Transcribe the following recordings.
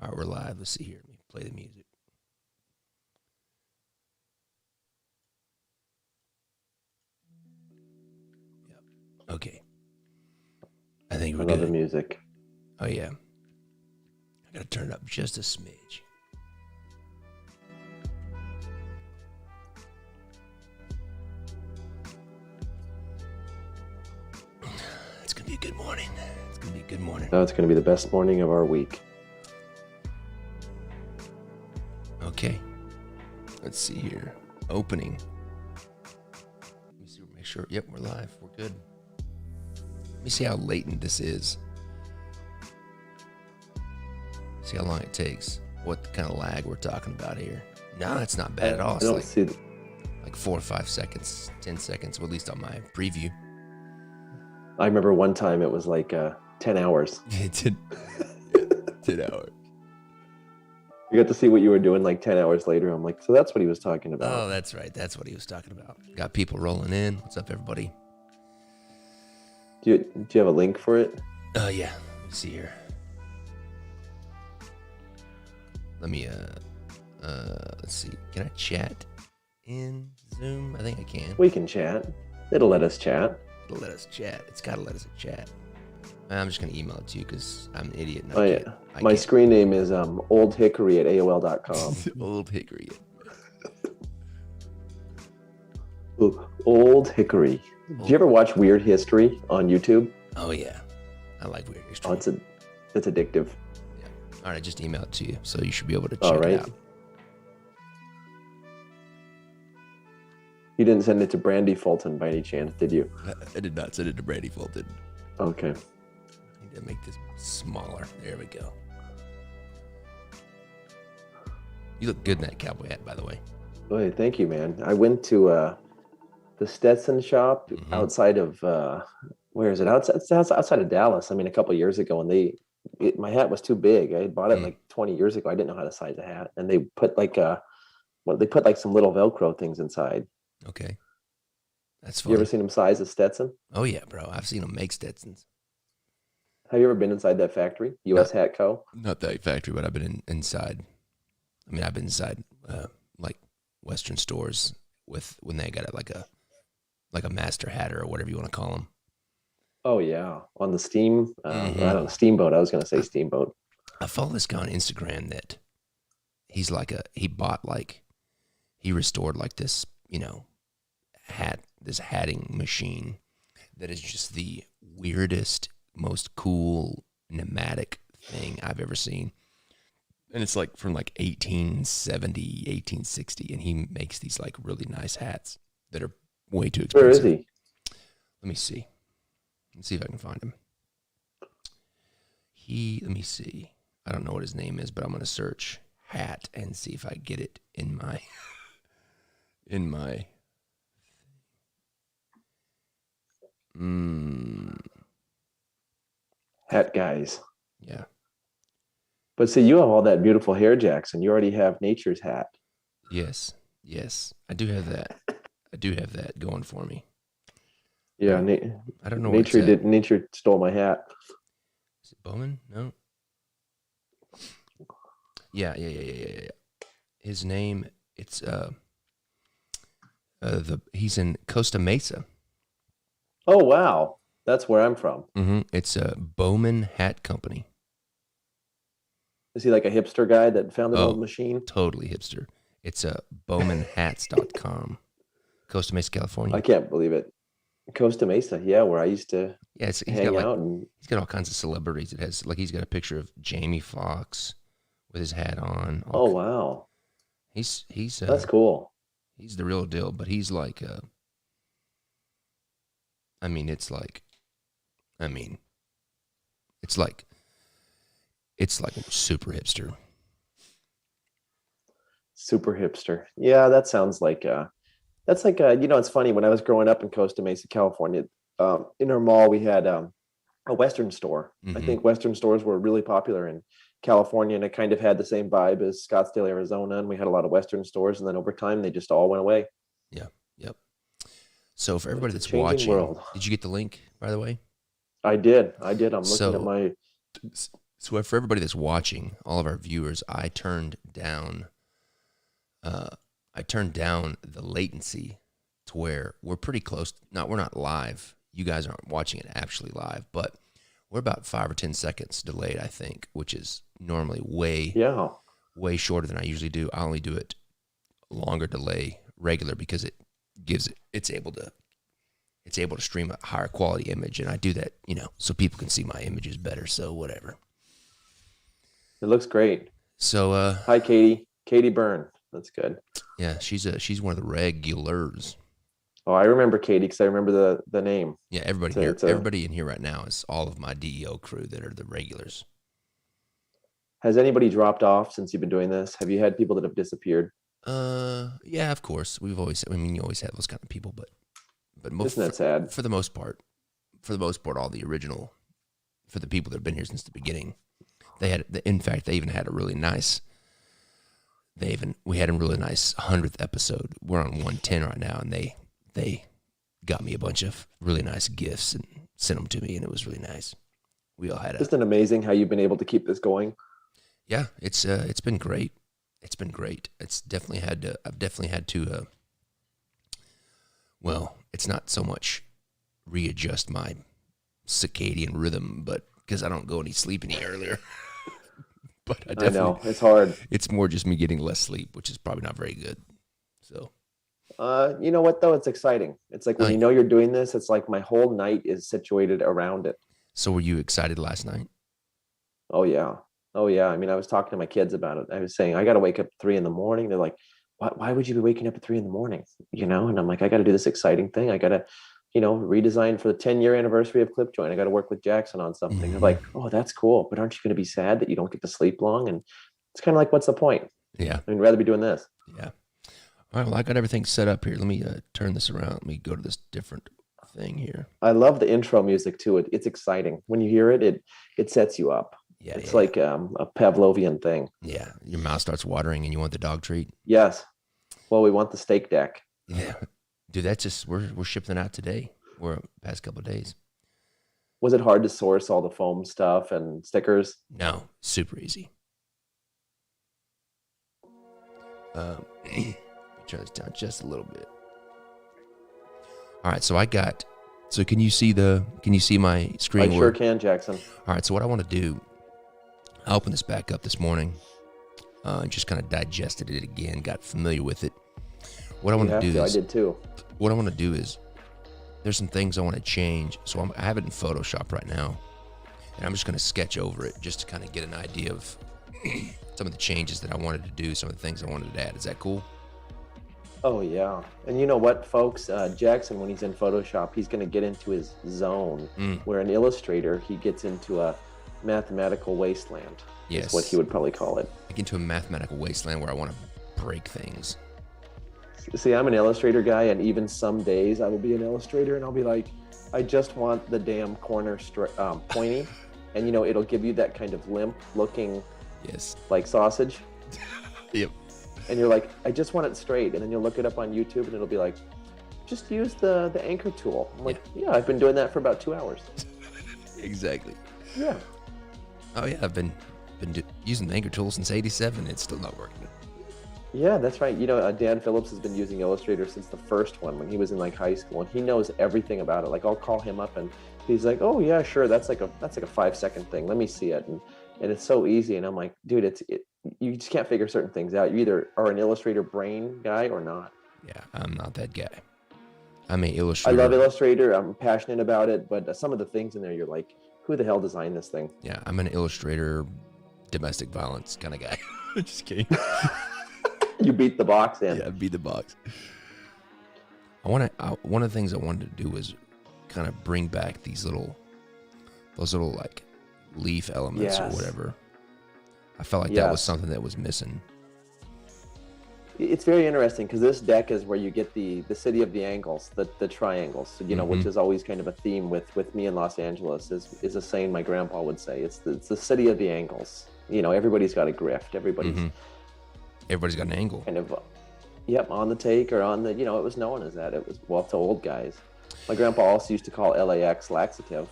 All right, we're live. Let's see here. Let me play the music. Yep. Okay. I think we're I love good. the music. Oh, yeah. I got to turn it up just a smidge. It's going to be a good morning. It's going to be a good morning. Now it's going to be the best morning of our week. Okay. Let's see here. Opening. Let me see. Make sure. Yep, we're live. We're good. Let me see how latent this is. See how long it takes. What kind of lag we're talking about here. No, it's not bad at all. It's I don't see like 4 or 5 seconds, 10 seconds, well, at least on my preview. I remember one time it was like 10 hours. 10 hours. You got to see what you were doing like 10 hours later. I'm like, so that's what he was talking about. Oh, that's right. That's what he was talking about. Got people rolling in. What's up, everybody? Do you have a link for it? Yeah. Let me see here. Let me, let's see. Can I chat in Zoom? I think I can. We can chat. It'll let us chat. It'll let us chat. It's got to let us chat. I'm just going to email it to you because I'm an idiot. And Oh, yeah. My screen name is oldhickory@aol.com. Old Hickory. Ooh, Old Hickory. Do you ever watch Weird History on YouTube? Oh, yeah. I like Weird History. Oh, it's addictive. Yeah. All right, I just emailed it to you, so you should be able to check it out. You didn't send it to Brandy Fulton by any chance, did you? I did not send it to Brandy Fulton. Okay. I need to make this smaller. There we go. You look good in that cowboy hat, by the way. Oh, thank you, man. I went to the Stetson shop outside of where is it? Outside of Dallas. I mean, a couple of years ago, and my hat was too big. I had bought it like 20 years ago. I didn't know how to size a hat, and they put like some little Velcro things inside. Okay, that's fun. You ever seen them size a Stetson? Oh yeah, bro. I've seen them make Stetsons. Have you ever been inside that factory, U.S. Hat Co.? Not that factory, but I've been inside. I mean, I've been inside like Western stores when they got it like a master hatter or whatever you want to call them. Oh yeah, on the steam. I don't know, steamboat. I was going to say steamboat. I follow this guy on Instagram that he restored like this, this hatting machine that is just the weirdest, most cool pneumatic thing I've ever seen. And it's like from like 1870, 1860. And he makes these like really nice hats that are way too expensive. Where is he? Let me see. Let's see if I can find him. Let me see. I don't know what his name is, but I'm going to search hat and see if I get it in my Hat guys. Yeah. But see, you have all that beautiful hair, Jackson. You already have nature's hat. Yes. I do have that going for me. Yeah, I don't know. Nature stole my hat. Is it Bowman? No. Yeah. His name, it's he's in Costa Mesa. Oh wow, that's where I'm from. It's a Bowman Hat Company. Is he like a hipster guy that found an old machine? Totally hipster. It's bowmanhats.com. Costa Mesa, California. I can't believe it. Costa Mesa, yeah, where I used to hang out. He's got all kinds of celebrities. It has he's got a picture of Jamie Foxx with his hat on. Oh wow, he's that's cool. He's the real deal, but he's like it's like super hipster. Super hipster. Yeah, that sounds like it's funny. When I was growing up in Costa Mesa, California, in our mall we had a Western store. I think Western stores were really popular in California, and it kind of had the same vibe as Scottsdale, Arizona. And we had a lot of Western stores, and then over time they just all went away. Yeah. Yep. So for everybody that's watching, did you get the link, by the way? I did. I'm looking at my So for everybody that's watching, all of our viewers, I turned down the latency to where we're pretty close. We're not live. You guys aren't watching it actually live, but we're about 5 or 10 seconds delayed, I think, which is normally way shorter than I usually do. I only do it longer delay regular because it's able to stream a higher quality image, and I do that, so people can see my images better. So whatever. It looks great. So hi, Katie Byrne. That's good. Yeah, she's one of the regulars. Oh, I remember Katie because I remember the name. Yeah, everybody in here right now is all of my DEO crew that are the regulars. Has anybody dropped off since you've been doing this? Have you had people that have disappeared? Yeah, of course. You always have those kind of people, but isn't that sad? For the most part, all the original, for the people that have been here since the beginning, in fact, they even had a really nice. We had a really nice 100th episode. We're on 110 right now, and they got me a bunch of really nice gifts and sent them to me, and it was really nice. We all had Isn't it amazing how you've been able to keep this going? Yeah, it's been great. It's been great. I've definitely had to well, it's not so much readjust my circadian rhythm, but because I don't go any sleep any earlier. But I know it's hard. It's more just me getting less sleep, which is probably not very good. So, you know what though? It's exciting. It's like when you're doing this, it's like my whole night is situated around it. So, were you excited last night? Oh yeah. I mean, I was talking to my kids about it. I was saying I got to wake up at 3 a.m. They're like, "Why would you be waking up at 3 a.m?" And I'm like, I got to do this exciting thing. I got to, redesign for the 10-year anniversary of Clip Joint. I got to work with Jackson on something. Mm-hmm. They're like, "Oh, that's cool, but aren't you going to be sad that you don't get to sleep long?" And it's kind of like, what's the point? Yeah, I mean, rather be doing this. Yeah. All right. Well, I got everything set up here. Let me turn this around. Let me go to this different thing here. I love the intro music too. It's exciting when you hear it. It sets you up. Yeah, it's like a Pavlovian thing. Yeah, your mouth starts watering and you want the dog treat. Yes. Well, we want the steak deck. Yeah, dude, that's just we're shipping it out today. We're past couple of days. Was it hard to source all the foam stuff and stickers? No, super easy. Let me turn this down just a little bit. All right, so can you see my screen? I sure can, Jackson. All right, so what I want to do, I opened this back up this morning, just kind of digested it again, got familiar with it. What I want to do is, I did too. What I want to do is, there's some things I want to change. So I have it in Photoshop right now, and I'm just going to sketch over it just to kind of get an idea of some of the changes that I wanted to do, some of the things I wanted to add. Is that cool? Oh yeah, and you know what, folks? Jackson, when he's in Photoshop, he's going to get into his zone. Where an illustrator, he gets into a mathematical wasteland. Yes, is what he would probably call it. I get into a mathematical wasteland where I want to break things. See, I'm an illustrator guy, and even some days I will be an illustrator, and I'll be like, I just want the damn corner pointy, and it'll give you that kind of limp-looking, like sausage. Yep. And you're like, I just want it straight. And then you'll look it up on YouTube and it'll be like, just use the anchor tool. I'm like, yeah, I've been doing that for about 2 hours. Exactly. Yeah. Oh yeah, I've been using the anchor tool since '87. It's still not working. Yeah, that's right. Dan Phillips has been using Illustrator since the first one when he was in like high school, and he knows everything about it. Like I'll call him up and he's like, oh yeah, sure. That's like a 5-second thing. Let me see it. And it's so easy. And I'm like, dude, you just can't figure certain things out. You either are an Illustrator brain guy or not. Yeah, I'm not that guy. I'm an illustrator. I love Illustrator. I'm passionate about it, but some of the things in there, you're like, who the hell designed this thing? Yeah, I'm an Illustrator, domestic violence kind of guy. Just kidding. You beat the box in. Yeah, beat the box. One of the things I wanted to do was kind of bring back those little like leaf elements or whatever. I felt like that was something that was missing. It's very interesting because this deck is where you get the city of the angles, the triangles, which is always kind of a theme with me in Los Angeles is a saying my grandpa would say. It's the city of the angles. Everybody's got a grift. Everybody's got an angle. Kind of, on the take or on the, it was known as that. It was, to old guys. My grandpa also used to call LAX laxative,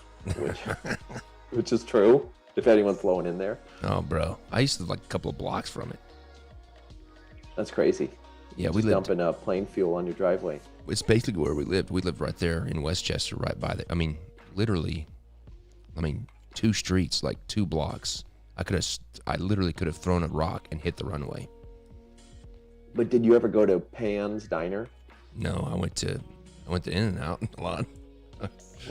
which is true. if anyone's flowing in there. Oh, bro. I used to like a couple of blocks from it. That's crazy. Yeah, we Just lived. dumping plane fuel on your driveway. It's basically where we lived. We lived right there in Westchester, right by the. I mean, literally. I mean, 2 streets, like 2 blocks. I literally could have thrown a rock and hit the runway. But did you ever go to Pan's Diner? No, I went to In-N-Out a lot.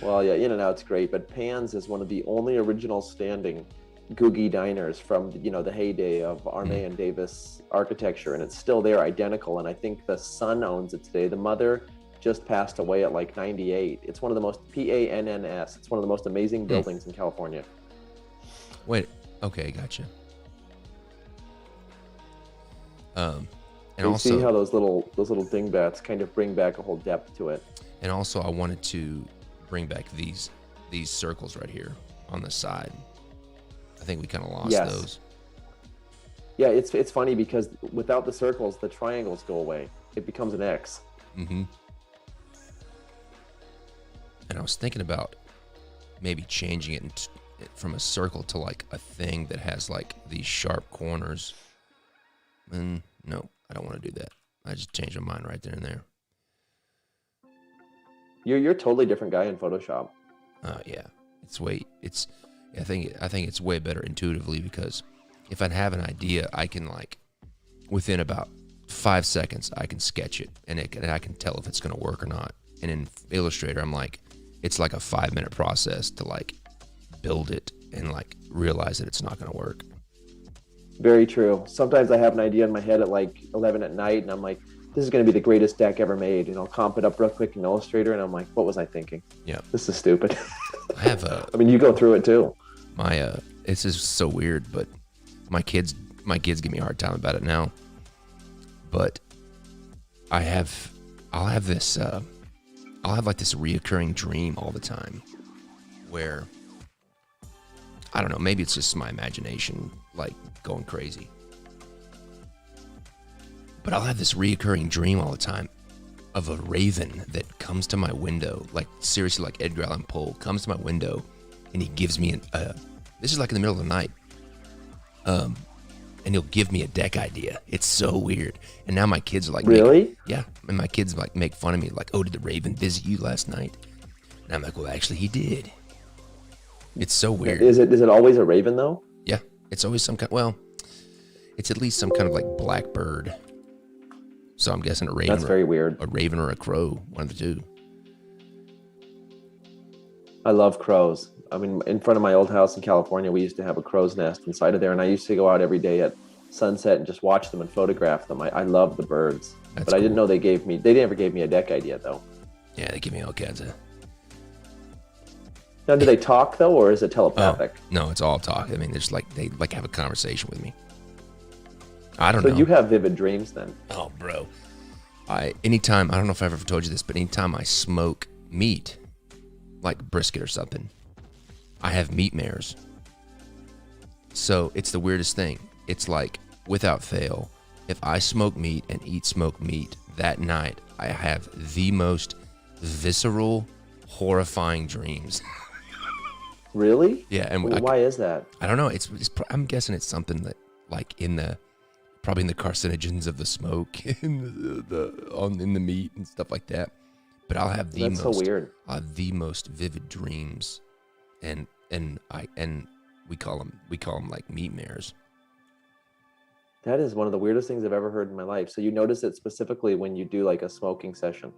Well, yeah, In-N-Out's great, but Pan's is one of the only original standing Googie diners from, the heyday of Armé and Davis architecture, and it's still there, identical. And I think the son owns it today. The mother just passed away at like 98. It's one of the most PANNS. It's one of the most amazing buildings in California. Wait, okay, gotcha. And you also see how those little dingbats kind of bring back a whole depth to it. And also, I wanted to bring back these circles right here on the side. I think we kind of lost those. Yeah, it's funny because without the circles, the triangles go away. It becomes an X. Mm-hmm. And I was thinking about maybe changing it from a circle to like a thing that has like these sharp corners. And no, I don't want to do that. I just changed my mind right there and there. You're a totally different guy in Photoshop. Yeah, I think it's way better intuitively, because if I have an idea, I can like within about 5 seconds I can sketch it and I can tell if it's going to work or not. And in Illustrator, I'm like, it's like a 5-minute process to like build it and like realize that it's not going to work. Very true. Sometimes I have an idea in my head at like 11 at night, and I'm like, this is going to be the greatest deck ever made. And I'll comp it up real quick in Illustrator, and I'm like, what was I thinking? Yeah. This is stupid. I have a... I mean, you go through it too. This is so weird, but my kids give me a hard time about it now. But I'll have like this reoccurring dream all the time where, I don't know, maybe it's just my imagination like going crazy. But I'll have this reoccurring dream all the time of a raven that comes to my window, like seriously, like Edgar Allan Poe comes to my window, and he gives me this is like in the middle of the night, and he'll give me a deck idea. It's so weird. And now my kids are like, really? Yeah. And my kids like make fun of me, like, oh, did the raven visit you last night? And I'm like, well, actually, he did. It's so weird. Is it always a raven though? Yeah, it's always some kind. Well, it's at least some kind of like blackbird. So I'm guessing a raven. That's very weird. A raven or a crow, one of the two. I love crows. I mean, in front of my old house in California, we used to have a crow's nest inside of there, and I used to go out every day at sunset and just watch them and photograph them. I love the birds. That's but I didn't know they never gave me a deck idea though. Yeah, they give me all kinds of. Now, do they talk though, or is it telepathic? No, it's all talk. I mean, they have a conversation with me. I don't know. So you have vivid dreams then? Oh, bro. Anytime, I don't know if I've ever told you this, but anytime I smoke meat, like brisket or something, I have meat mares. So it's the weirdest thing. It's like, without fail, if I smoke meat and eat smoked meat that night, I have the most visceral, horrifying dreams. Really? Yeah. And why is that? I don't know. I'm guessing it's something that, like, probably in the carcinogens of the smoke in the meat and stuff like that. But I'll have so weird. I'll have the most vivid dreams, and we call them like meat mares. That is one of the weirdest things I've ever heard in my life. So you notice it specifically when you do like a smoking session?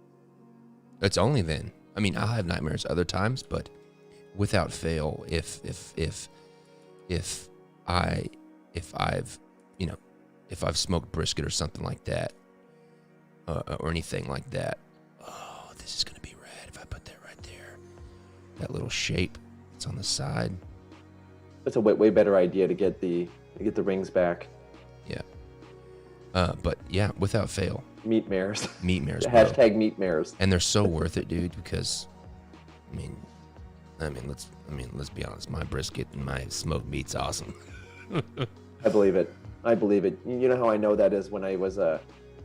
It's only then. I mean, I'll have nightmares other times, but without fail, if I've smoked brisket or something like that, or anything like that, oh, this is gonna be rad if I put that right there. That little shape that's on the side. It's a way better idea to get the rings back. Yeah. But yeah, without fail. Meat mares. Meat mares. Hashtag meat mares. And they're so worth it, dude, because I mean, let's be honest. My brisket and my smoked meat's awesome. I believe it. You know how I know that is when I was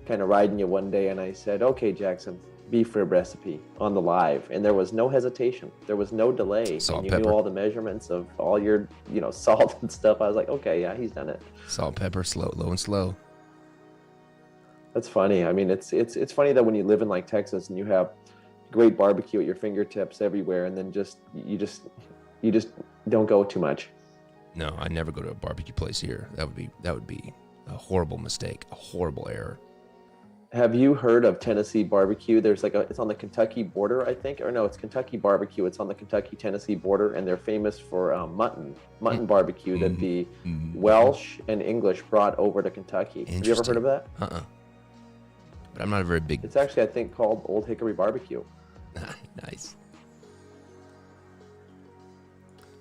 kind of riding you one day and I said, okay, Jackson, beef rib recipe on the live, and there was no hesitation, there was no delay, Salt, and you knew pepper. all the measurements of all your, salt and stuff. I was like, okay, yeah, he's done it. Salt, pepper, slow, low and slow. That's funny. I mean, it's funny that when you live in like Texas and you have great barbecue at your fingertips everywhere, and then you just don't go too much. No, I never go to a barbecue place here. That would be a horrible mistake, a horrible error. Have you heard of Tennessee barbecue? There's it's on the Kentucky border, I think, or no, it's Kentucky barbecue. It's on the Kentucky-Tennessee border, and they're famous for mutton barbecue that the Welsh and English brought over to Kentucky. Have you ever heard of that? But I'm not a very big. It's actually, I think, called Old Hickory Barbecue. Nice.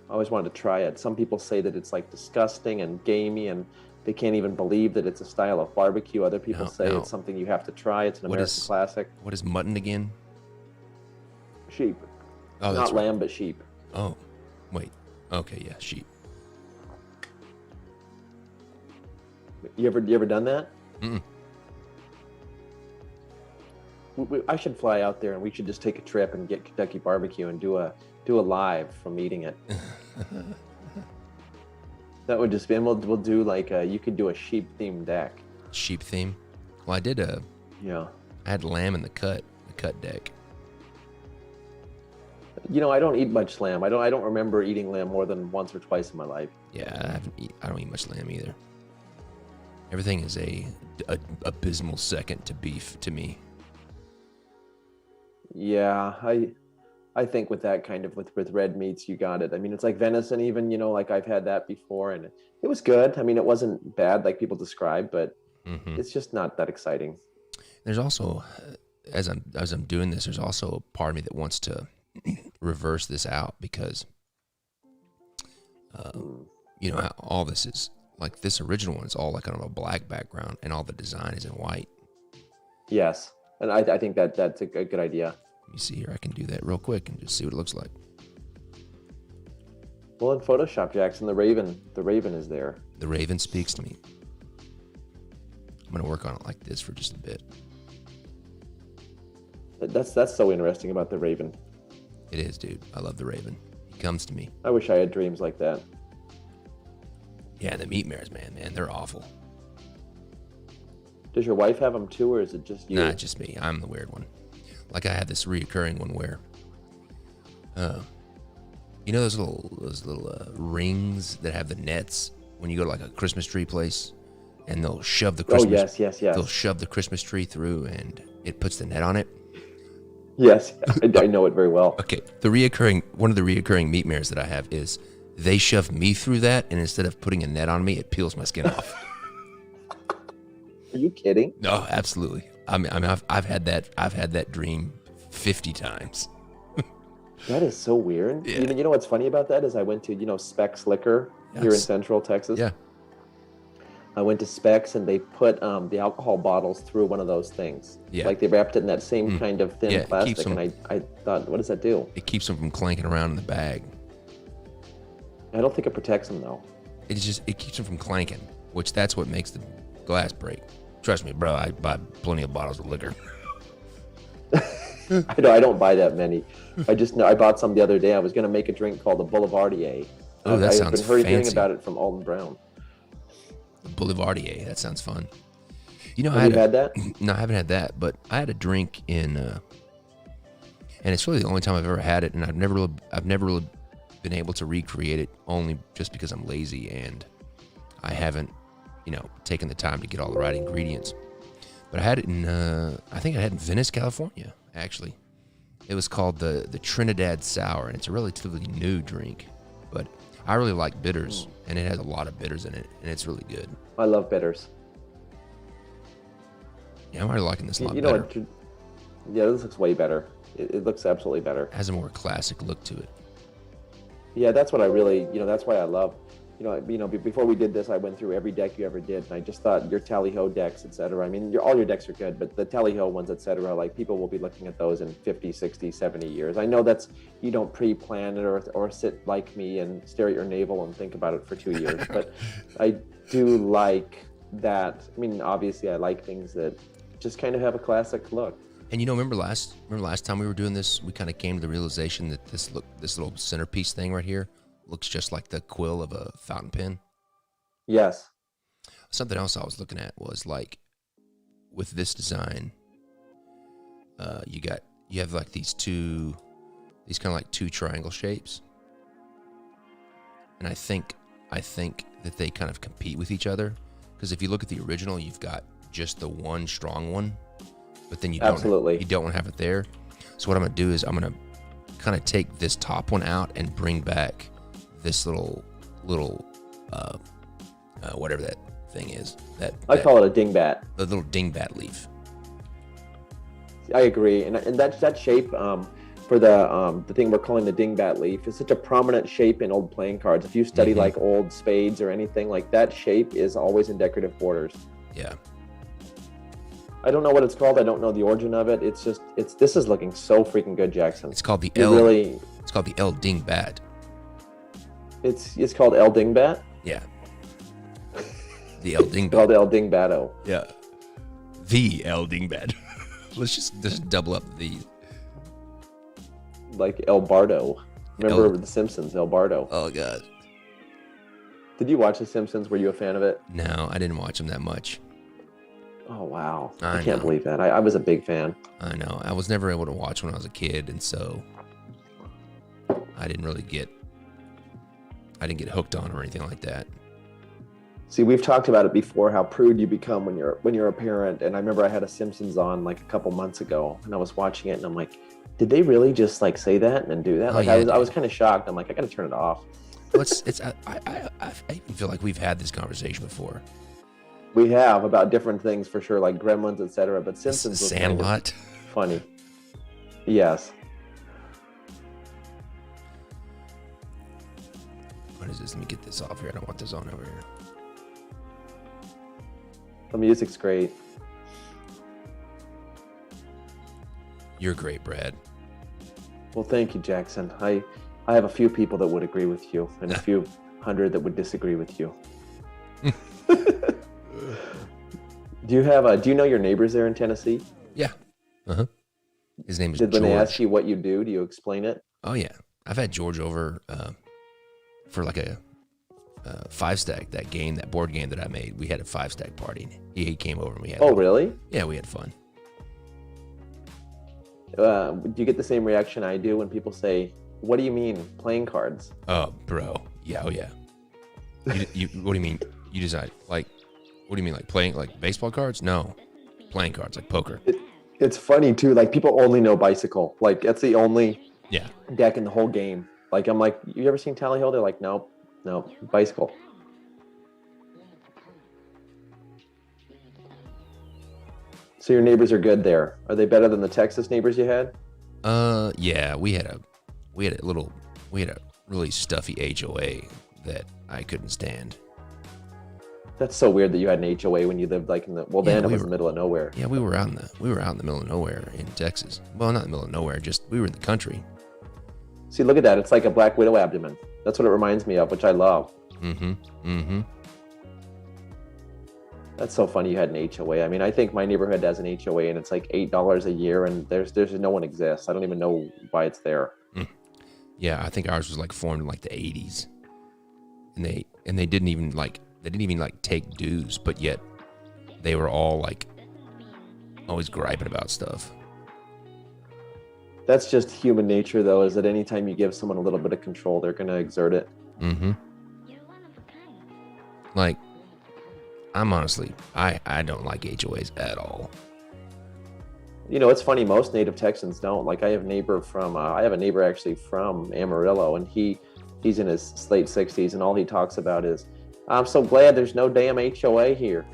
I always wanted to try it. Some people say that it's like disgusting and gamey, and they can't even believe that it's a style of barbecue. Other people say it's something you have to try. It's an American classic. What is mutton again? Sheep. Oh, not lamb, but sheep. Oh, wait. Okay, yeah, sheep. You ever done that? Mm-mm. I should fly out there, and we should just take a trip and get Kentucky barbecue and do a live from eating it. That would just be, and we'll do like you could do a sheep themed deck. Sheep theme. Well, I did yeah. I had lamb in the cut deck. I don't eat much lamb. I don't remember eating lamb more than once or twice in my life. Yeah, I don't eat much lamb either. Everything is a abysmal second to beef to me. Yeah, I think with that kind of with red meats, you got it. I mean, it's like venison even, like I've had that before, and it was good. I mean, it wasn't bad like people describe, but it's just not that exciting. There's also, as I'm doing this, there's also a part of me that wants to reverse this out because, how all this is, like this original one is all like on a black background and all the design is in white. Yes, and I think that's a good idea. Let me see here. I can do that real quick and just see what it looks like. Well, in Photoshop, Jackson, the Raven is there. The Raven speaks to me. I'm going to work on it like this for just a bit. That's so interesting about the Raven. It is, dude. I love the Raven. He comes to me. I wish I had dreams like that. Yeah, the meat mares, man, they're awful. Does your wife have them too, or is it just you? Nah, just me. I'm the weird one. Like I have this reoccurring one where, those little rings that have the nets when you go to like a Christmas tree place, and they'll shove the Christmas. Oh yes. They'll shove the Christmas tree through, and it puts the net on it. Yes, I know it very well. Okay, one of the reoccurring meat mares that I have is they shove me through that, and instead of putting a net on me, it peels my skin off. Are you kidding? No, absolutely. I mean, I've had that dream 50 times. That is so weird. Yeah. You know what's funny about that is I went to Specs Liquor here in Central Texas. Yeah. I went to Specs and they put the alcohol bottles through one of those things. Yeah. Like they wrapped it in that same kind of thin plastic, and I thought, what does that do? It keeps them from clanking around in the bag. I don't think it protects them though. It keeps them from clanking, which that's what makes the glass break. Trust me, bro. I buy plenty of bottles of liquor. I don't buy that many. I bought some the other day. I was going to make a drink called the Boulevardier. Oh, that sounds fancy. I've been hearing about it from Alton Brown. The Boulevardier. That sounds fun. Have you had that? No, I haven't had that, but I had a drink in, and it's really the only time I've ever had it, and I've never really been able to recreate it, only just because I'm lazy and I haven't, taken the time to get all the right ingredients. But I had it in, I think I had it in Venice, California, actually. It was called the Trinidad Sour, and it's a relatively new drink, but I really like bitters, and it has a lot of bitters in it, and it's really good. I love bitters. Yeah, I'm already liking this a lot better. Yeah, this looks way better. It looks absolutely better. It has a more classic look to it. Yeah, that's what I really, that's why I love. Before we did this, I went through every deck you ever did, and I just thought your tally-ho decks, etc. I mean, all your decks are good, but the tally-ho ones, etc., like people will be looking at those in 50, 60, 70 years. I know you don't pre-plan it or sit like me and stare at your navel and think about it for 2 years, but I do like that. I mean, obviously, I like things that just kind of have a classic look. And remember last time we were doing this, we kind of came to the realization that this little centerpiece thing right here looks just like the quill of a fountain pen. Yes. Something else I was looking at was like with this design, you have like these kind of like two triangle shapes, and I think that they kind of compete with each other, because if you look at the original, you've got just the one strong one, but then you don't want to have it there. So what I'm gonna do is I'm gonna kind of take this top one out and bring back this little whatever that thing is. I call it a dingbat. The little dingbat leaf. I agree, and that shape for the thing we're calling the dingbat leaf is such a prominent shape in old playing cards. If you study like old spades or anything, like that shape is always in decorative borders. Yeah. I don't know what it's called. I don't know the origin of it. This is looking so freaking good, Jackson. It's called the It's called the L dingbat. It's called L dingbat. Yeah. The L dingbat. Called L dingbatto. Yeah. The L dingbat. Let's just double up the. Like El Bardo. Remember The Simpsons, El Bardo. Oh, God. Did you watch The Simpsons? Were you a fan of it? No, I didn't watch them that much. Oh, wow. I can't believe that. I was a big fan. I know. I was never able to watch when I was a kid, and so I didn't get hooked on or anything like that. See, we've talked about it before, how prude you become when you're a parent. And I remember I had a Simpsons on like a couple months ago, and I was watching it, and I'm like, did they really just like say that and do that? Like, yeah, I was kind of shocked. I'm like, I got to turn it off. Well, I even feel like we've had this conversation before. We have, about different things for sure, like Gremlins, etc. But Simpsons was Sandlot. Kind of funny. Yes. What is this? Let me get this off here. I don't want this on over here. The music's great. You're great, Brad. Well, thank you, Jackson. I have a few people that would agree with you, and a few hundred that would disagree with you. Do you know your neighbors there in Tennessee? Yeah. His name is George. When they ask you what you do you explain it? Oh yeah, I've had George over for like a 5-stack, that board game that I made. We had a 5-stack party. He came over and we had. Oh really? Yeah, we had fun. Do you get the same reaction I do when people say, "What do you mean playing cards?" Oh, bro. Yeah. Oh yeah. You what do you mean? You decide like. What do you mean, like playing like baseball cards? No, playing cards like poker. It's funny too. Like people only know bicycle. Like that's the only deck in the whole game. Like I'm like, you ever seen Tally Ho? They're like, no, bicycle. So your neighbors are good there. Are they better than the Texas neighbors you had? Yeah, we had a really stuffy HOA that I couldn't stand. That's so weird that you had an HOA when you lived like in the then it was in the middle of nowhere. Yeah, we were out in the middle of nowhere in Texas. Well, not in the middle of nowhere, just we were in the country. See, look at that. It's like a Black Widow abdomen. That's what it reminds me of, which I love. That's so funny you had an HOA. I mean, I think my neighborhood has an HOA and it's like $8 a year, and there's no one exists. I don't even know why it's there. Yeah, I think ours was like formed in like the 80s. And they didn't even take dues, but yet they were all like always griping about stuff. That's just human nature, though, is that anytime you give someone a little bit of control, they're going to exert it. Like, I'm honestly, I don't like HOAs at all. You know, it's funny. Most native Texans don't. Like, I have a neighbor actually from Amarillo, and he's in his late 60s, and all he talks about is, I'm so glad there's no damn HOA here.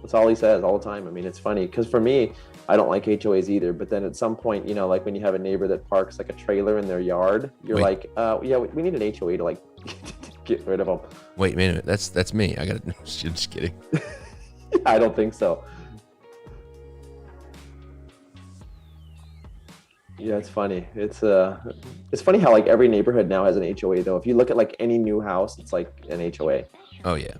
That's all he says all the time. I mean, it's funny because for me, I don't like HOAs either. But then at some point, you know, like when you have a neighbor that parks like a trailer in their yard, you're like, yeah, we need an HOA to like get rid of them. Wait a minute, that's me. I got to. I'm just kidding. I don't think so. Yeah, it's funny. It's funny how like every neighborhood now has an HOA though. If you look at like any new house, it's like an HOA. Oh yeah.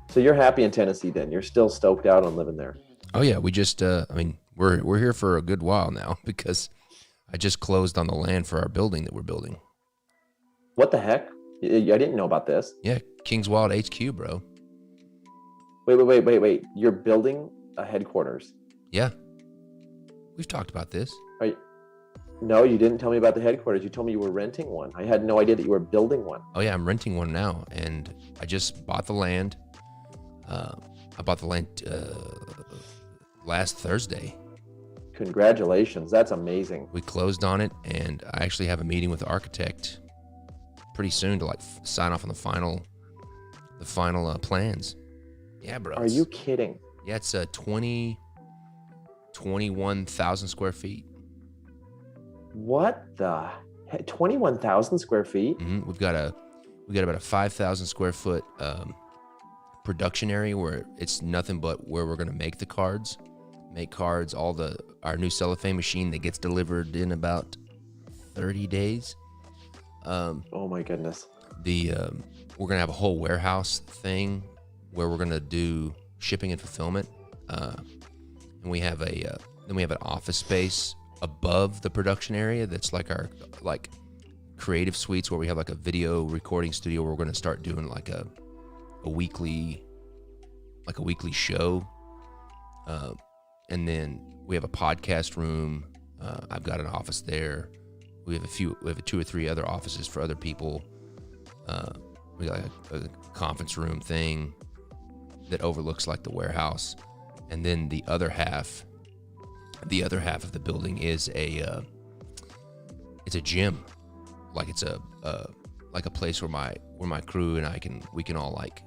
So you're happy in Tennessee then? You're still stoked out on living there? Oh yeah, we just I mean, we're here for a good while now because I just closed on the land for our building that we're building. What the heck? I didn't know about this. Yeah, Kings Wild HQ, bro. Wait. You're building a headquarters. Yeah. We've talked about this. Are you, no, you didn't tell me about the headquarters. You told me you were renting one. I had no idea that you were building one. Oh yeah, I'm renting one now, and I just bought the land. I bought the land last Thursday. Congratulations. That's amazing. We closed on it, and I actually have a meeting with the architect pretty soon to like sign off on the final plans. Yeah, bro. Are you kidding? Yeah, it's 21,000 square feet. What the heck? 21,000 square feet? Mm-hmm. We got about a 5,000 square foot production area where it's nothing but where we're gonna make the cards, our new cellophane machine that gets delivered in about 30 days. Oh my goodness. We're gonna have a whole warehouse thing where we're gonna do shipping and fulfillment, and we have an office space above the production area that's like our creative suites where we have like a video recording studio where we're gonna start doing like a weekly show, and then we have a podcast room. I've got an office there. We have 2 or 3 other offices for other people. We got like a conference room thing that overlooks like the warehouse, and then the other half of the building is it's a gym, like it's a place where my crew and we can all like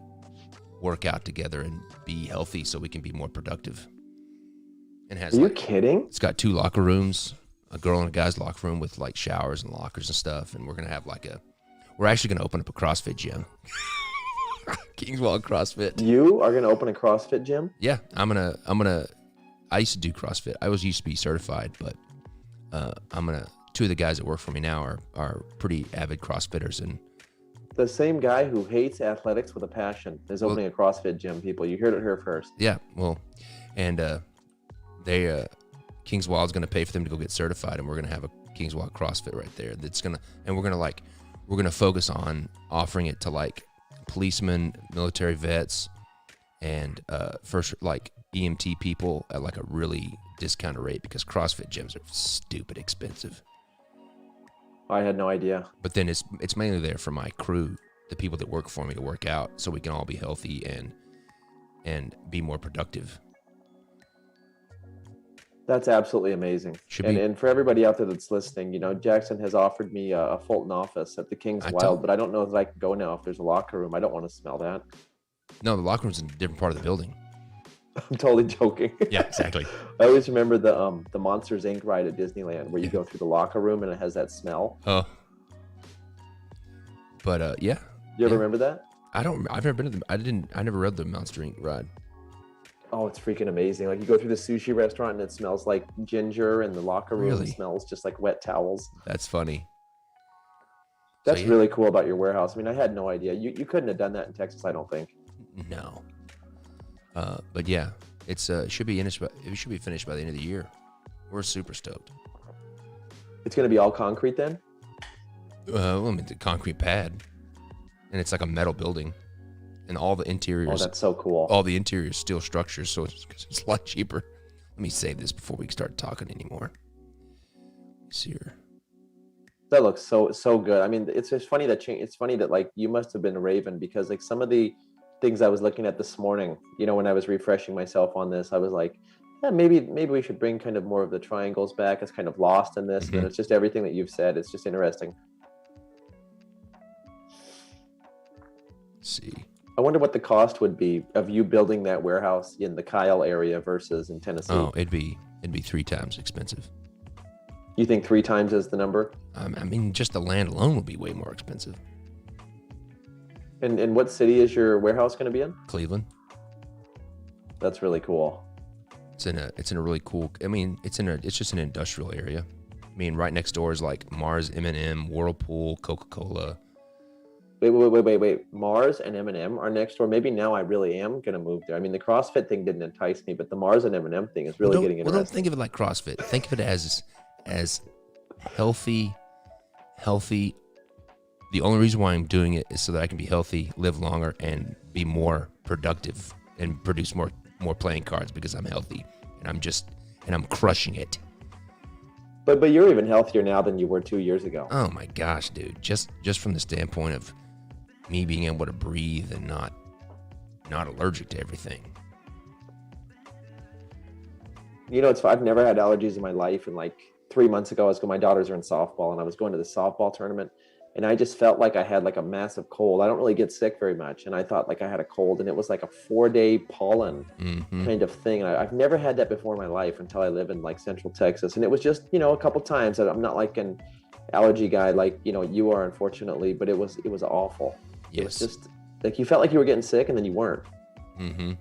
work out together and be healthy so we can be more productive. And Are you kidding? It's got 2 locker rooms, a girl and a guy's locker room with like showers and lockers and stuff. And we're actually gonna open up a CrossFit gym. Kingswell CrossFit. You are gonna open a CrossFit gym? Yeah, I used to do CrossFit. I used to be certified, but 2 of the guys that work for me now are pretty avid CrossFitters. And the same guy who hates athletics with a passion is opening a CrossFit gym, people. You heard it here first. Yeah, well, and Kings Wild's going to pay for them to go get certified, and we're going to have a Kings Wild CrossFit right there. We're going to focus on offering it to like policemen, military vets, and first like EMT people at like a really discounted rate because CrossFit gyms are stupid expensive. I had no idea. But then it's mainly there for my crew, the people that work for me, to work out so we can all be healthy and be more productive. That's absolutely amazing. And for everybody out there that's listening, Jackson has offered me a Fulton office at the Kings Wild, but I don't know if I can go now if there's a locker room. I don't want to smell that. No, the locker room's in a different part of the building. I'm totally joking. Yeah, exactly. I always remember the Monsters Inc. ride at Disneyland where you go through the locker room and it has that smell. Oh. But yeah. You ever remember that? I've never been to them. I never read the Monster Inc. ride. Oh, it's freaking amazing. Like you go through the sushi restaurant and it smells like ginger, and the locker room smells just like wet towels. That's funny. That's really cool about your warehouse. I mean, I had no idea. You couldn't have done that in Texas, I don't think. No. But yeah, it should be finished by the end of the year. We're super stoked. It's going to be all concrete then? The concrete pad, and it's like a metal building, and all the interiors. Oh, that's so cool. All the interior steel structures, so it's a lot cheaper. Let me save this before we start talking anymore. Let's see here. That looks so good. I mean, it's just funny that like you must have been raving because like some of the things I was looking at this morning, when I was refreshing myself on this, I was like, yeah, maybe we should bring kind of more of the triangles back. It's kind of lost in this, and it's just everything that you've said. It's just interesting. Let's see. I wonder what the cost would be of you building that warehouse in the Kyle area versus in Tennessee. Oh, it'd be 3 times expensive. You think 3 times is the number? I mean, just the land alone would be way more expensive. And what city is your warehouse going to be in? Cleveland. That's really cool. It's in a really cool. I mean, it's just an industrial area. I mean, right next door is like Mars, M&M, Whirlpool, Coca-Cola. Wait. Mars and M&M are next door. Maybe now I really am gonna move there. I mean, the CrossFit thing didn't entice me, but the Mars and M&M thing is Well, really getting don't think interesting. of it like CrossFit. Think of it as healthy, healthy. The only reason why I'm doing it is so that I can be healthy, live longer, and be more productive and produce more playing cards because I'm healthy and I'm crushing it. But you're even healthier now than you were 2 years ago. Oh my gosh, dude! Just from the standpoint of me being able to breathe and not allergic to everything. I've never had allergies in my life. And like 3 months ago, my daughters are in softball, and I was going to the softball tournament, and I just felt like I had like a massive cold. I don't really get sick very much, and I thought like I had a cold, and it was like a 4-day pollen kind of thing. And I've never had that before in my life until I live in like Central Texas, and it was just a couple times. I'm not like an allergy guy like you are, unfortunately, but it was awful. It was Yes. just like you felt like you were getting sick, and then you weren't. Mm-hmm.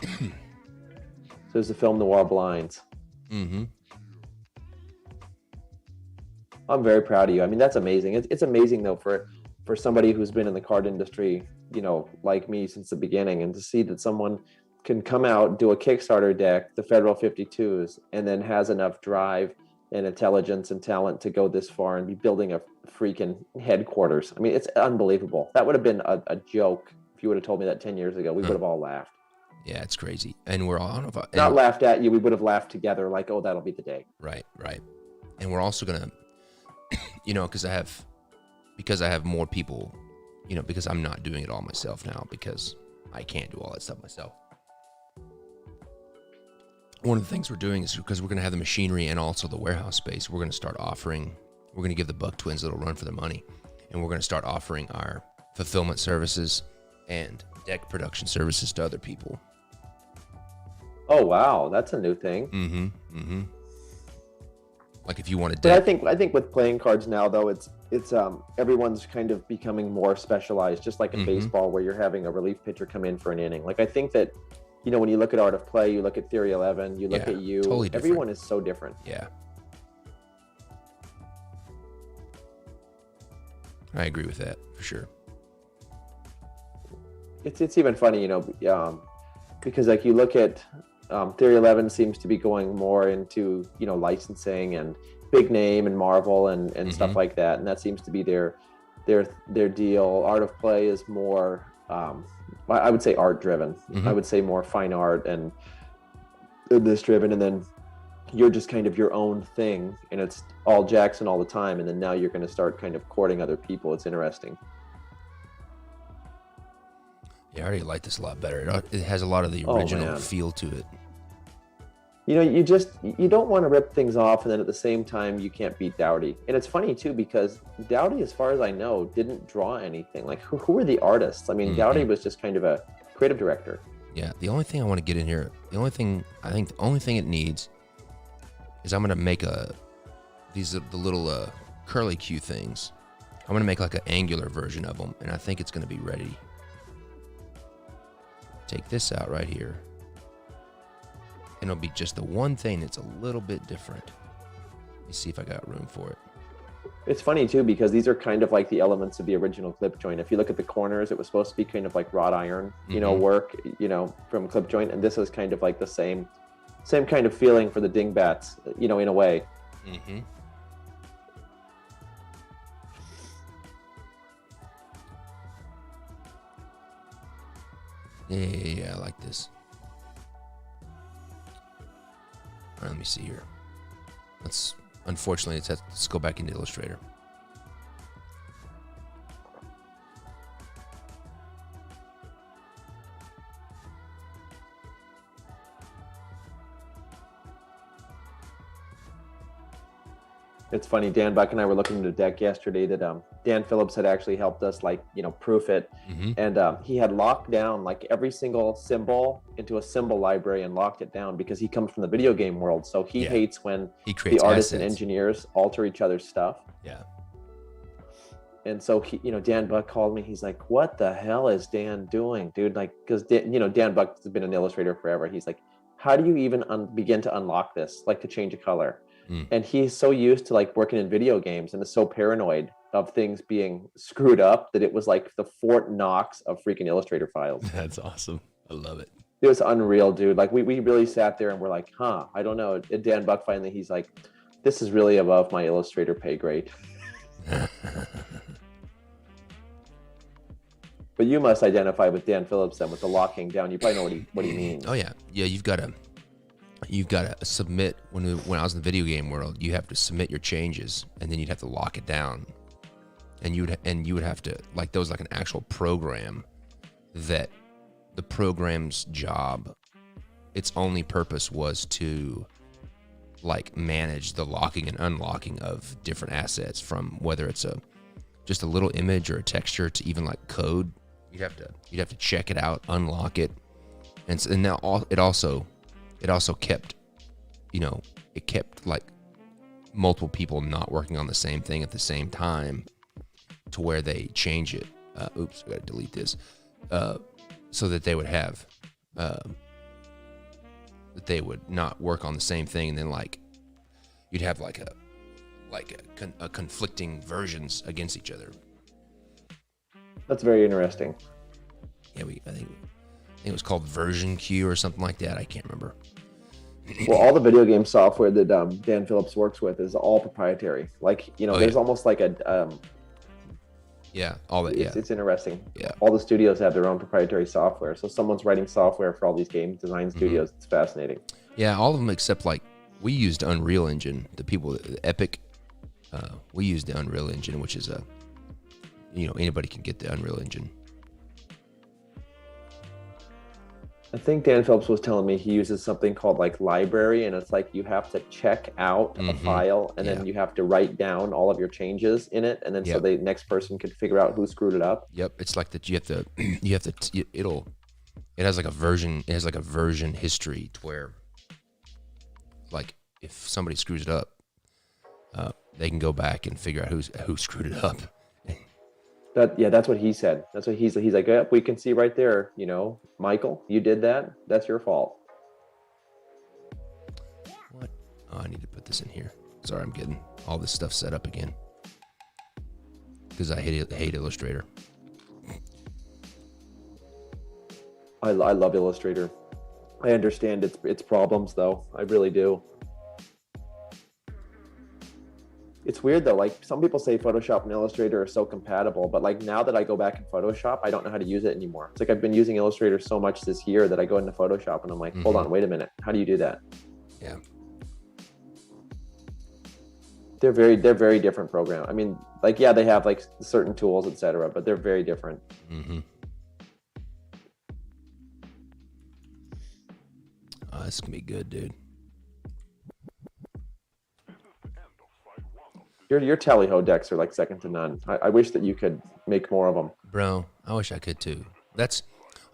So there's the film Noir Blinds. Mm-hmm. I'm very proud of you. I mean, that's amazing. It's amazing though for somebody who's been in the card industry, like me since the beginning, and to see that someone can come out, do a Kickstarter deck, the Federal 52s, and then has enough drive and intelligence and talent to go this far and be building a freaking headquarters. I mean, it's unbelievable. That would have been a joke if you would have told me that 10 years ago. We would have all laughed. Yeah, it's crazy, and we're all I don't know if Not laughed at you. We would have laughed together, like, oh, that'll be the day. right, and we're also gonna, because I have more people, because I'm not doing it all myself now because I can't do all that stuff myself. One of the things we're doing is because we're going to have the machinery and also the warehouse space, we're going to give the Buck twins a little run for their money, and we're going to start offering our fulfillment services and deck production services to other people. Oh, wow. That's a new thing. Mm-hmm. Like if you want to But deck. I think with playing cards now, though, it's everyone's kind of becoming more specialized, just like in baseball, where you're having a relief pitcher come in for an inning. Like I think that, when you look at Art of Play, you look at Theory 11, you look at you, totally different. Everyone is so different. Yeah. I agree with that for sure. It's even funny, because like you look at Theory 11 seems to be going more into licensing and big name and Marvel and stuff like that, and that seems to be their deal. Art of Play is more I would say art driven. I would say more fine art and this driven, and then you're just kind of your own thing, and it's all Jackson all the time, and then now you're going to start kind of courting other people. It's interesting. Yeah, I already like this a lot better. It has a lot of the original feel to it. You don't want to rip things off, and then at the same time you can't beat Dowdy. And it's funny too, because Dowdy, as far as I know, didn't draw anything. Like who were the artists? I mean, Dowdy was just kind of a creative director. Yeah, the only thing I want to get in here, the only thing it needs is I'm gonna make these are the little curly Q things. I'm gonna make like an angular version of them, and I think it's gonna be ready. Take this out right here. And it'll be just the one thing that's a little bit different. Let me see if I got room for it. It's funny too, because these are kind of like the elements of the original clip joint. If you look at the corners, it was supposed to be kind of like wrought iron, work, from clip joint, and this is kind of like the same kind of feeling for the dingbats, in a way. Mm-hmm. Yeah, I like this. All right, let me see here. Unfortunately, let's go back into Illustrator. It's funny, Dan Buck and I were looking at a deck yesterday that Dan Phillips had actually helped us proof it. And he had locked down like every single symbol into a symbol library and locked it down because he comes from the video game world. So he hates when the artists and engineers alter each other's stuff. Yeah. And so Dan Buck called me. He's like, "What the hell is Dan doing, dude?" Like, because Dan Buck has been an illustrator forever. He's like, "How do you even begin to unlock this? Like to change a color?" Mm. and he's so used to like working in video games and is so paranoid of things being screwed up that it was like the Fort Knox of freaking Illustrator files. That's awesome. I love it. It was unreal, dude. Like we really sat there and we're like, huh, I don't know. And Dan Buck finally, he's like, this is really above my Illustrator pay grade. But you must identify with Dan Phillips then with the locking down. You probably know what he means. Oh yeah, yeah. You've got to submit when I was in the video game world. You have to submit your changes, and then you'd have to lock it down, and you would have to like there was like an actual program that the program's job, its only purpose was to like manage the locking and unlocking of different assets, from whether it's just a little image or a texture to even like code. You'd have to check it out, unlock it, and now it also kept, it kept like multiple people not working on the same thing at the same time, to where they change it. Oops, I gotta delete this. So that they would have, that they would not work on the same thing, and then like you'd have like a conflicting versions against each other. That's very interesting. Yeah, I think it was called version queue or something like that. I can't remember. Well, all the video game software that Dan Phillips works with is all proprietary. Like, there's almost like a yeah, all that. Yeah, it's interesting. Yeah, all the studios have their own proprietary software. So someone's writing software for all these game design studios. It's fascinating. Yeah, all of them except like we used Unreal Engine. The people, Epic, we used the Unreal Engine, which is anybody can get the Unreal Engine. I think Dan Phillips was telling me he uses something called like library, and it's like you have to check out a file, and then you have to write down all of your changes in it, and then so the next person could figure out who screwed it up. Yep, it's like that. It has like a version history to where, like, if somebody screws it up, they can go back and figure out who screwed it up. That's what he said. That's what he's like, yep, we can see right there, Michael, you did that. That's your fault. What? Oh, I need to put this in here. Sorry, I'm getting all this stuff set up again because I hate Illustrator. I love Illustrator. I understand its problems though. I really do. It's weird though, like some people say Photoshop and Illustrator are so compatible, but like now that I go back in Photoshop, I don't know how to use it anymore. It's like I've been using Illustrator so much this year that I go into Photoshop and I'm like, hold on, wait a minute. How do you do that? Yeah. They're very different programs. I mean, like, yeah, they have like certain tools, etc., but they're very different. Mm-hmm. Oh, this is gonna be good, dude. Your tally-ho decks are like second to none. I wish that you could make more of them. Bro, I wish I could too. That's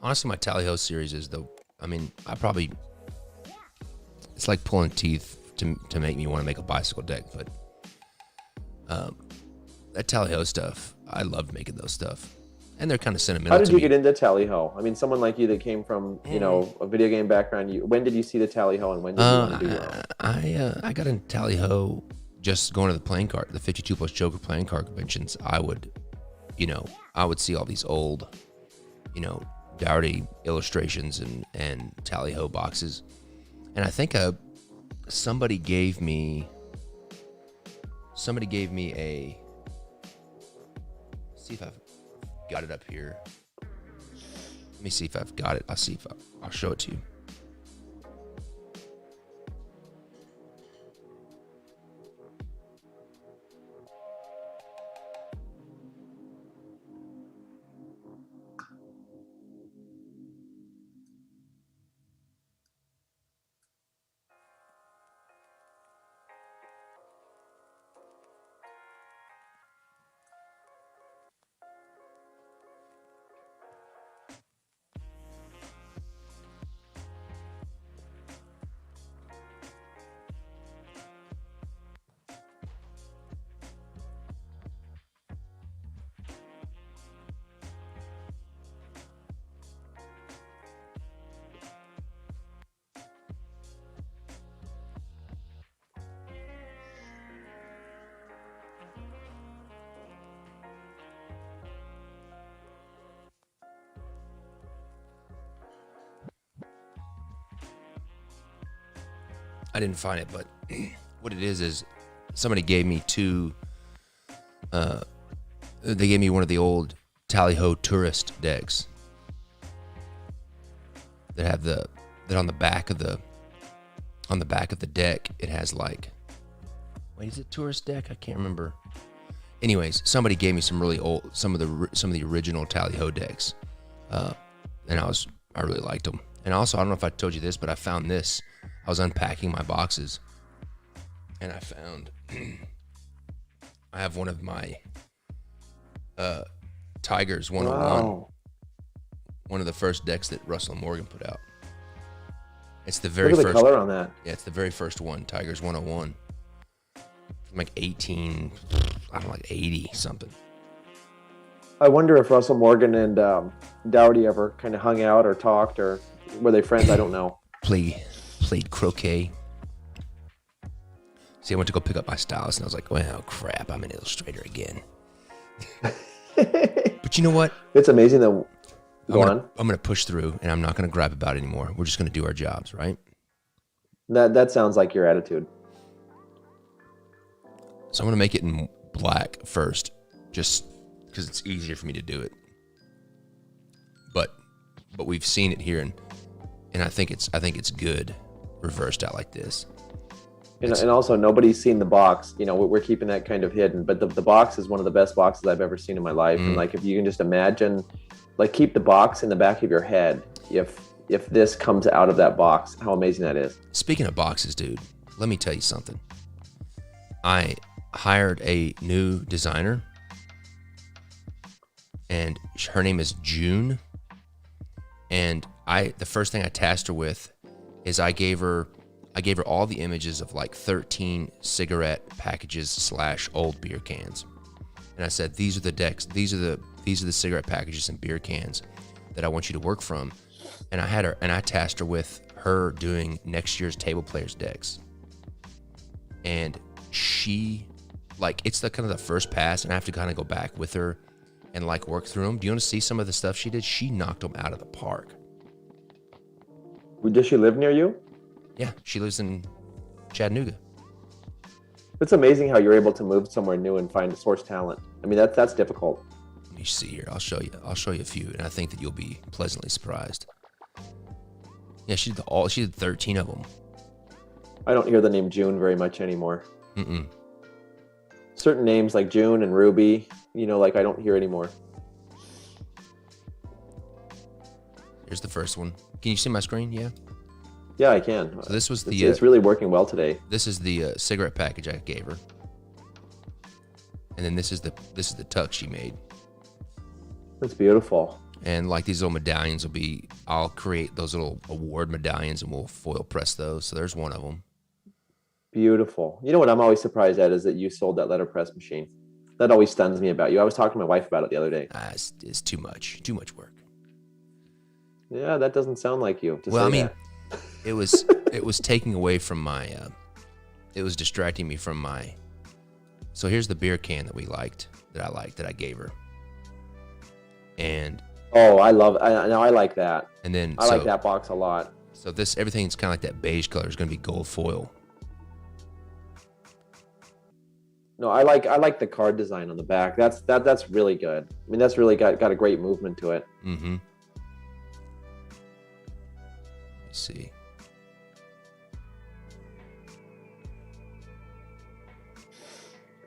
honestly my tally-ho series is it's like pulling teeth to make me want to make a bicycle deck, but that tally-ho stuff, I love making those stuff. And they're kind of sentimental. How did you get into tally-ho? I mean, someone like you that came from, a video game background, when did you see the tally-ho and when did you want to do your own? I got into tally-ho just going to the playing card, the 52 plus Joker playing card conventions. I would see all these old, Dougherty illustrations and tally-ho boxes. And I think somebody gave me a, see if I've got it up here. Let me see if I've got it. I'll show it to you. I didn't find it, but what it is somebody gave me two. They gave me one of the old Tally-Ho tourist decks that have that on the back of the deck. It has like, wait, is it tourist deck? I can't remember. Anyways, somebody gave me some really old, some of the original Tally-Ho decks, and I really liked them. And also, I don't know if I told you this, but I found this. I was unpacking my boxes, and I found I have one of my Tigers 101, Wow. one of the first decks that Russell and Morgan put out. It's the very Look at the first color on that. Yeah, it's the very first one, Tigers 101. From like 80 something. I wonder if Russell Morgan and Dowdy ever kind of hung out or talked, or were they friends? I don't know. Played croquet. See, I went to go pick up my stylus, and I was like, well, crap, I'm an illustrator again. But you know what? It's amazing that. I'm going to push through, and I'm not going to gripe about it anymore. We're just going to do our jobs, right? That sounds like your attitude. So I'm going to make it in black first, just because it's easier for me to do it. But we've seen it here, and I think it's good reversed out like this. And also, nobody's seen the box. You know, we're keeping that kind of hidden. But the box is one of the best boxes I've ever seen in my life. And like, if you can just imagine, like, keep the box in the back of your head. If this comes out of that box, how amazing that is. Speaking of boxes, dude, let me tell you something. I hired a new designer, and her name is June. And the first thing I tasked her with is I gave her all the images of like 13 cigarette packages / old beer cans. And I said, these are the decks, these are the cigarette packages and beer cans that I want you to work from. And I tasked her with her doing next year's table players decks. And she, like, it's the kind of the first pass, and I have to kind of go back with her and like work through them. Do you want to see some of the stuff she did? She knocked them out of the park. Does she live near you? Yeah, she lives in Chattanooga. It's amazing how you're able to move somewhere new and find source talent. I mean, that's difficult. Let me see here. I'll show you a few, and I think that you'll be pleasantly surprised. Yeah, she did 13 of them. I don't hear the name June very much anymore. Mm-mm. Certain names like June and Ruby, you know, like, I don't hear anymore. Here's the first one. Can you see my screen? Yeah. Yeah, I can. So this was it's really working well today. This is the cigarette package I gave her, and then this is the tuck she made. That's beautiful. And like these little medallions I'll create those little award medallions, and we'll foil press those. So there's one of them. Beautiful. You know what I'm always surprised at is that you sold that letterpress machine. That always stuns me about you. I was talking to my wife about it the other day. It's too much work. Yeah, that doesn't sound like you. Well, I mean, it was taking away from my. It was distracting me from my. So here's the beer can that I gave her. And I like that. And then I like that box a lot. So everything's kind of like that beige color is going to be gold foil. No, I like the card design on the back. That's really good. I mean, that's really got a great movement to it. Mm-hmm. Let's see.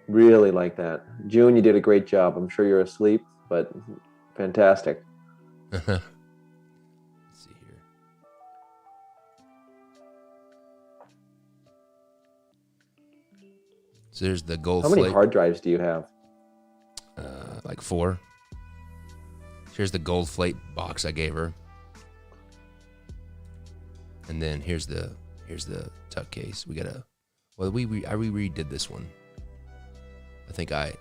Really like that. June, you did a great job. I'm sure you're asleep, but fantastic. Let's see here. So there's the gold. How many hard drives do you have? Like 4. Here's the gold flake box I gave her. And then here's the tuck case. We redid this one.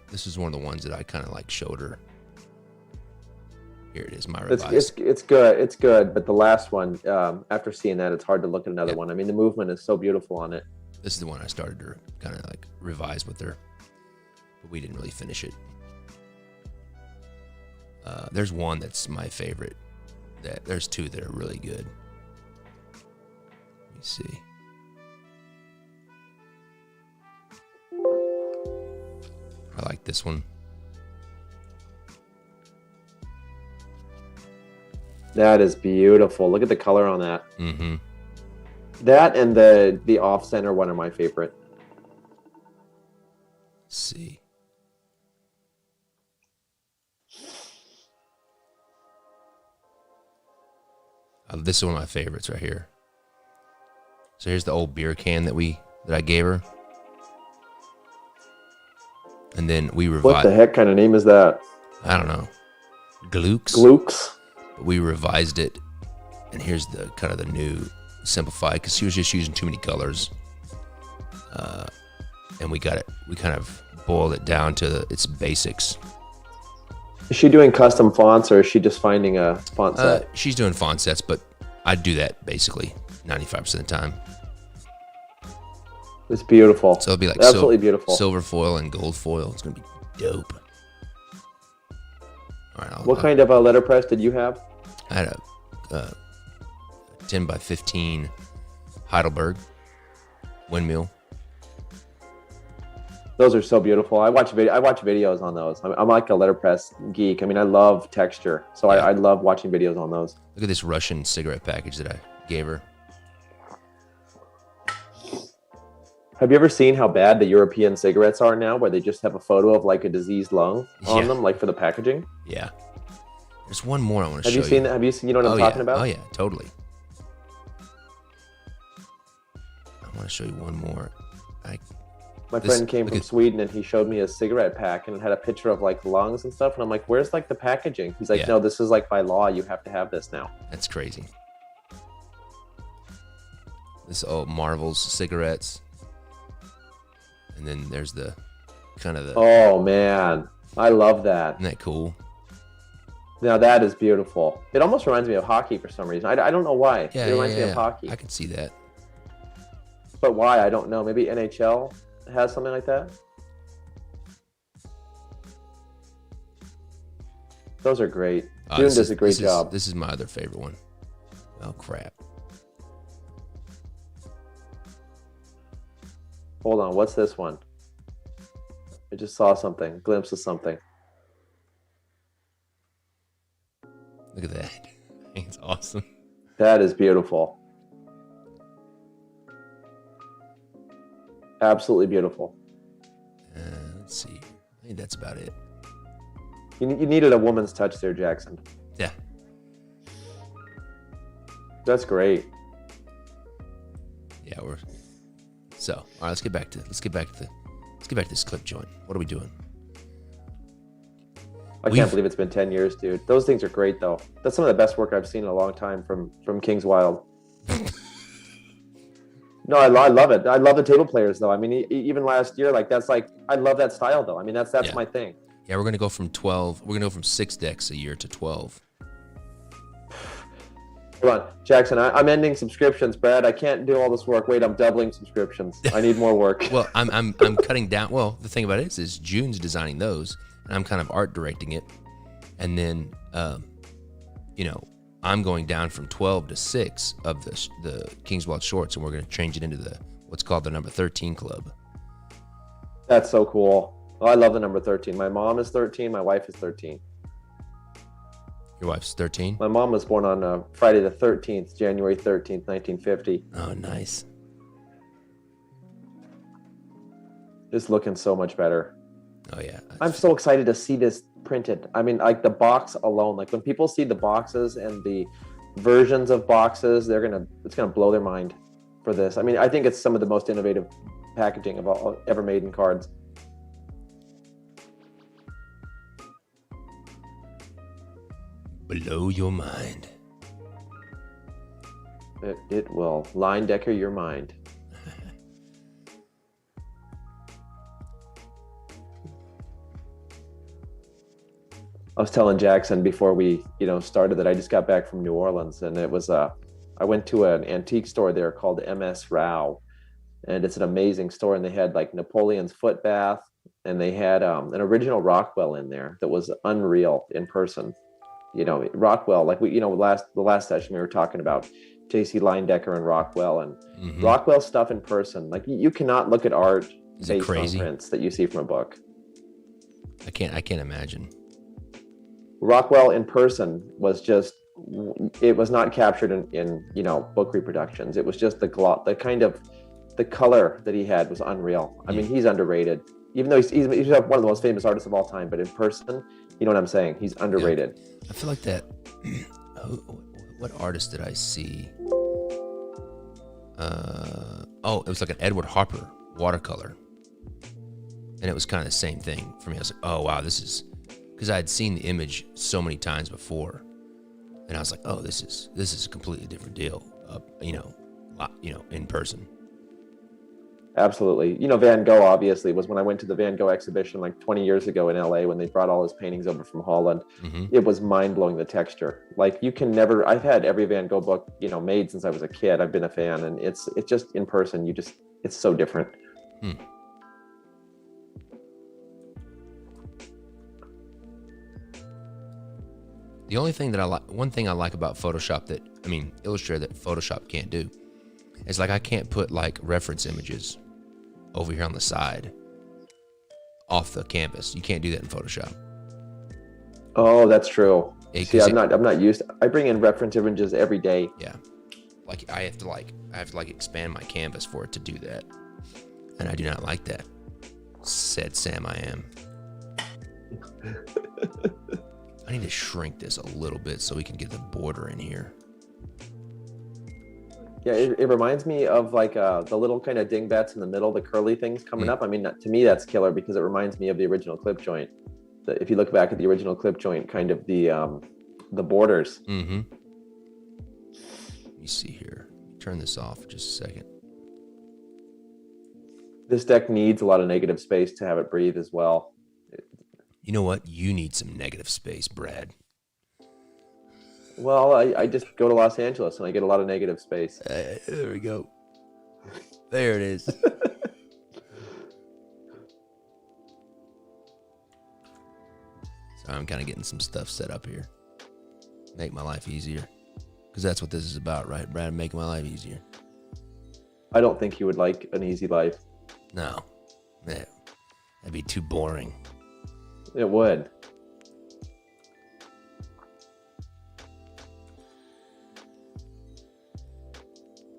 This is one of the ones that I kind of like showed her. Here it is, my revised. It's good, but the last one, after seeing that, it's hard to look at another one. I mean, the movement is so beautiful on it. This is the one I started to kind of like revise with her, but we didn't really finish it. There's one that's my favorite. There's 2 that are really good. Let me see. I like this one. That is beautiful. Look at the color on that. Mm-hmm. That and the off-center one are my favorite. Let's see. This is one of my favorites right here. So here's the old beer can that I gave her. And then we revised. What the heck kind of name is that? I don't know. Glukes. Glukes. We revised it, and here's the kind of the new simplified, because she was just using too many colors. And we kind of boiled it down to its basics. Is she doing custom fonts, or is she just finding a font set? She's doing font sets, but I do that basically 95% of the time. It's beautiful. So it'll be like absolutely beautiful. Silver foil and gold foil. It's gonna be dope. All right. What kind of letterpress did you have? I had a 10 by 15 Heidelberg windmill. Those are so beautiful. I watch videos on those. I'm like a letterpress geek. I mean, I love texture, so yeah. I love watching videos on those. Look at this Russian cigarette package that I gave her. Have you ever seen how bad the European cigarettes are now, where they just have a photo of like a diseased lung on them, like for the packaging? Yeah. There's one more I want to show you. Have you seen that? Have you seen? You know what I'm talking about? Oh yeah, totally. I want to show you one more. My friend came from Sweden, and he showed me a cigarette pack, and it had a picture of like lungs and stuff. And I'm like, "Where's like the packaging?" He's like, "No, this is like by law. You have to have this now." That's crazy. This old Marvel's cigarettes, and then there's the kind of the. Oh man, I love that. Isn't that cool? Now that is beautiful. It almost reminds me of hockey for some reason. I don't know why. Yeah, it reminds me of hockey. I can see that. But why? I don't know. Maybe NHL has something like that. Those are great. June does a great job. This is my other favorite one. Oh crap. Hold on. What's this one? I just saw something. Glimpse of something. Look at that. It's awesome. That is beautiful. Absolutely beautiful. Let's see. I think that's about it. You needed a woman's touch there, Jackson. Yeah. That's great. Yeah, so all right. Let's get back to this clip joint. What are we doing? I can't believe it's been 10 years, dude. Those things are great, though. That's some of the best work I've seen in a long time from King's Wild. No, I love it. I love the table players, though. I mean, even last year, like that's like I love that style, though. I mean, that's my thing. Yeah, we're gonna go from 12. We're gonna go from 6 decks a year to 12. Hold on, Jackson. I'm ending subscriptions, Brad. I can't do all this work. Wait, I'm doubling subscriptions. I need more work. Well, I'm cutting down. Well, the thing about it is June's designing those, and I'm kind of art directing it, and then I'm going down from 12 to 6 of the King's Wild shorts, and we're going to change it into what's called the number 13 club. That's so cool. Oh, I love the number 13. My mom is 13. My wife is 13. Your wife's 13? My mom was born on Friday the 13th, January 13th, 1950. Oh, nice. It's looking so much better. Oh, yeah. I'm so excited to see this printed. I mean, like the box alone, like when people see the boxes and the versions of boxes, it's gonna blow their mind for this. I mean, I think it's some of the most innovative packaging of all ever made in cards. Blow your mind. It will line decker your mind. I was telling Jackson before we, started that I just got back from New Orleans, and it was I went to an antique store there called MS Rao, and it's an amazing store. And they had like Napoleon's foot bath, and they had an original Rockwell in there that was unreal in person. Rockwell, like the last session we were talking about J.C. Linedecker and Rockwell, and Rockwell stuff in person. Like you cannot look at art based on prints that you see from a book. I can't imagine. Rockwell in person was just, it was not captured in book reproductions. It was just the kind of the color that he had was unreal. I mean, he's underrated, even though he's one of the most famous artists of all time. But in person, you know what I'm saying? He's underrated. Yeah. I feel like that. What artist did I see? It was like an Edward Hopper watercolor, and it was kind of the same thing for me. I was like, oh wow, this is, because I had seen the image so many times before, and I was like, oh, this is a completely different deal. In person. Absolutely. Van Gogh obviously was, when I went to the Van Gogh exhibition like 20 years ago in LA, when they brought all his paintings over from Holland. Mm-hmm. It was mind blowing, the texture. Like, you can never, I've had every Van Gogh book, made since I was a kid. I've been a fan, and it's just in person. It's so different. The only thing one thing I like about Photoshop Illustrator that Photoshop can't do is, like, I can't put like reference images over here on the side off the canvas. You can't do that in Photoshop. Oh, that's true. I'm not used. I bring in reference images every day. Yeah, like I have to expand my canvas for it to do that, and I do not like that. Said Sam, I am. I need to shrink this a little bit so we can get the border in here. Yeah, it reminds me of like the little kind of dingbats in the middle, the curly things coming up. I mean, to me, that's killer, because it reminds me of the original clip joint. If you look back at the original clip joint, kind of the borders. Mm-hmm. Let me see here. Turn this off for just a second. This deck needs a lot of negative space to have it breathe as well. You know what? You need some negative space, Brad. Well, I just go to Los Angeles and I get a lot of negative space. There we go. There it is. So I'm kind of getting some stuff set up here. Make my life easier. Because that's what this is about, right, Brad? Making my life easier. I don't think you would like an easy life. No. That'd be too boring. It would.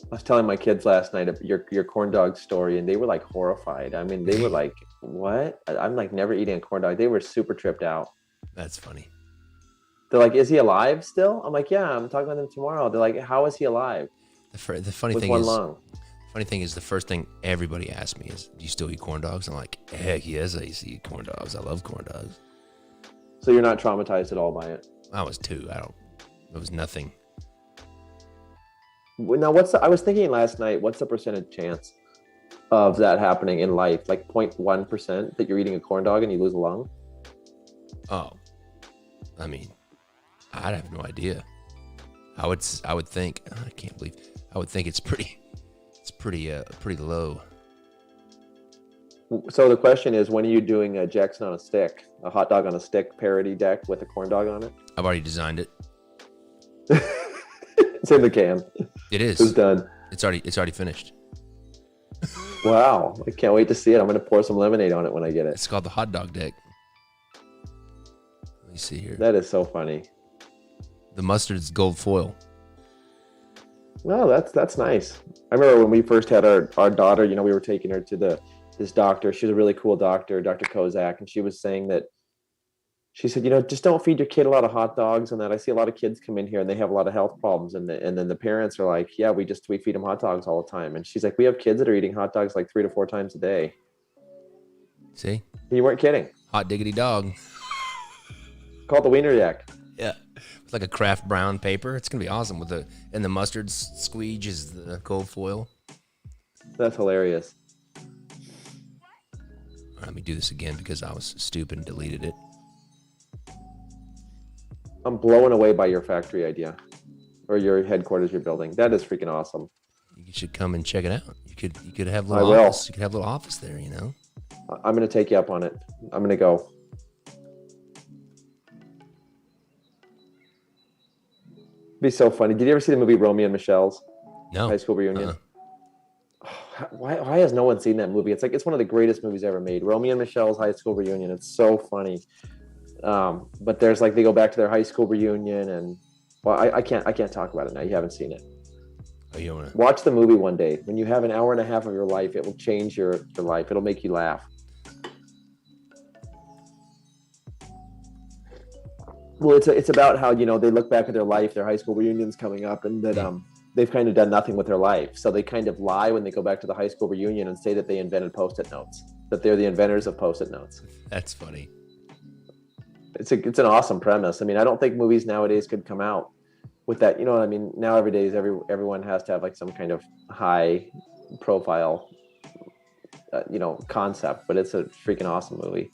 I was telling my kids last night your corn dog story, and they were like horrified. I mean, they were like, "What?" I'm like, never eating a corn dog. They were super tripped out. That's funny. They're like, "Is he alive still?" I'm like, "Yeah, I'm talking with him tomorrow." They're like, "How is he alive?" The funny with thing one is, lung. Funny thing is, the first thing everybody asks me is, "Do you still eat corn dogs?" I'm like, "Heck yes, I used to eat corn dogs. I love corn dogs." So you're not traumatized at all by it? I was too. It was nothing. Now, I was thinking last night, what's the percentage chance of that happening in life? Like 0.1% that you're eating a corn dog and you lose a lung? Oh, I mean, I'd have no idea. I would think, I can't believe, I would think it's pretty low. So the question is, when are you doing a Jackson on a stick, a hot dog on a stick parody deck with a corn dog on it? I've already designed it. It's in the can. It is. It's done. It's already finished. Wow. I can't wait to see it. I'm going to pour some lemonade on it when I get it. It's called the hot dog deck. Let me see here. That is so funny. The mustard's gold foil. No, that's nice. I remember when we first had our daughter, we were taking her to this doctor. She's a really cool doctor, Dr. Kozak, and she was saying that, she said, just don't feed your kid a lot of hot dogs, and that I see a lot of kids come in here and they have a lot of health problems, and then the parents are like, yeah, we feed them hot dogs all the time. And she's like, we have kids that are eating hot dogs like 3 to 4 times a day. See? You weren't kidding. Hot diggity dog. Called the Wiener Yak. Yeah. It's like a craft brown paper. It's gonna be awesome and the mustard squeege is the gold foil. That's hilarious. Let me do this again because I was stupid and deleted it. I'm blown away by your factory idea, or your headquarters you're building. That is freaking awesome. You should come and check it out. You could have a little office. You could have a little office there, I'm going to take you up on it. I'm going to go. It'd be so funny. Did you ever see the movie Romeo and Michelle's? No. High School Reunion? why has no one seen that movie? It's like it's one of the greatest movies ever made. Romeo and Michelle's high school reunion. It's so funny. But there's like they go back to their high school reunion, and well, I can't talk about it now. You haven't seen it. Oh, you wanna? Watch the movie one day. When you have an hour and a half of your life, it will change your life. It'll make you laugh. Well, it's about how, you know, they look back at their life, their high school reunions coming up, and that they've kind of done nothing with their life. So they kind of lie when they go back to the high school reunion and say that they invented Post-it notes, that they're the inventors of Post-it notes. That's funny. It's an awesome premise. I mean, I don't think movies nowadays could come out with that. You know what I mean? Nowadays, everyone has to have like some kind of high profile, you know, concept, but it's a freaking awesome movie.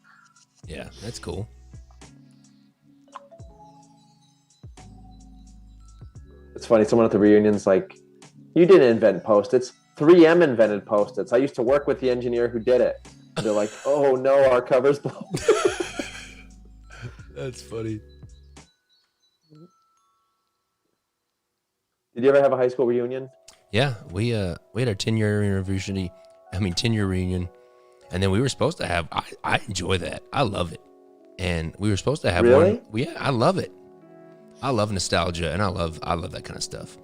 Yeah, that's cool. It's funny. Someone at the reunion's like, "You didn't invent Post-its. 3M invented Post-its. I used to work with the engineer who did it." And they're like, "Oh no, our cover's blown." That's funny. Did you ever have a high school reunion? Yeah, we had our 10-year anniversary. 10-year reunion, and then we were supposed to have. I enjoy that. I love it, and we were supposed to have Really? one. Yeah, I love it. I love nostalgia, and I love that kind of stuff.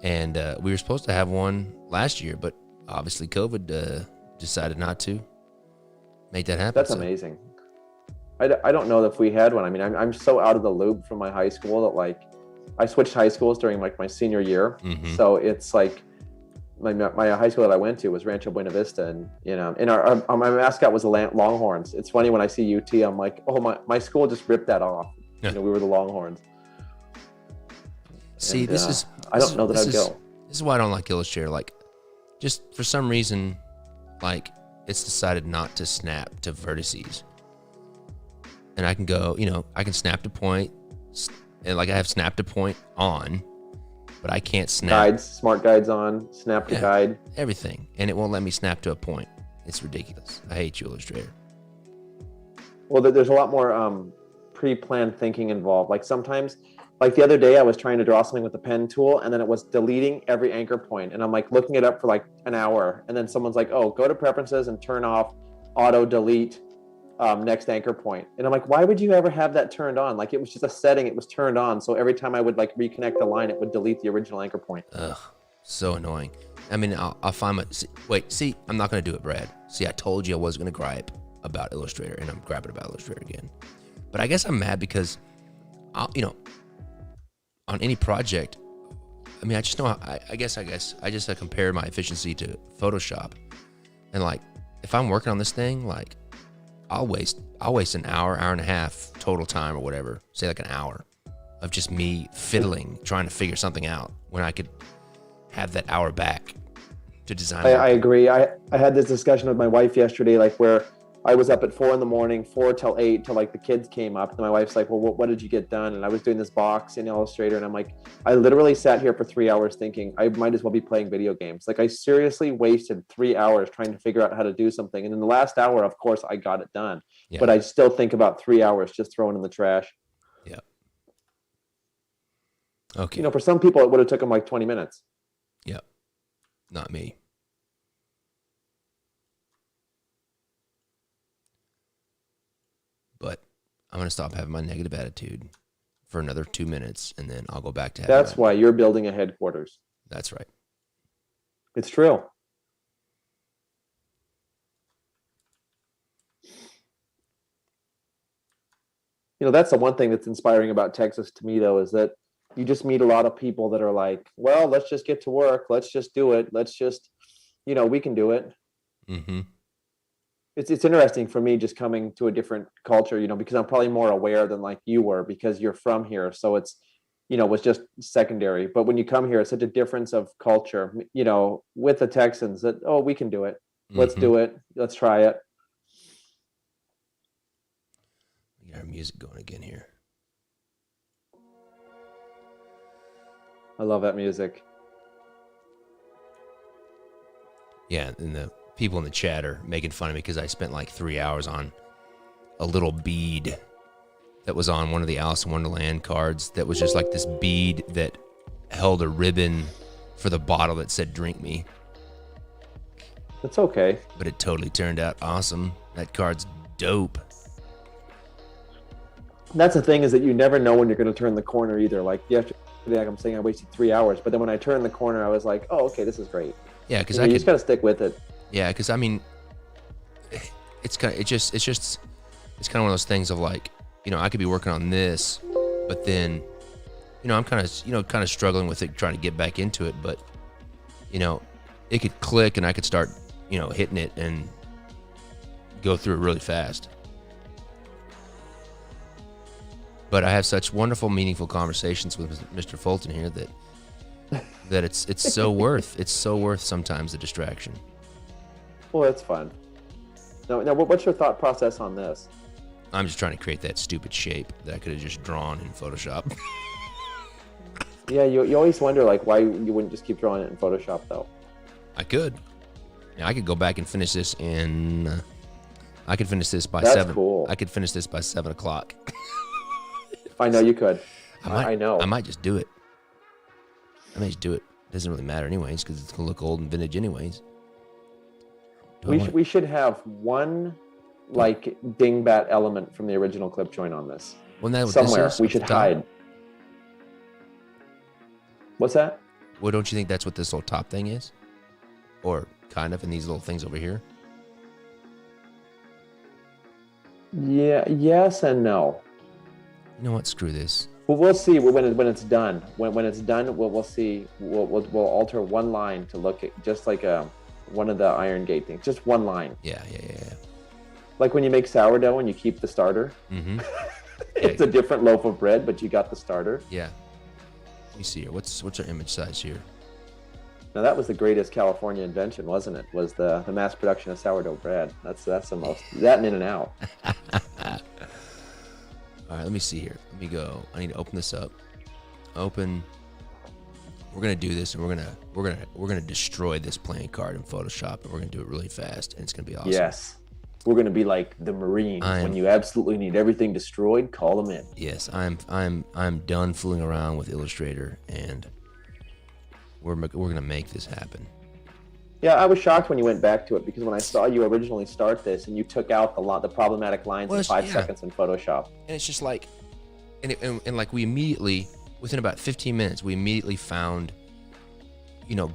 And we were supposed to have one last year, but obviously COVID decided not to make that happen. That's amazing. I don't know if we had one. I mean, I'm so out of the loop from my high school that like I switched high schools during like my senior year. Mm-hmm. So it's like my high school that I went to was Rancho Buena Vista, and you know, and my mascot was the Longhorns. It's funny when I see UT, I'm like, oh, my school just ripped that off. Yeah. You know, we were the Longhorns. See, and, I don't know that I'd go. This is why I don't like Illustrator. Like, just for some reason, like it's decided not to snap to vertices. And I can go, you know, I can snap to point, and like I have snap to point on, but I can't snap. Guides, smart guides on, snap to guide. Everything. And it won't let me snap to a point. It's ridiculous. I hate you, Illustrator. Well, there's a lot more pre-planned thinking involved. Like sometimes, like the other day, I was trying to draw something with the pen tool, and then it was deleting every anchor point. And I'm like looking it up for like an hour. And then someone's like, oh, go to preferences and turn off auto delete next anchor point. And I'm like, why would you ever have that turned on? Like it was just a setting, it was turned on. So every time I would like reconnect the line, it would delete the original anchor point. Ugh, so annoying. I mean, I'll find my, see, I'm not going to do it, Brad. See, I told you I was going to gripe about Illustrator, and I'm griping about Illustrator again. But I guess I'm mad because, you know, on any project, I mean, I just know, I guess I just compare my efficiency to Photoshop. And like, if I'm working on this thing, like, I'll waste an hour and a half total time or whatever, say like an hour of just me fiddling, trying to figure something out when I could have that hour back to design. I agree. I had this discussion with my wife yesterday, like where I was up at 4 a.m, 4 till 8 till like the kids came up. And my wife's like, well, what did you get done? And I was doing this box in Illustrator, and I'm like, I literally sat here for 3 hours thinking I might as well be playing video games. Like I seriously wasted 3 hours trying to figure out how to do something. And in the last hour, of course, I got it done. Yeah. But I still think about 3 hours just thrown in the trash. Yeah. Okay. You know, for some people, it would have took them like 20 minutes. Yeah. Not me. But I'm going to stop having my negative attitude for another 2 minutes, and then I'll go back to having That's why you're building a headquarters. That's right. It's true. You know, that's the one thing that's inspiring about Texas to me, though, is that you just meet a lot of people that are like, well, let's just get to work. Let's just do it. Let's just, you know, we can do it. Mm-hmm. It's interesting for me just coming to a different culture, you know, because I'm probably more aware than like you were because you're from here. So it's, you know, was just secondary. But when you come here, it's such a difference of culture, you know, with the Texans that, oh, we can do it. Let's do it. Let's try it. We got our music going again here. I love that music. Yeah, and the people in the chat are making fun of me because I spent like 3 hours on a little bead that was on one of the Alice in Wonderland cards that was just like this bead that held a ribbon for the bottle that said drink me. It's okay. but it totally turned out awesome. That card's dope. That's the thing, is that you never know when you're going to turn the corner either. Like yesterday, like I'm saying, I wasted 3 hours, but then when I turned the corner, I was like, oh, okay, this is great. Yeah, because you just got to stick with it. Yeah, because I mean, it's kind of it's kind of one of those things of like, I could be working on this, but then, I'm kind of struggling with it, trying to get back into it, but it could click and I could start, hitting it and go through it really fast. But I have such wonderful, meaningful conversations with Mr. Fulton here that it's so worth sometimes the distraction. Well, it's fun. Now, what's your thought process on this? I'm just trying to create that stupid shape that I could have just drawn in Photoshop. Yeah, you always wonder like why you wouldn't just keep drawing it in Photoshop though. I could. I could go back and finish this I could finish this by That's 7. cool. I could finish this by 7 o'clock. I know you could. I know. I might just do it. I may just do it. It doesn't really matter anyways, because it's gonna look old and vintage anyways. We should have one like dingbat element from the original clip joint on this. Somewhere we should hide. What's that? Well, don't you think that's what this little top thing is? Or kind of in these little things over here? Yeah, yes and no. You know what? Screw this. Well, we'll see when it's done. When it's done, we'll see. We'll alter one line to look at just like one of the iron gate things. Just one line. Yeah. Like when you make sourdough and you keep the starter. Mm-hmm. It's a different loaf of bread, but you got the starter. Yeah. Let me see here. What's our image size here? Now that was the greatest California invention, wasn't it? Was the mass production of sourdough bread. That's the most, that and In-N-Out. All right, let me see here. Let me go. I need to open this up. Open. We're gonna do this, and we're gonna destroy this playing card in Photoshop, and we're gonna do it really fast, and it's gonna be awesome. Yes, we're gonna be like the Marines. When you absolutely need everything destroyed, call them in. Yes, I'm done fooling around with Illustrator, and we're gonna make this happen. Yeah, I was shocked when you went back to it, because when I saw you originally start this and you took out the problematic lines in 5 seconds in Photoshop. And it's just like, and like we immediately, within about 15 minutes, we immediately found,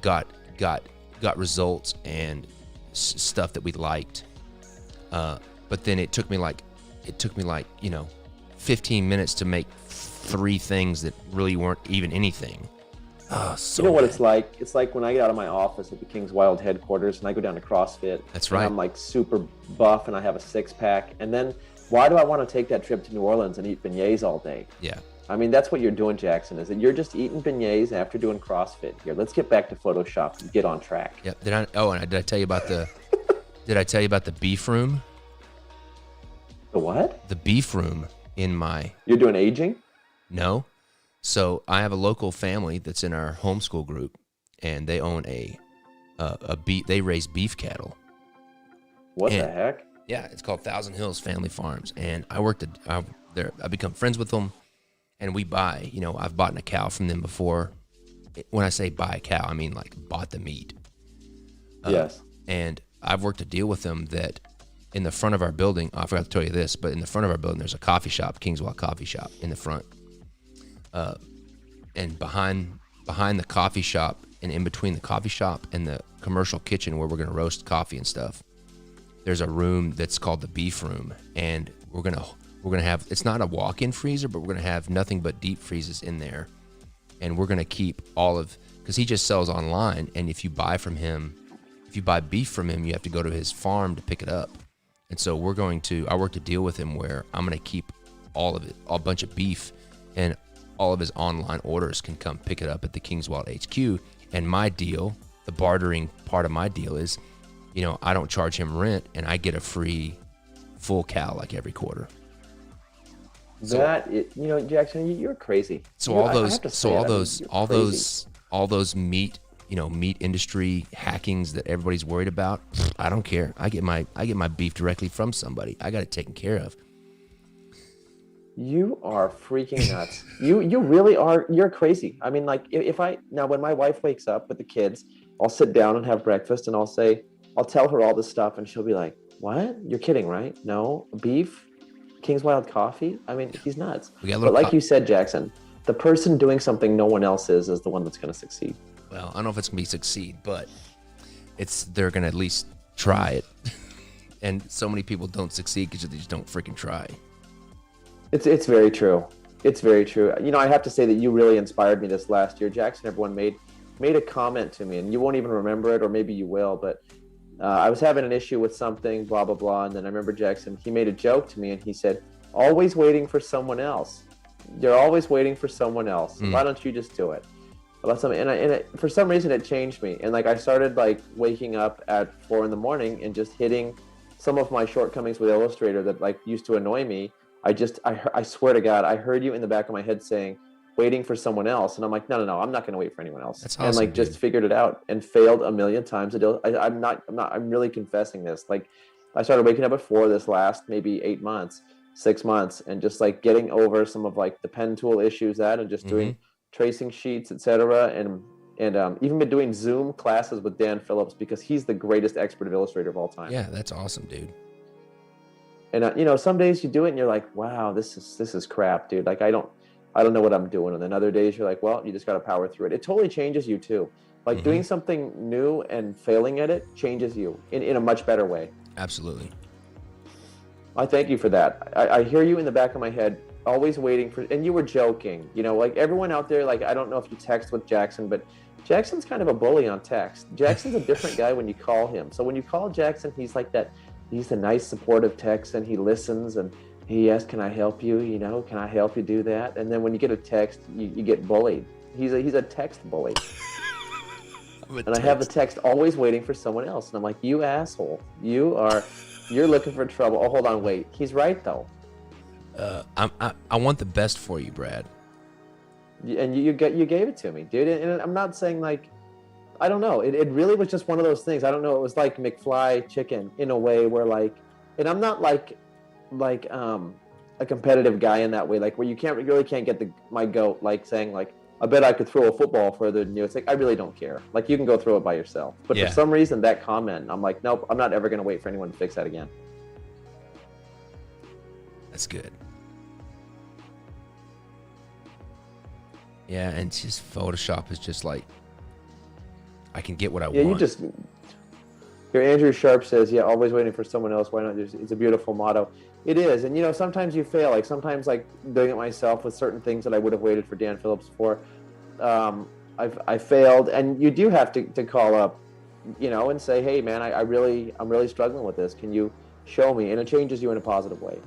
got results and stuff that we liked. But then it took me like 15 minutes to make 3 things that really weren't even anything. Oh, so you know what it's like? It's like when I get out of my office at the King's Wild headquarters and I go down to CrossFit. That's right. And I'm like super buff and I have a 6-pack. And then why do I want to take that trip to New Orleans and eat beignets all day? Yeah. I mean, that's what you're doing, Jackson, is that you're just eating beignets after doing CrossFit. Here, let's get back to Photoshop and get on track. Yeah. Did I tell you about the beef room? The what? The beef room in my... You're doing aging? No. So I have a local family that's in our homeschool group, and they own they raise beef cattle. What the heck? Yeah, it's called Thousand Hills Family Farms, and I become friends with them, and we buy. I've bought a cow from them before. When I say buy a cow, I mean like bought the meat. Yes. And I've worked a deal with them that in the front of our building, I forgot to tell you this, but in the front of our building, there's a coffee shop, King's Wild Coffee Shop, in the front. And behind the coffee shop, and in between the coffee shop and the commercial kitchen where we're going to roast coffee and stuff, there's a room that's called the beef room, and we're gonna have, it's not a walk-in freezer, but we're gonna have nothing but deep freezes in there, and we're gonna keep because he just sells online, and if you buy beef from him, you have to go to his farm to pick it up, and so I worked a deal with him where I'm gonna keep all of it, a bunch of beef, and all of his online orders can come pick it up at the King's Wild HQ. And my deal, the bartering part of my deal is, I don't charge him rent, and I get a free full cow like every quarter. Jackson, you're crazy. So all those meat industry hackings that everybody's worried about, I don't care. I get my beef directly from somebody. I got it taken care of. You are freaking nuts. You really are. You're crazy. I mean, like when my wife wakes up with the kids, I'll sit down and have breakfast and I'll say, I'll tell her all this stuff and she'll be like, what? You're kidding, right? No, beef, King's Wild Coffee. I mean, he's nuts. We got a But little. like you said, Jackson, the person doing something no one else is the one that's going to succeed. Well, I don't know if it's gonna be succeed, but they're gonna at least try it. And so many people don't succeed because they just don't freaking try. It's very true. It's very true. You know, I have to say that you really inspired me this last year. Jackson, everyone made a comment to me, and you won't even remember it, or maybe you will, but I was having an issue with something, blah, blah, blah. And then I remember Jackson, he made a joke to me and he said, always waiting for someone else. You're always waiting for someone else. Why don't you just do it? About something. And for some reason it changed me. And like, I started like waking up at 4 a.m. and just hitting some of my shortcomings with Illustrator that like used to annoy me. I swear to God, I heard you in the back of my head saying, waiting for someone else. And I'm like, no, I'm not going to wait for anyone else. That's awesome, and like, dude. just figured it out and failed a million times. I'm really confessing this. Like, I started waking up at 4 this last maybe 8 months, 6 months, and just like getting over some of like the pen tool issues and just doing tracing sheets, etc. And even been doing Zoom classes with Dan Phillips because he's the greatest expert of Illustrator of all time. Yeah, that's awesome, dude. And you know, some days you do it and you're like, wow, this is crap, dude. Like, I don't know what I'm doing. And then other days you're like, well, you just got to power through it. It totally changes you too. Like doing something new and failing at it changes you in a much better way. Absolutely. I thank you for that. I hear you in the back of my head, always waiting for, and you were joking, you know, like everyone out there, like, I don't know if you text with Jackson, but Jackson's kind of a bully on text. Jackson's a different guy when you call him. So when you call Jackson, he's like that, he's a nice supportive text and he listens and he asks, can I help you? You know, can I help you do that? And then when you get a text, you get bullied. He's a text bully. And I have the text always waiting for someone else. And I'm like, you asshole, you're looking for trouble. Oh, hold on, wait. He's right though. I want the best for you, Brad. And you gave it to me, dude. And I'm not saying like, I don't know. It really was just one of those things. I don't know. It was like McFly chicken in a way where like, and I'm not like a competitive guy in that way, like where you really can't get my goat, like saying like, I bet I could throw a football further than you. It's like, I really don't care. Like, you can go throw it by yourself. But for some reason, that comment, I'm like, nope, I'm not ever going to wait for anyone to fix that again. That's good. Yeah, and just Photoshop is just like, I can get what I want. Your Andrew Sharp says, yeah, always waiting for someone else. Why not? It's a beautiful motto. It is. And, you know, sometimes you fail. Like, sometimes, like, doing it myself with certain things that I would have waited for Dan Phillips for, I failed. And you do have to call up, you know, and say, hey, man, I'm really struggling with this. Can you show me? And it changes you in a positive way.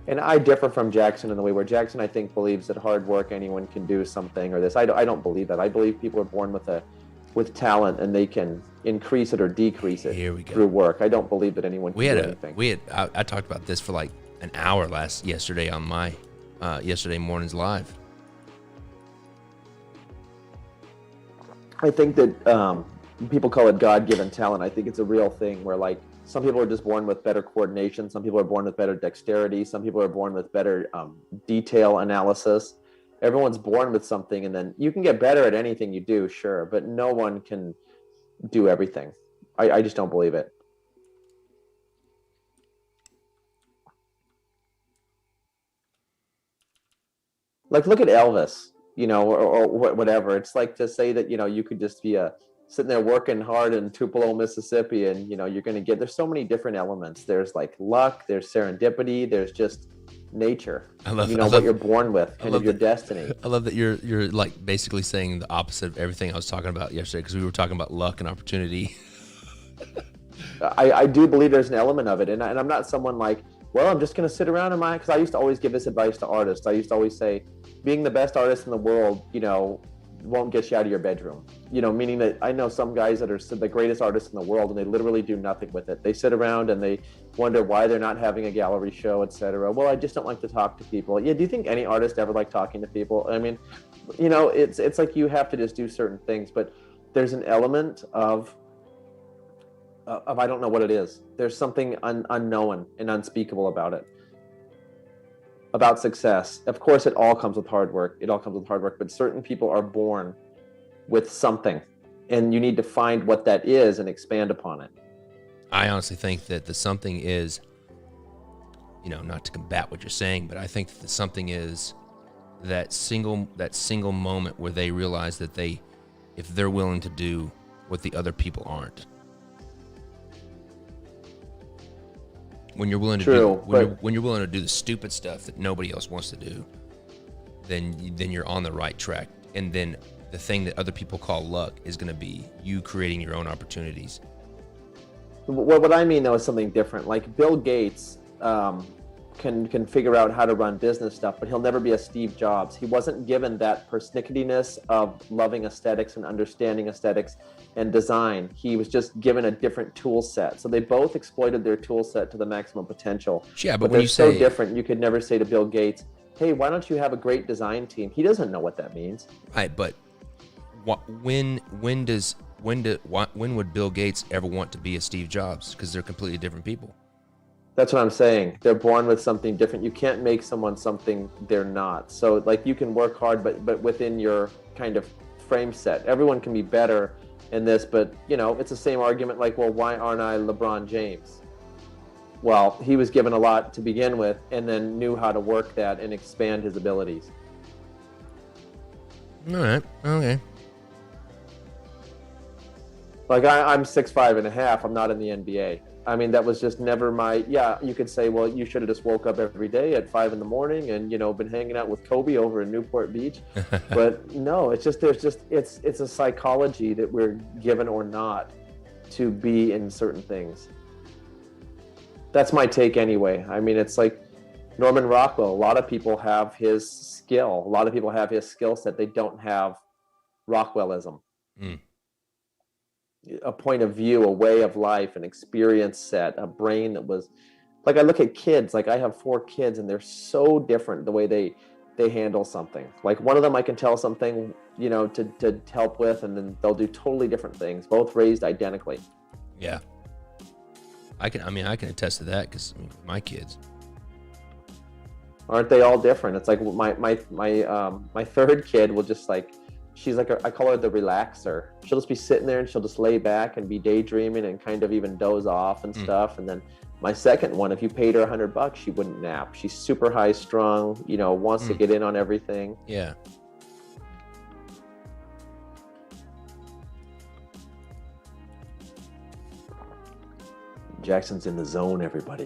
And I differ from Jackson in the way where Jackson, I think, believes that hard work, anyone can do something or this. I don't believe that. I believe people are born with talent and they can increase it or decrease it through work. I don't believe that anyone can do anything. I talked about this for like an hour yesterday on my yesterday morning's live. I think that people call it God-given talent. I think it's a real thing where like, some people are just born with better coordination. Some people are born with better dexterity. Some people are born with better detail analysis. Everyone's born with something, and then you can get better at anything you do, sure, but no one can do everything. I just don't believe it. Like, look at Elvis, you know, or whatever. It's like to say that, you know, you could just be sitting there working hard in Tupelo, Mississippi, and you know you're going to get. There's so many different elements. There's like luck. There's serendipity. There's just nature. What you're born with, kind of your destiny. I love that you're like basically saying the opposite of everything I was talking about yesterday, because we were talking about luck and opportunity. I do believe there's an element of it, and I'm not someone like, well, I'm just going to sit around because I used to always give this advice to artists. I used to always say, being the best artist in the world, you know, won't get you out of your bedroom, you know, meaning that I know some guys that are the greatest artists in the world and they literally do nothing with it. They sit around and they wonder why they're not having a gallery show, etc. Well, I just don't like to talk to people. Yeah, do you think any artist ever like talking to people? I mean, you know, it's like you have to just do certain things, but there's an element of I don't know what it is. There's something unknown and unspeakable about it. about success. Of course, it all comes with hard work. It all comes with hard work, but certain people are born with something, and you need to find what that is and expand upon it. I honestly think that the something is, not to combat what you're saying, but I think that the something is that single moment where they realize that if they're willing to do what the other people aren't. When you're willing to when you're willing to do the stupid stuff that nobody else wants to do, then you're on the right track. And then the thing that other people call luck is going to be you creating your own opportunities. What I mean though is something different. Like Bill Gates can figure out how to run business stuff, but he'll never be a Steve Jobs. He wasn't given that persnicketyness of loving aesthetics and understanding aesthetics and design. He was just given a different tool set. So they both exploited their tool set to the maximum potential. Yeah, but they're so different. You could never say to Bill Gates, hey, why don't you have a great design team? He doesn't know what that means. Right, but when would Bill Gates ever want to be a Steve Jobs? Because they're completely different people. That's what I'm saying. They're born with something different. You can't make someone something they're not. So like you can work hard, but within your kind of frame set. Everyone can be better in this, but it's the same argument like, well, why aren't I LeBron James? Well, he was given a lot to begin with and then knew how to work that and expand his abilities. All right. Okay. Like I'm 6'5.5". I'm not in the NBA. I mean, that was just never you could say, well, you should have just woke up every day at 5 a.m. and, been hanging out with Kobe over in Newport Beach. But no, it's a psychology that we're given or not to be in certain things. That's my take anyway. I mean, it's like Norman Rockwell. A lot of people have his skill. A lot of people have his skill set. They don't have Rockwellism. Mm. A point of view, a way of life, an experience set, a brain that was like, I look at kids, like I have 4 kids and they're so different the way they handle something. Like one of them I can tell something, to help with, and then they'll do totally different things, both raised identically. Yeah. I can attest to that because my kids. Aren't they all different? It's like my third kid will just like, she's like, I call her the relaxer. She'll just be sitting there and she'll just lay back and be daydreaming and kind of even doze off and stuff. And then my second one, if you paid her $100, she wouldn't nap. She's super high strung, wants to get in on everything. Yeah. Jackson's in the zone, everybody.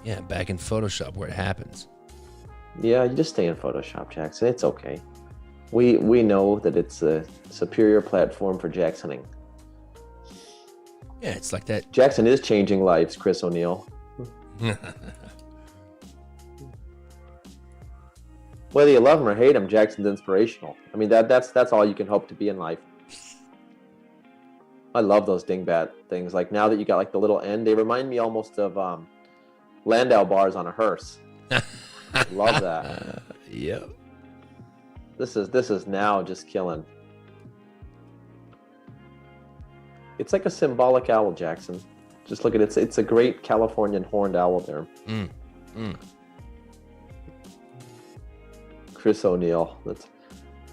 Yeah, back in Photoshop where it happens. Yeah, you just stay in Photoshop, Jackson. It's okay. We know that it's a superior platform for Jacksoning. Yeah, it's like that. Jackson is changing lives, Chris O'Neill. Whether you love him or hate him, Jackson's inspirational. I mean, that's all you can hope to be in life. I love those dingbat things. Like now that you got like the little end, they remind me almost of Landau bars on a hearse. Love that. Yep. This is now just killing. It's like a symbolic owl, Jackson. Just look at it. It's a great Californian horned owl there. Chris O'Neill.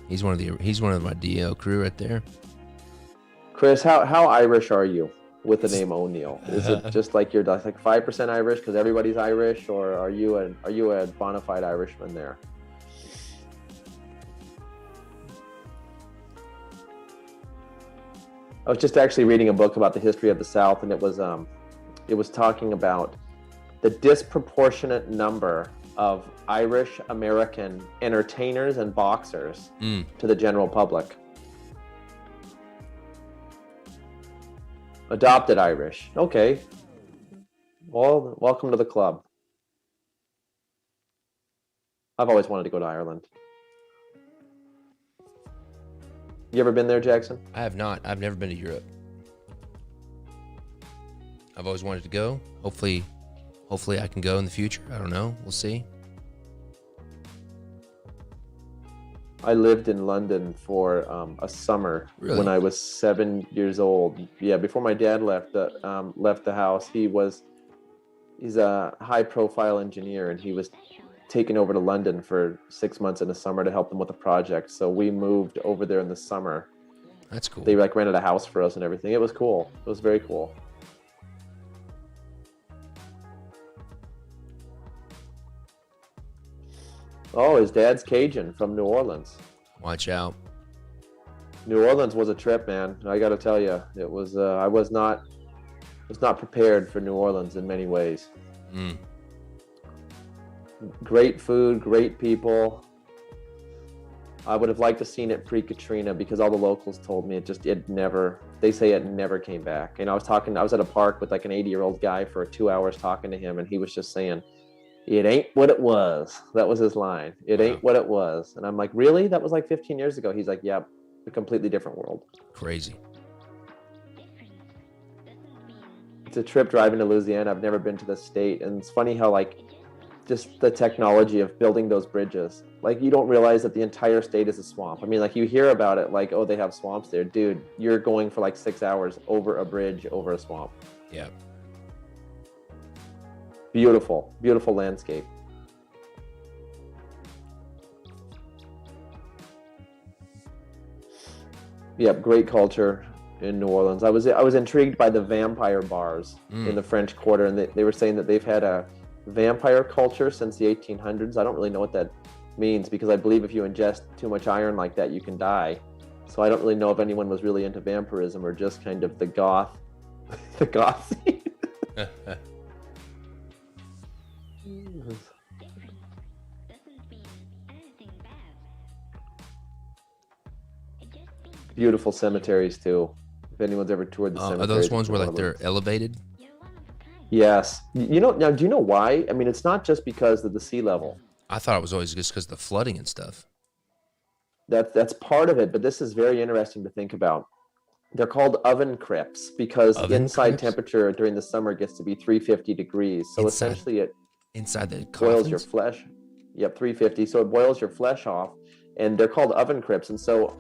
He's one of my DL crew right there. Chris, how Irish are you with the name O'Neill? Is it just like you're like 5% Irish because everybody's Irish, or are you a bona fide Irishman there? I was just actually reading a book about the history of the South, and it was talking about the disproportionate number of Irish American entertainers and boxers to the general public. Adopted Irish. Okay. Well, welcome to the club. I've always wanted to go to Ireland. You ever been there, Jackson? I have not. I've never been to Europe. I've always wanted to go. Hopefully I can go in the future. I don't know. We'll see. I lived in London for a summer. Really? When I was 7 years old. Yeah, before my dad left the house. He's a high-profile engineer, and he was taken over to London for 6 months in the summer to help them with a project. So we moved over there in the summer. That's cool. They like rented a house for us and everything. It was cool. It was very cool. Oh, his dad's Cajun from New Orleans. Watch out. New Orleans was a trip, man. I got to tell you, it was. I was not prepared for New Orleans in many ways. Mm. Great food, great people. I would have liked to seen it pre-Katrina because all the locals told me it never. They say it never came back. And I was at a park with like an 80-year-old guy for 2 hours talking to him, and he was just saying, "It ain't what it was." That was his line. It ain't what it was. And I'm like, really? That was like 15 years ago. He's like, yep, a completely different world. Crazy. It's a trip driving to Louisiana. I've never been to the state. And it's funny how like just the technology of building those bridges. Like you don't realize that the entire state is a swamp. I mean, like you hear about it like, oh, they have swamps there. Dude, you're going for like 6 hours over a bridge over a swamp. Yeah. Beautiful, beautiful landscape. Yep, great culture in New Orleans. I was intrigued by the vampire bars in the French Quarter, and they were saying that they've had a vampire culture since the 1800s. I don't really know what that means because I believe if you ingest too much iron like that, you can die. So I don't really know if anyone was really into vampirism or just kind of the goth scene. Beautiful cemeteries too. If anyone's ever toured the cemeteries, are those ones where like they're elevated? Yes. Now, do you know why? I mean, it's not just because of the sea level. I thought it was always just because of the flooding and stuff. That's part of it, but this is very interesting to think about. They're called oven crypts because inside temperature during the summer gets to be 350 degrees. So essentially it inside the boils your flesh. Yep, 350. So it boils your flesh off, and they're called oven crypts. And so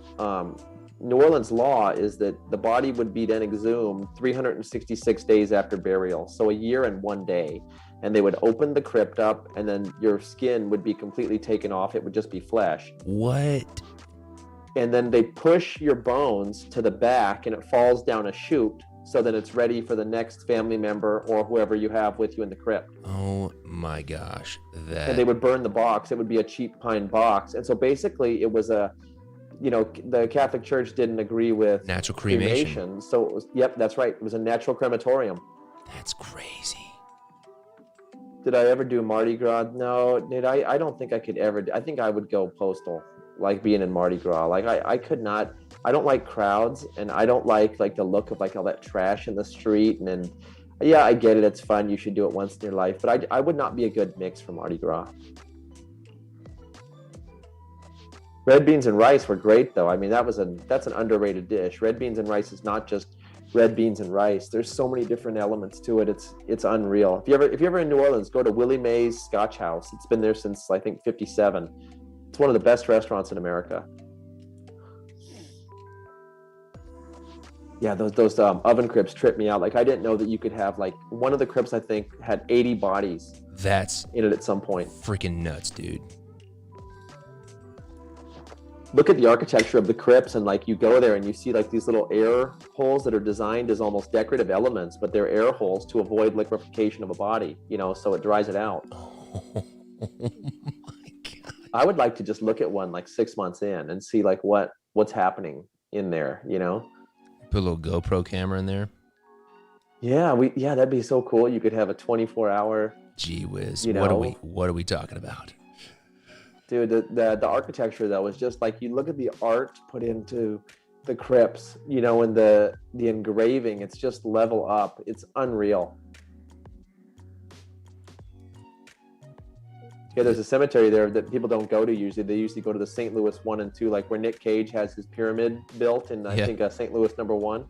New Orleans law is that the body would be then exhumed 366 days after burial. So a year and 1 day. And they would open the crypt up, and then your skin would be completely taken off. It would just be flesh. What? And then they push your bones to the back, and it falls down a chute so that it's ready for the next family member or whoever you have with you in the crypt. Oh my gosh. And they would burn the box. It would be a cheap pine box. And so basically it was the Catholic Church didn't agree with natural cremation. So it was, yep, that's right. It was a natural crematorium. That's crazy. Did I ever do Mardi Gras? No, I don't think I could ever. I think I would go postal, like being in Mardi Gras. Like I could not. I don't like crowds, and I don't like the look of like all that trash in the street. And then, yeah, I get it. It's fun. You should do it once in your life. But I would not be a good mix for Mardi Gras. Red beans and rice were great, though. I mean, that's an underrated dish. Red beans and rice is not just red beans and rice. There's so many different elements to it. It's unreal. If you're ever in New Orleans, go to Willie Mae's Scotch House. It's been there since I think '57. It's one of the best restaurants in America. Yeah, those oven crypts trip me out. Like I didn't know that you could have like one of the crypts I think had 80 bodies. That's in it at some point. Freaking nuts, dude. Look at the architecture of the crypts, and like you go there and you see like these little air holes that are designed as almost decorative elements, but they're air holes to avoid liquefaction of a body, so it dries it out. Oh my God. I would like to just look at one like 6 months in and see like what's happening in there, Put a little GoPro camera in there. Yeah, that'd be so cool. You could have a 24-hour. Gee whiz. What are we talking about? Dude, the architecture though is just like you look at the art put into the crypts, and the engraving, it's just level up. It's unreal. Yeah, there's a cemetery there that people don't go to usually. They usually go to the St. Louis 1 and 2, like where Nick Cage has his pyramid built in, I think, St. Louis number 1.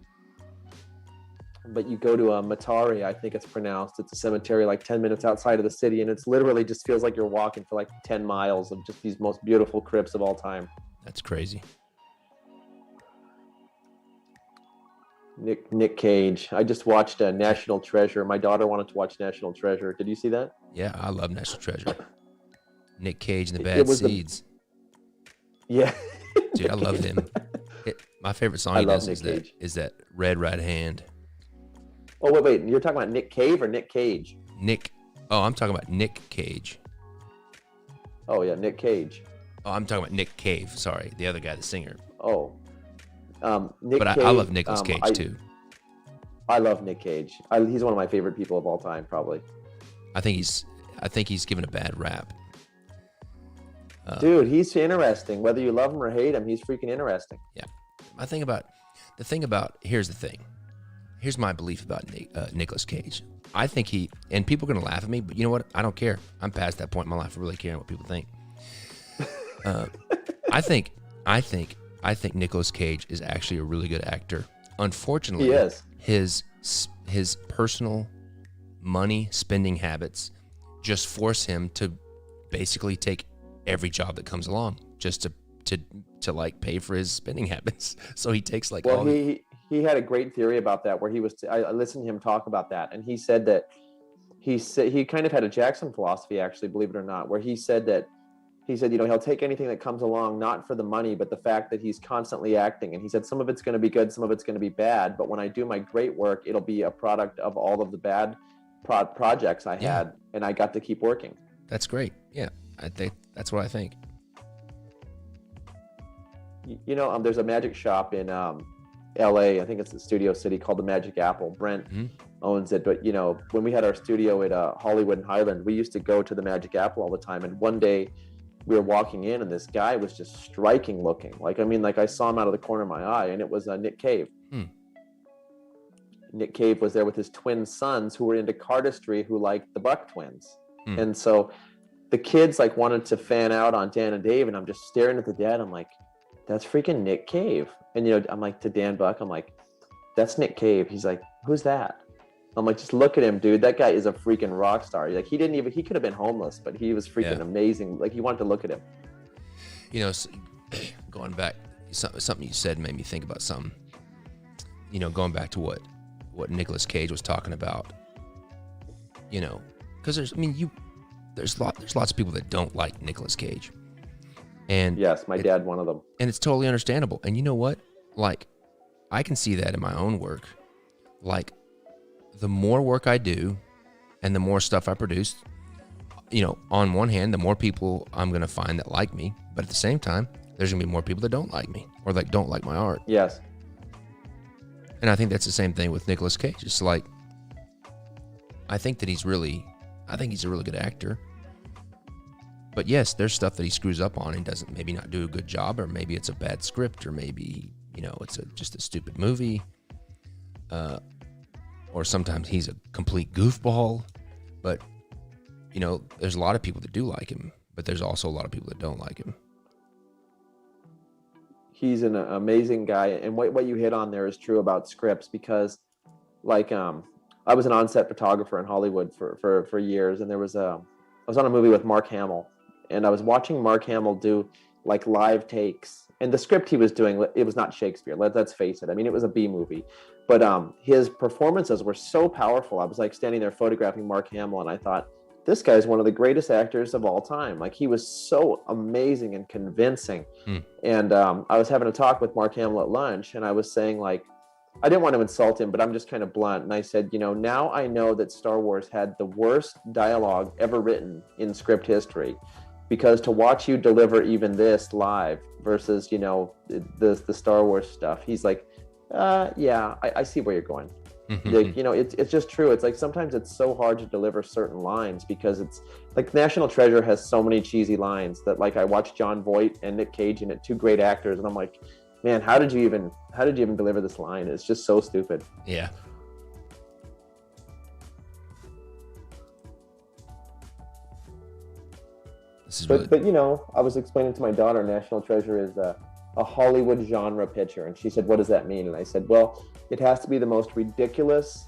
But you go to Matari, I think it's pronounced. It's a cemetery like 10 minutes outside of the city, and it's literally just feels like you're walking for like 10 miles of just these most beautiful crypts of all time. That's crazy. Nick Cage. I just watched National Treasure. My daughter wanted to watch National Treasure. Did you see that? Yeah, I love National Treasure. Nick Cage and the It Bad was Seeds. Yeah. Dude, I love him. My favorite song I he love does Nick Cage. is that Red Right Hand. Oh, wait. You're talking about Nick Cave or Nick Cage? I'm talking about Nick Cage. Oh, yeah, Nick Cage. Oh, I'm talking about Nick Cave. Sorry, the other guy, the singer. Oh, Nick But Cage. I love Nicolas Cage too. I love Nick Cage. He's one of my favorite people of all time, probably. I think he's given a bad rap. Dude, he's interesting. Whether you love him or hate him, he's freaking interesting. Yeah. Here's the thing. Here's my belief about Nicolas Cage. I think and people are going to laugh at me, but you know what? I don't care. I'm past that point in my life of really caring what people think. I think Nicolas Cage is actually a really good actor. Unfortunately, he is. His personal money spending habits just force him to basically take every job that comes along just to like pay for his spending habits. So he takes like he had a great theory about that where I listened to him talk about that, and he said that he kind of had a Jackson philosophy, actually, believe it or not, where he said, he'll take anything that comes along, not for the money, but the fact that he's constantly acting. And he said, some of it's going to be good, some of it's going to be bad. But when I do my great work, it'll be a product of all of the bad projects I had, and I got to keep working. That's great. Yeah, I think that's what I think. There's a magic shop in LA. I think it's the Studio City, called the Magic Apple. Brent owns it. But, when we had our studio at Hollywood and Highland, we used to go to the Magic Apple all the time. And one day, we were walking in, and this guy was just striking looking. I saw him out of the corner of my eye, and it was Nick Cave. Nick Cave was there with his twin sons who were into cardistry, who liked the Buck twins. And so the kids wanted to fan out on Dan and Dave, and I'm just staring at the dad. I'm like, that's freaking Nick Cave. And, I'm like, to Dan Buck, I'm like, that's Nick Cave. He's like, who's that? I'm like, just look at him, dude. That guy is a freaking rock star. He could have been homeless, but he was freaking amazing. You wanted to look at him. Going back, something you said made me think about something. Going back to what Nicolas Cage was talking about. Because there's lots of people that don't like Nicolas Cage. And yes, my dad, one of them. And it's totally understandable. And you know what? I can see that in my own work. The more work I do and the more stuff I produce, on one hand, the more people I'm going to find that like me. But at the same time, there's going to be more people that don't like me or don't like my art. Yes. And I think that's the same thing with Nicolas Cage. It's I think he's a really good actor. But yes, there's stuff that he screws up on and doesn't maybe not do a good job, or maybe it's a bad script, or maybe, it's just a stupid movie. Or sometimes he's a complete goofball. But, there's a lot of people that do like him, but there's also a lot of people that don't like him. He's an amazing guy. And what you hit on there is true about scripts, because I was an on-set photographer in Hollywood for years. And I was on a movie with Mark Hamill, and I was watching Mark Hamill do live takes. And the script he was doing, it was not Shakespeare. Let's face it. I mean, it was a B movie, but his performances were so powerful. I was standing there photographing Mark Hamill, and I thought, this guy is one of the greatest actors of all time. He was so amazing and convincing. And I was having a talk with Mark Hamill at lunch, and I was saying, I didn't want to insult him, but I'm just kind of blunt. And I said, now I know that Star Wars had the worst dialogue ever written in script history, because to watch you deliver even this live versus, the Star Wars stuff, he's like, yeah, I see where you're going. It's just true. It's sometimes it's so hard to deliver certain lines, because it's National Treasure has so many cheesy lines that I watched Jon Voight and Nick Cage in it, two great actors, and I'm like, man, how did you even deliver this line? It's just so stupid. Yeah. But I was explaining to my daughter, National Treasure is a Hollywood genre picture, and she said, what does that mean? And I said, well, it has to be the most ridiculous,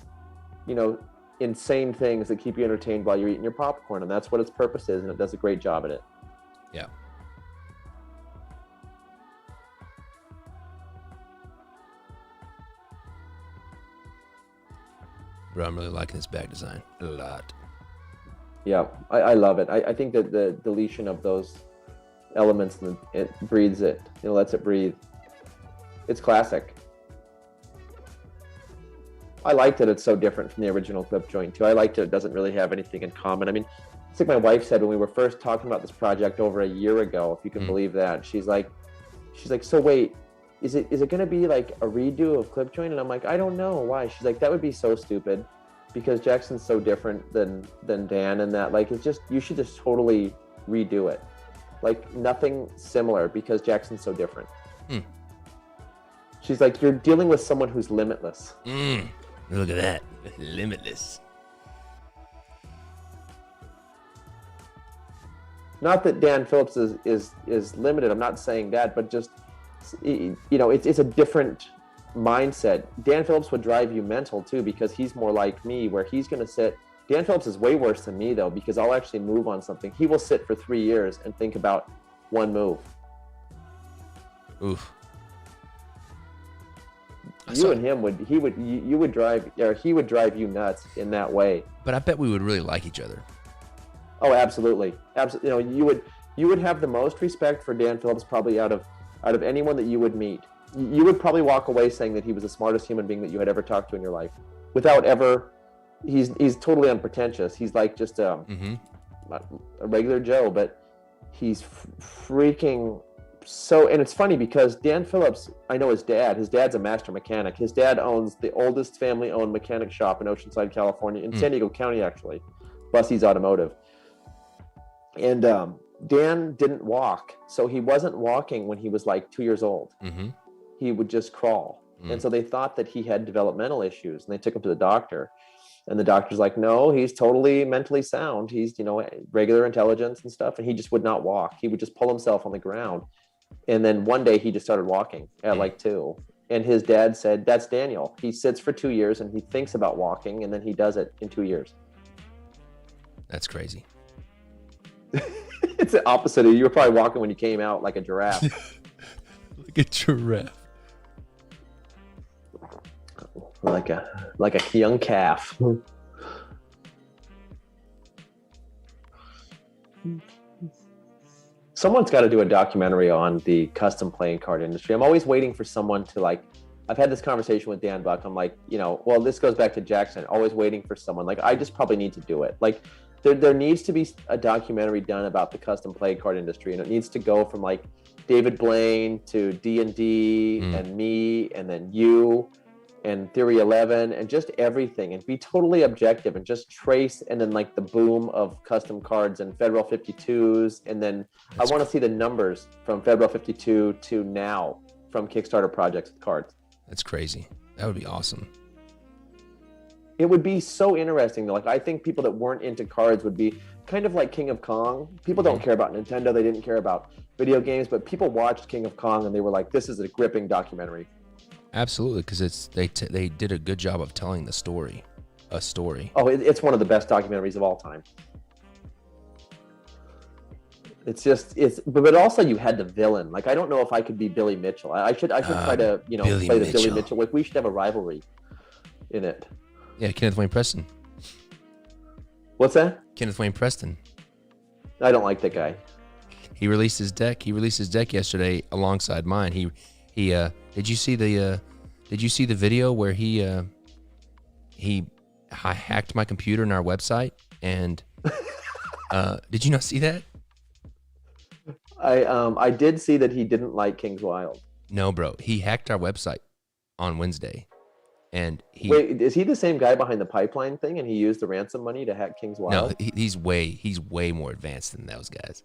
insane things that keep you entertained while you're eating your popcorn, and that's what its purpose is, and it does a great job at it. Yeah. Bro, I'm really liking this bag design a lot. Yeah, I love it. I think that the deletion of those elements, it breathes it, lets it breathe. It's classic. I liked that it's so different from the original clip joint too. I liked it doesn't really have anything in common. I mean, it's like my wife said when we were first talking about this project over a year ago, if you can believe that. She's like, so wait, is it going to be like a redo of clip joint? And I'm like, I don't know why. She's like, that would be so stupid because Jackson's so different than Dan, and that like it's just, you should just totally redo it. Like nothing similar because Jackson's so different. She's like, you're dealing with someone who's limitless. Look at that. Limitless. Not that Dan Phillips is limited. I'm not saying that, but just, it's a different mindset. Dan Phillips would drive you mental too, because he's more like me, where he's going to sit. Dan Phillips is way worse than me though, because I'll actually move on something. He will sit for 3 years and think about one move. Oof. You and him you would drive, or he would drive you nuts in that way. But I bet we would really like each other. Oh, absolutely. Absolutely. You would have the most respect for Dan Phillips probably out of anyone that you would meet. You would probably walk away saying that he was the smartest human being that you had ever talked to in your life, without ever. He's totally unpretentious. He's like just a regular Joe, but he's freaking so. And it's funny because Dan Phillips, I know his dad's a master mechanic. His dad owns the oldest family-owned mechanic shop in Oceanside, California, in San Diego County, actually, Bussey's Automotive. And Dan didn't walk, so he wasn't walking when he was like 2 years old. He would just crawl. And so they thought that he had developmental issues, and they took him to the doctor. And the doctor's like, no, he's totally mentally sound. He's, regular intelligence and stuff. And he just would not walk. He would just pull himself on the ground. And then one day he just started walking at like 2. And his dad said, that's Daniel. He sits for 2 years and he thinks about walking, and then he does it in 2 years. That's crazy. It's the opposite of you were probably walking when you came out like a giraffe. Like a giraffe. like a young calf. Someone's got to do a documentary on the custom playing card industry. I'm always waiting for someone to like. I've had this conversation with Dan Buck. I'm like, well, this goes back to Jackson. Always waiting for someone. Like, I just probably need to do it. Like, there needs to be a documentary done about the custom playing card industry, and it needs to go from like David Blaine to D&D and me, and then you and Theory 11, and just everything, and be totally objective and just trace, and then like the boom of custom cards and Federal 52s, and then I want to see the numbers from Federal 52 to now from Kickstarter projects with cards. That's crazy. That would be awesome. It would be so interesting. Like, I think people that weren't into cards would be kind of like King of Kong. People don't care about Nintendo. They didn't care about video games, but people watched King of Kong and they were like, this is a gripping documentary. Absolutely, because they did a good job of telling the story. A story. Oh, it's one of the best documentaries of all time. But also you had the villain. Like, I don't know if I could be Billy Mitchell. I should try to, play the Billy Mitchell. Like, we should have a rivalry in it. Yeah, Kenneth Wayne Preston. What's that? Kenneth Wayne Preston. I don't like that guy. He released his deck. He released his deck yesterday alongside mine. He did you see the video where he hacked my computer and our website? And did you not see that? I did see that he didn't like King's Wild. No, bro. He hacked our website on Wednesday. And wait, is he the same guy behind the pipeline thing, and he used the ransom money to hack King's Wild? No, he's way more advanced than those guys.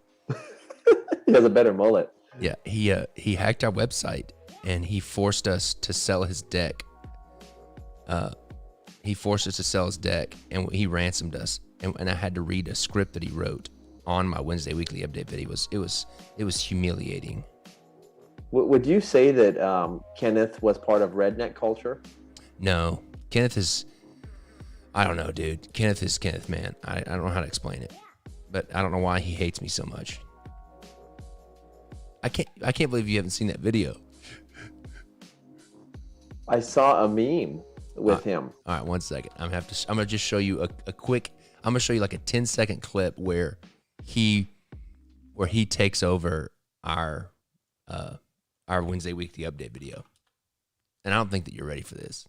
He has a better mullet. Yeah, he hacked our website, and he forced us to sell his deck. He forced us to sell his deck, and he ransomed us. And I had to read a script that he wrote on my Wednesday weekly update video. It was humiliating. Would you say that Kenneth was part of redneck culture? No, Kenneth is, I don't know, dude. Kenneth is Kenneth, man. I don't know how to explain it, but I don't know why he hates me so much. I can't believe you haven't seen that video. I saw a meme with him. All right, one second. I'm gonna just show you a quick I'm gonna show you like a 10-second clip where he takes over our Wednesday weekly update video. And I don't think that you're ready for this.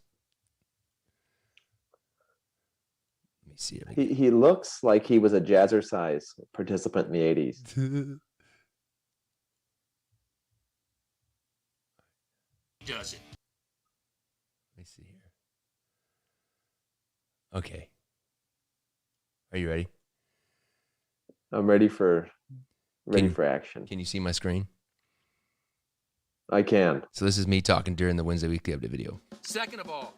Let me see it. He looks like he was a jazzercise participant in the 80s. Does it? Let me see here. Okay. Are you ready? I'm ready for action. Can you see my screen? I can. So this is me talking during the Wednesday weekly update video. Second of all,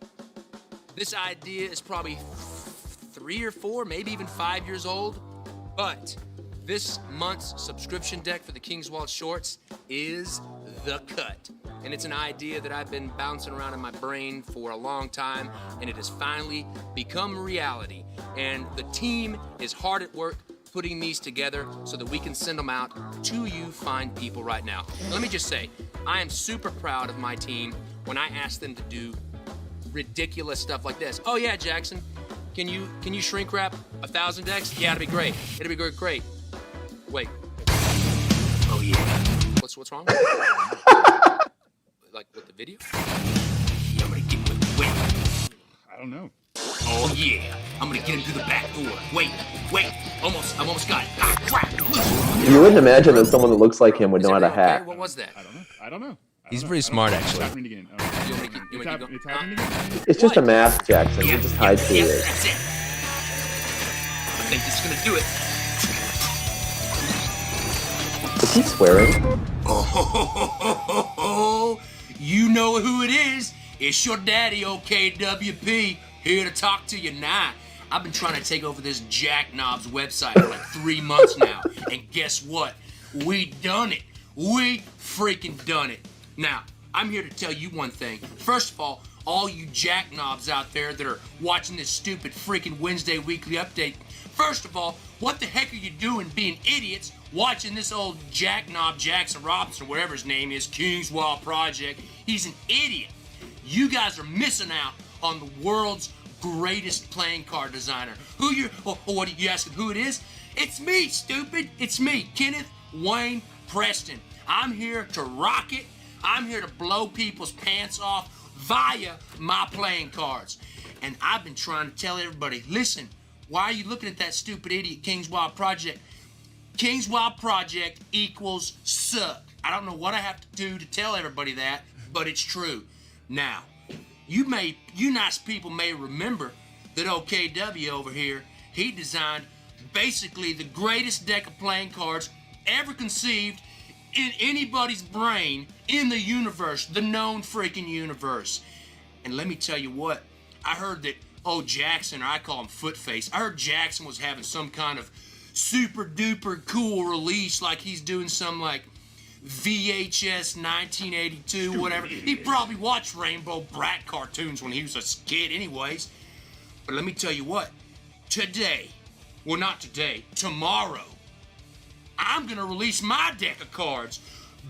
this idea is probably 3 or 4, maybe even 5 years old, but this month's subscription deck for the King's Wild Shorts is the cut. And it's an idea that I've been bouncing around in my brain for a long time, and it has finally become reality. And the team is hard at work putting these together so that we can send them out to you fine people right now. Let me just say, I am super proud of my team when I ask them to do ridiculous stuff like this. Oh yeah, Jackson, can you shrink wrap 1,000 decks? Yeah, it'll be great. It'll be great. Wait. Oh yeah. What's wrong? Like with the video? Yeah, I'm gonna get with. Wait. I don't know. Oh yeah, I'm gonna get him through the back door. Wait. I've almost got it. Ah, crap. You wouldn't imagine that someone that looks like him would know how to Okay? hack. What was that? I don't know. He's pretty smart, It's actually. happening again. You want me to It's keep happening going? again. It's just a mask, Jackson. You just hide who he is. That's it. I think this is gonna do it. Is he swearing? Oh, you know who it is. It's your daddy, OKWP, here to talk to you now. I've been trying to take over this Jackknobs website for like 3 months now. And guess what? We done it. We freaking done it. Now, I'm here to tell you one thing. First of all you jackknobs out there that are watching this stupid freaking Wednesday weekly update, first of all, what the heck are you doing being idiots watching this old jackknob Jackson Robinson, whatever his name is, King's Wild Project? He's an idiot. You guys are missing out on the world's greatest playing card designer. What are you asking who it is? It's me, stupid. It's me, Kenneth Wayne Preston. I'm here to rock it. I'm here to blow people's pants off via my playing cards. And I've been trying to tell everybody, listen, why are you looking at that stupid idiot King's Wild Project? King's Wild Project equals suck. I don't know what I have to do to tell everybody that, but it's true. Now, you nice people may remember that OKW over here, he designed basically the greatest deck of playing cards ever conceived in anybody's brain in the universe, the known freaking universe. And let me tell you what, I heard that, Jackson, or I call him Footface, I heard Jackson was having some kind of super duper cool release, like he's doing some like VHS 1982, whatever. He probably watched Rainbow Brat cartoons when he was a kid anyways. But let me tell you what, tomorrow, I'm gonna release my deck of cards,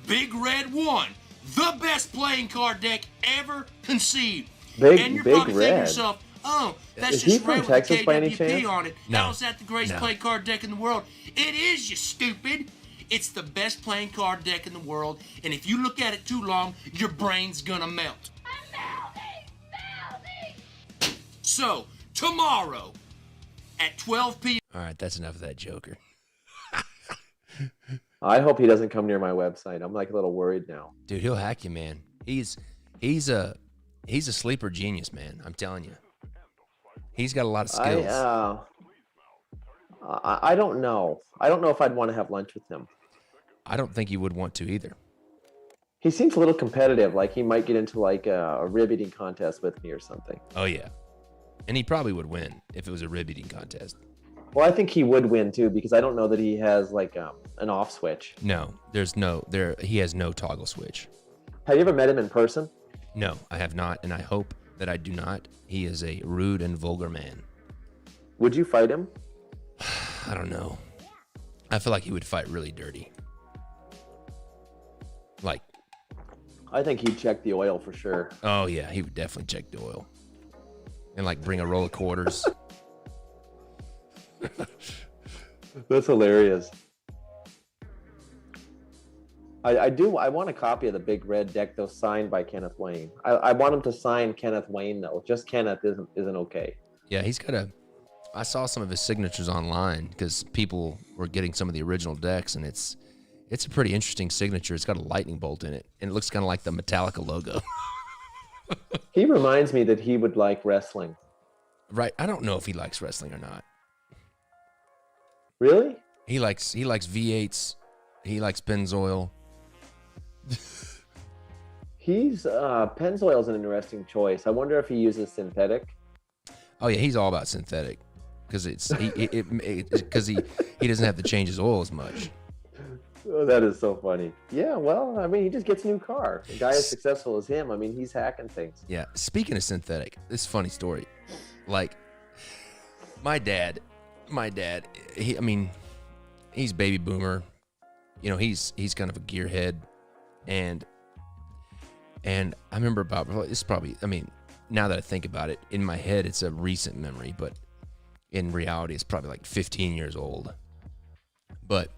Big Red 1, the best playing card deck ever conceived. And you're probably thinking to yourself, that's Is he just from Red with Texas the by any KWP chance? on it. No. How is that the greatest playing card deck in the world? It is, you stupid. It's the best playing card deck in the world, and if you look at it too long, your brain's gonna melt. I'm melting! So, tomorrow, at 12 p.m. All right, that's enough of that Joker. I hope he doesn't come near my website. I'm like a little worried now. Dude, he'll hack you, man. He's a sleeper genius, man. I'm telling you. He's got a lot of skills. I don't know. I don't know if I'd want to have lunch with him. I don't think you would want to either. He seems a little competitive. Like he might get into like a rib eating contest with me or something. Oh yeah, and he probably would win if it was a rib eating contest. Well, I think he would win too because I don't know that he has like an off switch. No, he has no toggle switch. Have you ever met him in person? No, I have not, and I hope that I do not. He is a rude and vulgar man. Would you fight him? I don't know. I feel like he would fight really dirty. Like, I think he'd check the oil for sure. oh yeah, he would definitely check the oil. And like bring a roll of quarters. That's hilarious. I want a copy of the Big Red deck though, signed by Kenneth Wayne. I want him to sign Kenneth Wayne though. Just Kenneth isn't okay. Yeah, he's got I saw some of his signatures online because people were getting some of the original decks, and it's a pretty interesting signature. It's got a lightning bolt in it, and it looks kind of like the Metallica logo. He reminds me that he would like wrestling. Right. I don't know if he likes wrestling or not. Really? He likes V8s. He likes Pennzoil. He's Pennzoil is an interesting choice. I wonder if he uses synthetic. Oh yeah, he's all about synthetic because because he doesn't have to change his oil as much. Oh, that is so funny. Yeah, well, I mean, he just gets a new car. A guy as successful as him, I mean, he's hacking things. Yeah. Speaking of synthetic, this is a funny story. Like my dad, he's baby boomer. You know, he's kind of a gearhead, and I remember about it's probably. I mean, now that I think about it, in my head it's a recent memory, but in reality, it's probably like 15 years old. But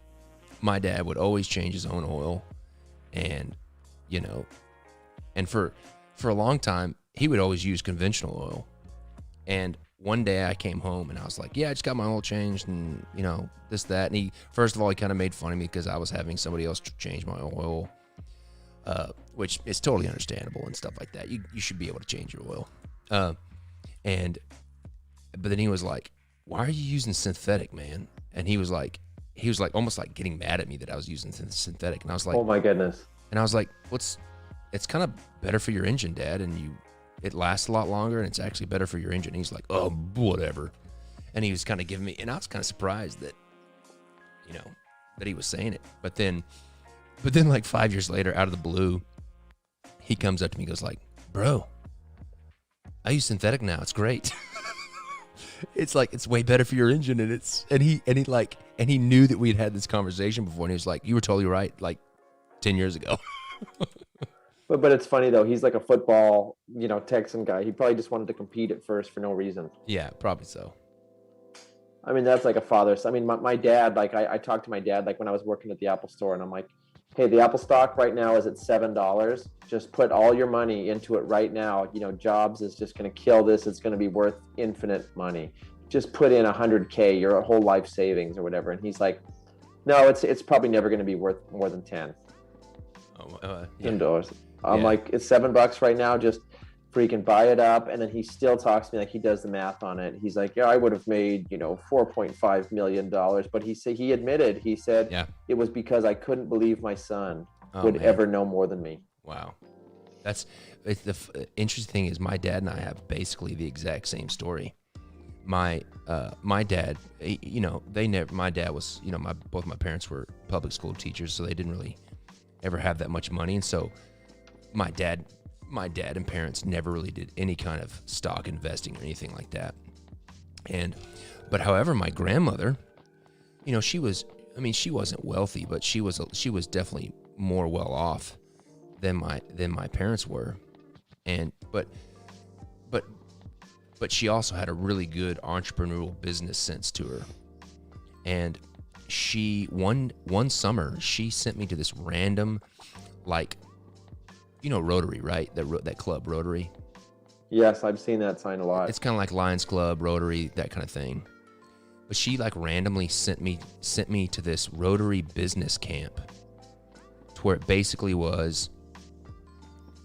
my dad would always change his own oil, and you know, and for a long time he would always use conventional oil. And one day I came home and I was like, yeah, I just got my oil changed, and you know, this, that. And he kind of made fun of me because I was having somebody else change my oil, which is totally understandable and stuff like that. You should be able to change your oil. But then he was like, why are you using synthetic, man? And he was like almost like getting mad at me that I was using synthetic. And I was like, oh my goodness. And I was like, it's kind of better for your engine, Dad. And it lasts a lot longer, and it's actually better for your engine. And he's like, oh, whatever. And he was kind of giving me, and I was kind of surprised that, you know, that he was saying it. But then like 5 years later, out of the blue, he comes up to me and goes like, bro, I use synthetic now. It's great. It's like, it's way better for your engine. And he knew that we'd had this conversation before. And he was like, you were totally right. Like 10 years ago. But it's funny though. He's like a football, you know, Texan guy. He probably just wanted to compete at first for no reason. Yeah, probably so. I mean, that's like a father. I mean, my dad, like I talked to my dad, like when I was working at the Apple store, and I'm like, hey, the Apple stock right now is at $7. Just put all your money into it right now. You know, Jobs is just going to kill this. It's going to be worth infinite money. Just put in $100K, your whole life savings or whatever. And he's like, no, it's probably never going to be worth more than 10. Yeah. $10. I'm like, it's $7 right now. Just freaking buy it up. And then he still talks to me like he does the math on it. He's like, yeah, I would have made, you know, $4.5 million. But he said it was because I couldn't believe my son would ever know more than me. Wow. The interesting thing is my dad and I have basically the exact same story. My dad, you know, my dad was, you know, both my parents were public school teachers, so they didn't really ever have that much money. And so my dad and parents never really did any kind of stock investing or anything like that. But however, my grandmother, you know, she wasn't wealthy, but she was definitely more well off than my parents were. But she also had a really good entrepreneurial business sense to her. And she, one summer, she sent me to this random, like, you know, Rotary, right? That club, Rotary. Yes, I've seen that sign a lot. It's kind of like Lions Club, Rotary, that kind of thing. But she like randomly sent me to this Rotary business camp, to where it basically was.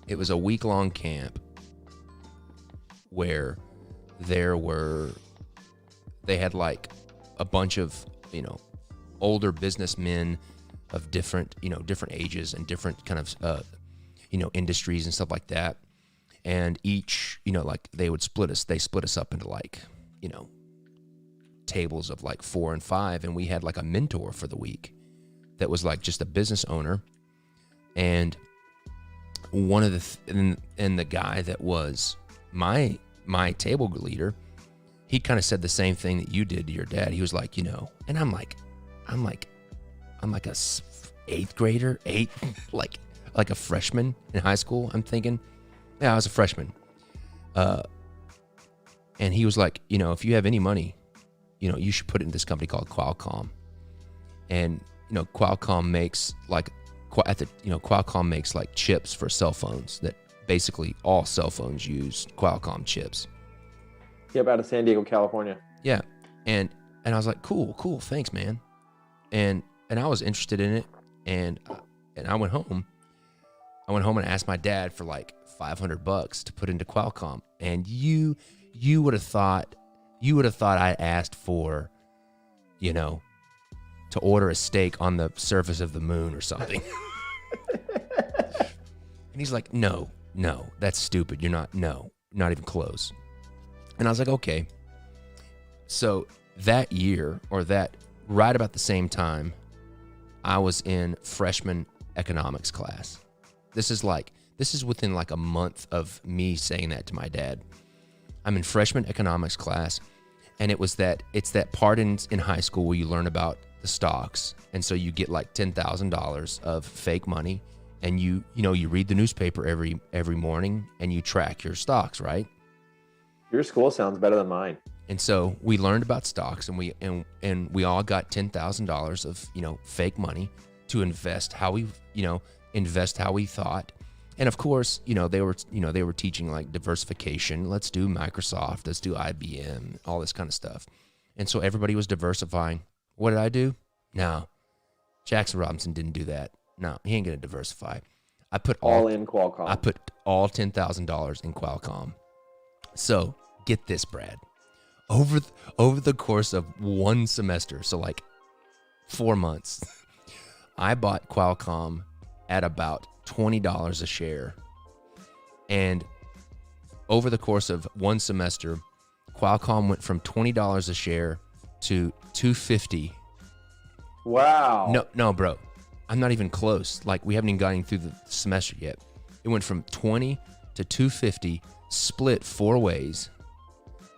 It was a week-long camp where they had like a bunch of, you know, older businessmen of different ages and different kind of industries and stuff like that. And each, you know, like they split us up into like, you know, tables of like 4 and 5, and we had like a mentor for the week that was like just a business owner. And one of the guy that was my table leader, he kind of said the same thing that you did to your dad. He was like, you know, and I'm like a 8th grader, like a freshman in high school. I'm thinking, yeah, I was a freshman. And he was like, you know, if you have any money, you should put it in this company called Qualcomm. And, Qualcomm makes Qualcomm makes like chips for cell phones that basically all cell phones use Qualcomm chips. Yep, out of San Diego, California. Yeah. And I was like, cool, thanks, man. And I was interested in it, and I went home. And asked my dad for like $500 to put into Qualcomm. And you would have thought I asked for, to order a steak on the surface of the moon or something. And he's like, no, that's stupid. You're not even close. And I was like, okay. So that year, or that right about the same time, I was in freshman economics class. This is within like a month of me saying that to my dad. I'm in freshman economics class, and it's that part in high school where you learn about the stocks, and so you get like $10,000 of fake money, and you read the newspaper every morning, and you track your stocks, right? Your school sounds better than mine. And so we learned about stocks, and we all got $10,000 of fake money to invest how we thought. And of course, they were teaching like diversification. Let's do Microsoft, let's do IBM, all this kind of stuff. And so everybody was diversifying. What did I do? No, Jackson Robinson didn't do that. No, he ain't gonna diversify. I put all in Qualcomm. I put all $10,000 in Qualcomm. So get this, Brad. Over the course of one semester, so like 4 months, I bought Qualcomm at about $20 a share. And over the course of one semester, Qualcomm went from $20 a share to $250. Wow. No, bro. I'm not even close. Like, we haven't even gotten through the semester yet. It went from 20 to 250, split 4 ways,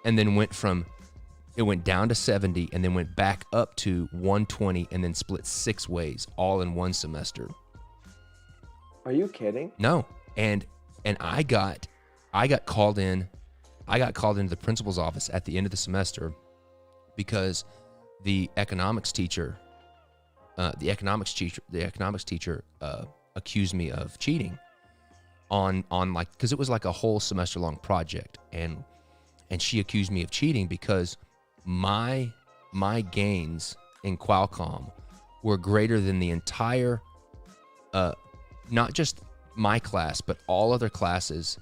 and then it went down to 70, and then went back up to 120, and then split 6 ways, all in one semester. Are you kidding? No. And I got called in. I got called into the principal's office at the end of the semester because the economics teacher accused me of cheating on like, because it was like a whole semester long project, and she accused me of cheating because my gains in Qualcomm were greater than the entire not just my class, but all other classes,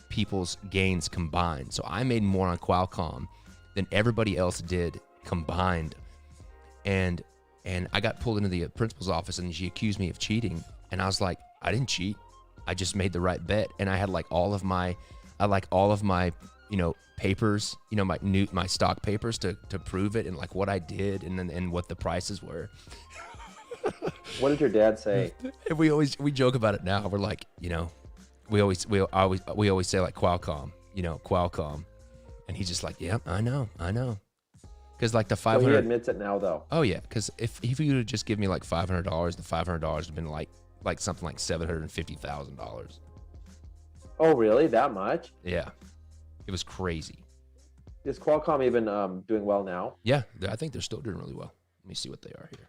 people's gains combined. So I made more on Qualcomm than everybody else did combined. And I got pulled into the principal's office, and she accused me of cheating. And I was like, I didn't cheat. I just made the right bet. And I had like all of my papers, my stock papers to prove it, and like what I did, and what the prices were. What did your dad say? And we joke about it now. We're like, we always say like Qualcomm, and he's just like, yeah, I know, because like the 500. Well, he admits it now, though. Oh yeah, because if you would just give me like $500, the $500 would have been like something like $750,000. Oh really? That much? Yeah, it was crazy. Is Qualcomm even doing well now? Yeah, I think they're still doing really well. Let me see what they are here.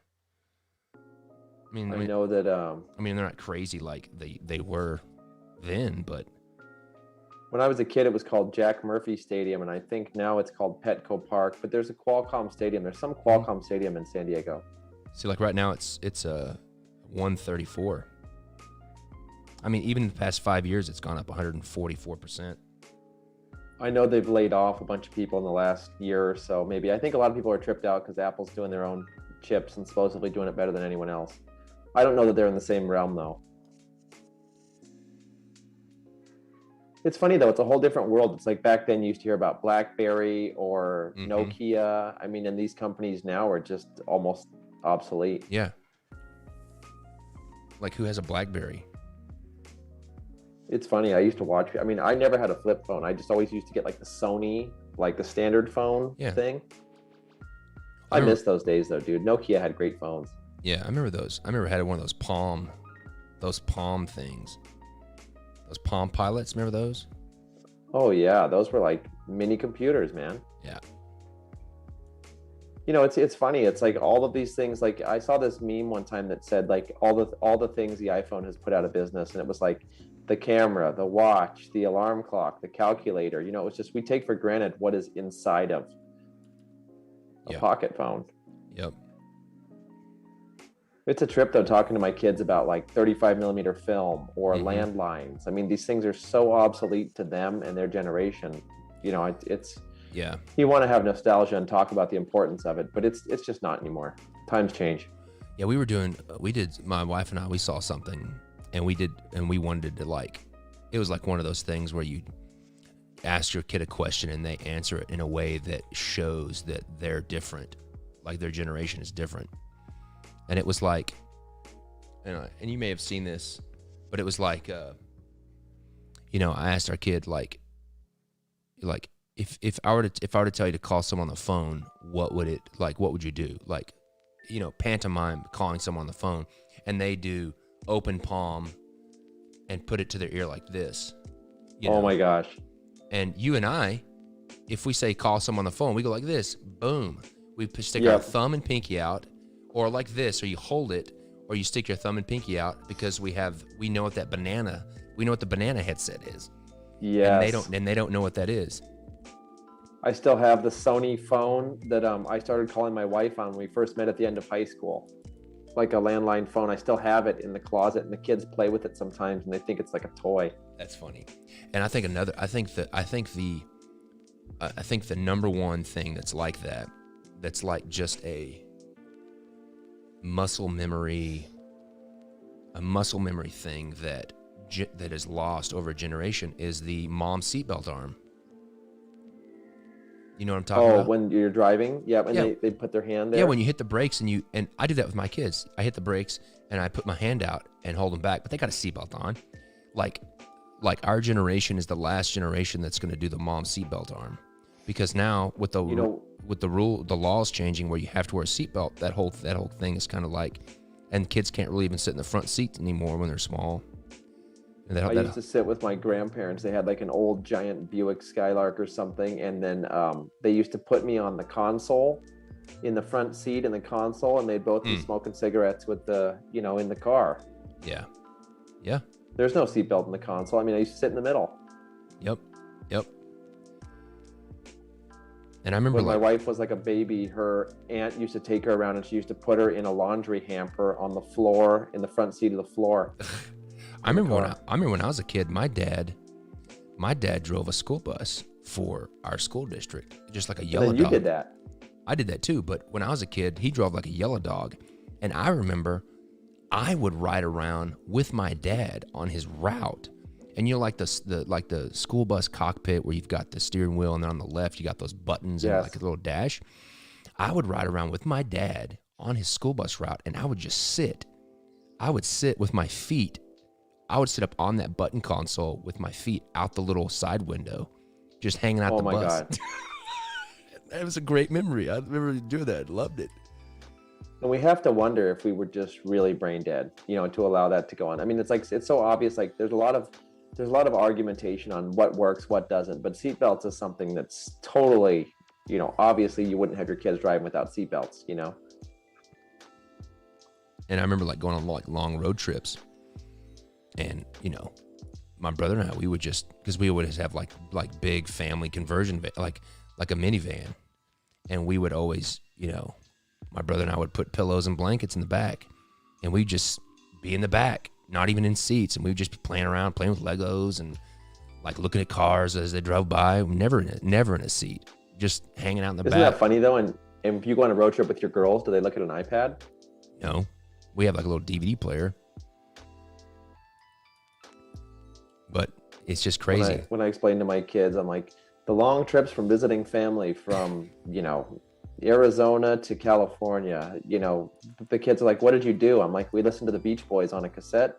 I mean, know that. they're not crazy like they were then, but when I was a kid, it was called Jack Murphy Stadium, and I think now it's called Petco Park. But there's a Qualcomm Stadium. There's some Qualcomm Stadium in San Diego. See, like right now, it's 134. I mean, even in the past 5 years, it's gone up 144%. I know they've laid off a bunch of people in the last year or so. Maybe I think a lot of people are tripped out because Apple's doing their own chips and supposedly doing it better than anyone else. I don't know that they're in the same realm, though. It's funny, though. It's a whole different world. It's like back then you used to hear about BlackBerry or Nokia. I mean, and these companies now are just almost obsolete. Yeah. Like, who has a BlackBerry? It's funny. I used to watch. I mean, I never had a flip phone. I just always used to get like the Sony, like the standard phone thing. I miss those days, though, dude. Nokia had great phones. Yeah, I remember those. I remember having one of those Palm things. Those Palm Pilots, remember those? Oh yeah, those were like mini computers, man. Yeah. it's funny. It's like all of these things. Like I saw this meme one time that said like all the things the iPhone has put out of business, and it was like the camera, the watch, the alarm clock, the calculator. It was just we take for granted what is inside of a pocket phone. Yep. It's a trip though, talking to my kids about like 35 millimeter film or landlines. I mean, these things are so obsolete to them and their generation. It's you want to have nostalgia and talk about the importance of it, but it's just not anymore. Times change. Yeah, my wife and I, we saw something and we wanted to like, it was like one of those things where you ask your kid a question and they answer it in a way that shows that they're different, like their generation is different. And it was like, and you may have seen this, but it was like, I asked our kid like if I were to tell you to call someone on the phone, what would you do? Like, pantomime calling someone on the phone, and they do open palm and put it to their ear like this. Oh my gosh. And you and I, if we say call someone on the phone, we go like this, boom. We stick our thumb and pinky out, or like this, or you hold it, or you stick your thumb and pinky out, because we know what the banana headset is. Yeah. And they don't know what that is. I still have the Sony phone that I started calling my wife on when we first met at the end of high school. Like a landline phone. I still have it in the closet, and the kids play with it sometimes and they think it's like a toy. That's funny. And I think the number one thing that's like that, that's like just a muscle memory thing that is lost over a generation, is the mom seatbelt arm. You know what I'm talking about? Oh, when you're driving? Yeah, and they put their hand there? Yeah, when you hit the brakes and I do that with my kids. I hit the brakes and I put my hand out and hold them back, but they got a seatbelt on. Like our generation is the last generation that's going to do the mom seatbelt arm, because now with the laws changing where you have to wear a seatbelt, that whole thing is kind of like, and kids can't really even sit in the front seat anymore when they're small. I used to sit with my grandparents. They had like an old giant Buick Skylark or something, and then they used to put me on the console, in the front seat in the console, and they'd both be smoking cigarettes with in the car. Yeah. There's no seatbelt in the console. I mean, I used to sit in the middle. Yep. And I remember when my wife was like a baby, her aunt used to take her around, and she used to put her in a laundry hamper on the floor, in the front seat of the floor. I remember when I was a kid, my dad drove a school bus for our school district, just like a yellow dog. You did that. I did that too, but when I was a kid, he drove like a yellow dog, and I remember I would ride around with my dad on his route, and like the school bus cockpit where you've got the steering wheel, and then on the left you got those buttons and like a little dash. I would ride around with my dad on his school bus route, and I would just sit. I would sit with my feet. I would sit up on that button console with my feet out the little side window, just hanging out the bus. Oh my God. That was a great memory. I remember doing that. Loved it. And we have to wonder if we were just really brain dead, to allow that to go on. I mean, it's so obvious. Like there's a lot of argumentation on what works, what doesn't. But seatbelts is something that's totally, obviously you wouldn't have your kids driving without seatbelts, And I remember like going on like long road trips. And, my brother and I, we would because we would have like big family conversion, like a minivan. And we would always, my brother and I would put pillows and blankets in the back, and we'd just be in the back, not even in seats. And we'd just be playing around, playing with Legos and like looking at cars as they drove by. Never in a seat, just hanging out in the back. Isn't that funny though? And if you go on a road trip with your girls, do they look at an iPad? No, we have like a little DVD player. But it's just crazy. When I explain to my kids, I'm like, the long trips from visiting family from, Arizona to California, the kids are like, what did you do? I'm like, we listened to the Beach Boys on a cassette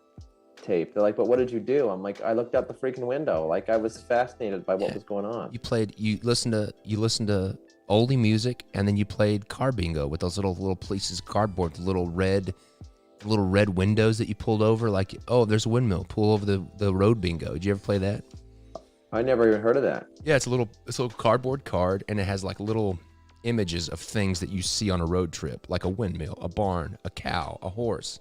tape. They're like, but what did you do? I'm like, I looked out the freaking window. Like I was fascinated by what was going on. You listened to oldie music, and then you played car bingo with those little pieces of cardboard, the little red windows that you pulled over, like, oh, there's a windmill, pull over the road bingo. Did you ever play that? I never even heard of that. Yeah, it's a little cardboard card, and it has like little images of things that you see on a road trip, like a windmill, a barn, a cow, a horse.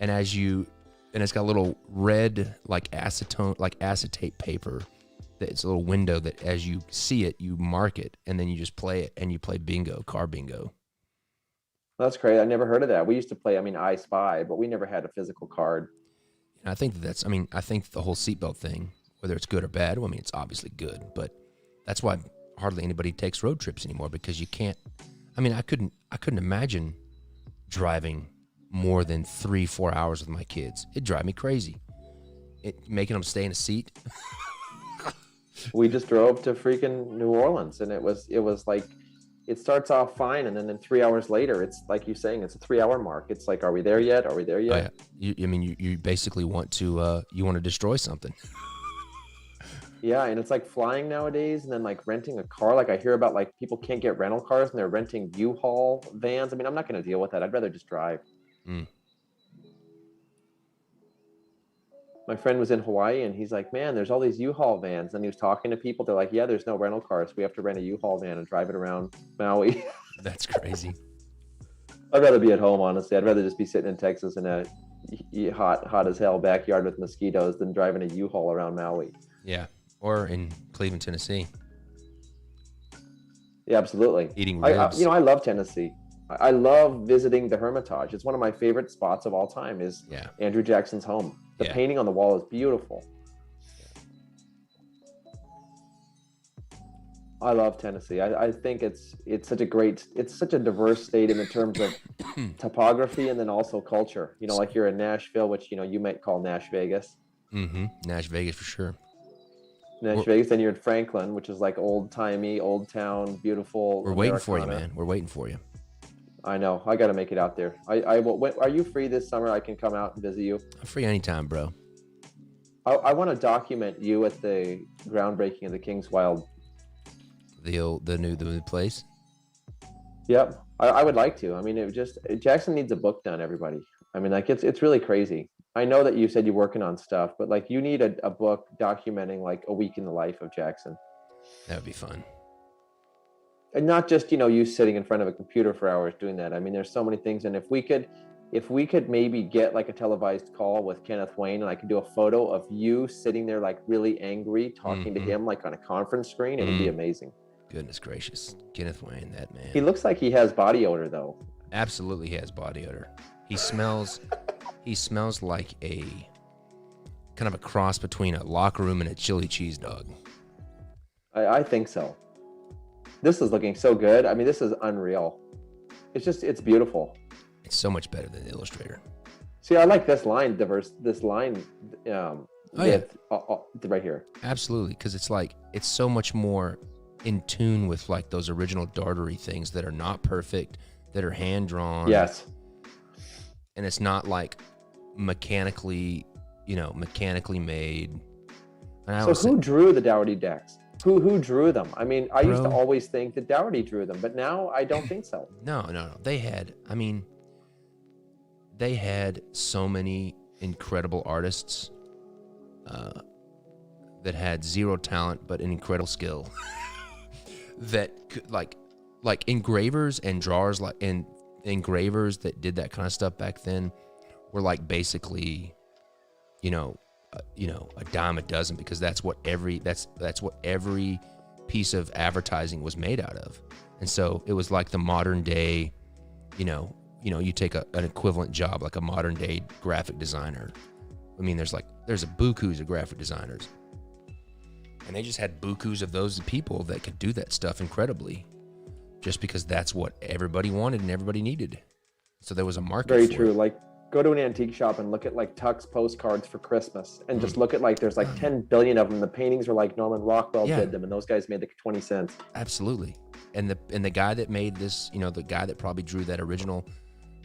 And it's got a little red, like acetone, like acetate paper. It's a little window that as you see it, you mark it, and then you just play it, and you play bingo, car bingo. That's great. I never heard of that. We used to play, I Spy, but we never had a physical card. And I think I think the whole seatbelt thing, whether it's good or bad, well, it's obviously good, but that's why hardly anybody takes road trips anymore, because you can't. I couldn't imagine driving more than 3-4 hours with my kids. It'd drive me crazy. Making them stay in a seat. We just drove to freaking New Orleans, and it was like, it starts off fine, and then 3 hours later, it's like you're saying, it's a 3-hour mark. It's like, are we there yet? Are we there yet? Oh, yeah. You basically want to destroy something. Yeah, and it's like flying nowadays, and then like renting a car. Like I hear about like people can't get rental cars, and they're renting U-Haul vans. I'm not going to deal with that. I'd rather just drive. My friend was in Hawaii, and he's like, man, there's all these U-Haul vans. And he was talking to people. They're like, yeah, there's no rental cars. We have to rent a U-Haul van and drive it around Maui. That's crazy. I'd rather be at home, honestly. I'd rather just be sitting in Texas in a hot as hell backyard with mosquitoes than driving a U-Haul around Maui. Yeah, or in Cleveland, Tennessee. Yeah, absolutely. Eating ribs. I love Tennessee. I love visiting the Hermitage. It's one of my favorite spots of all time. Is Andrew Jackson's home. The painting on the wall is beautiful. I love Tennessee. I think it's such a diverse state in the terms of topography and then also culture. Like you're in Nashville, which you might call Nash Vegas. Mm-hmm. Nash Vegas for sure. Vegas. Then you're in Franklin, which is like old timey, old town, beautiful. We're waiting for you, man. We're waiting for you. I know. I got to make it out there. I will. Are you free this summer? I can come out and visit you. I'm free anytime, bro. I want to document you at the groundbreaking of the King's Wild. The new place. Yep, I would like to. Jackson needs a book done. Everybody. It's really crazy. I know that you said you're working on stuff, but like you need a book documenting like a week in the life of Jackson. That would be fun. And not just, you sitting in front of a computer for hours doing that. There's so many things. And if we could maybe get like a televised call with Kenneth Wayne, and I could do a photo of you sitting there like really angry, talking to him like on a conference screen, it would be amazing. Goodness gracious. Kenneth Wayne, that man. He looks like he has body odor though. Absolutely he has body odor. He smells like a kind of a cross between a locker room and a chili cheese dog. I think so. This is looking so good. This is unreal. It's beautiful. It's so much better than the Illustrator. See, I like this line, right here. Absolutely, because it's so much more in tune with like those original Dartery things that are not perfect, that are hand drawn. Yes. And it's not like mechanically made. And who drew the Dougherty decks? Who drew them? I used to always think that Dougherty drew them, but now I don't think so. No. They had so many incredible artists that had zero talent but an incredible skill. That could, like engravers and drawers, and engravers that did that kind of stuff back then were like basically, a dime a dozen, because that's what every piece of advertising was made out of. And so it was like the modern day, you take an equivalent job like a modern day graphic designer. There's a bukus of graphic designers, and they just had bukus of those people that could do that stuff incredibly, just because that's what everybody wanted and everybody needed. So there was a market. Very for true. it. Like, go to an antique shop and look at like Tux postcards for Christmas, and just look at like there's like 10 billion of them. The paintings are like Norman Rockwell did them, and those guys made like 20 cents. Absolutely. And the guy that made this, the guy that probably drew that original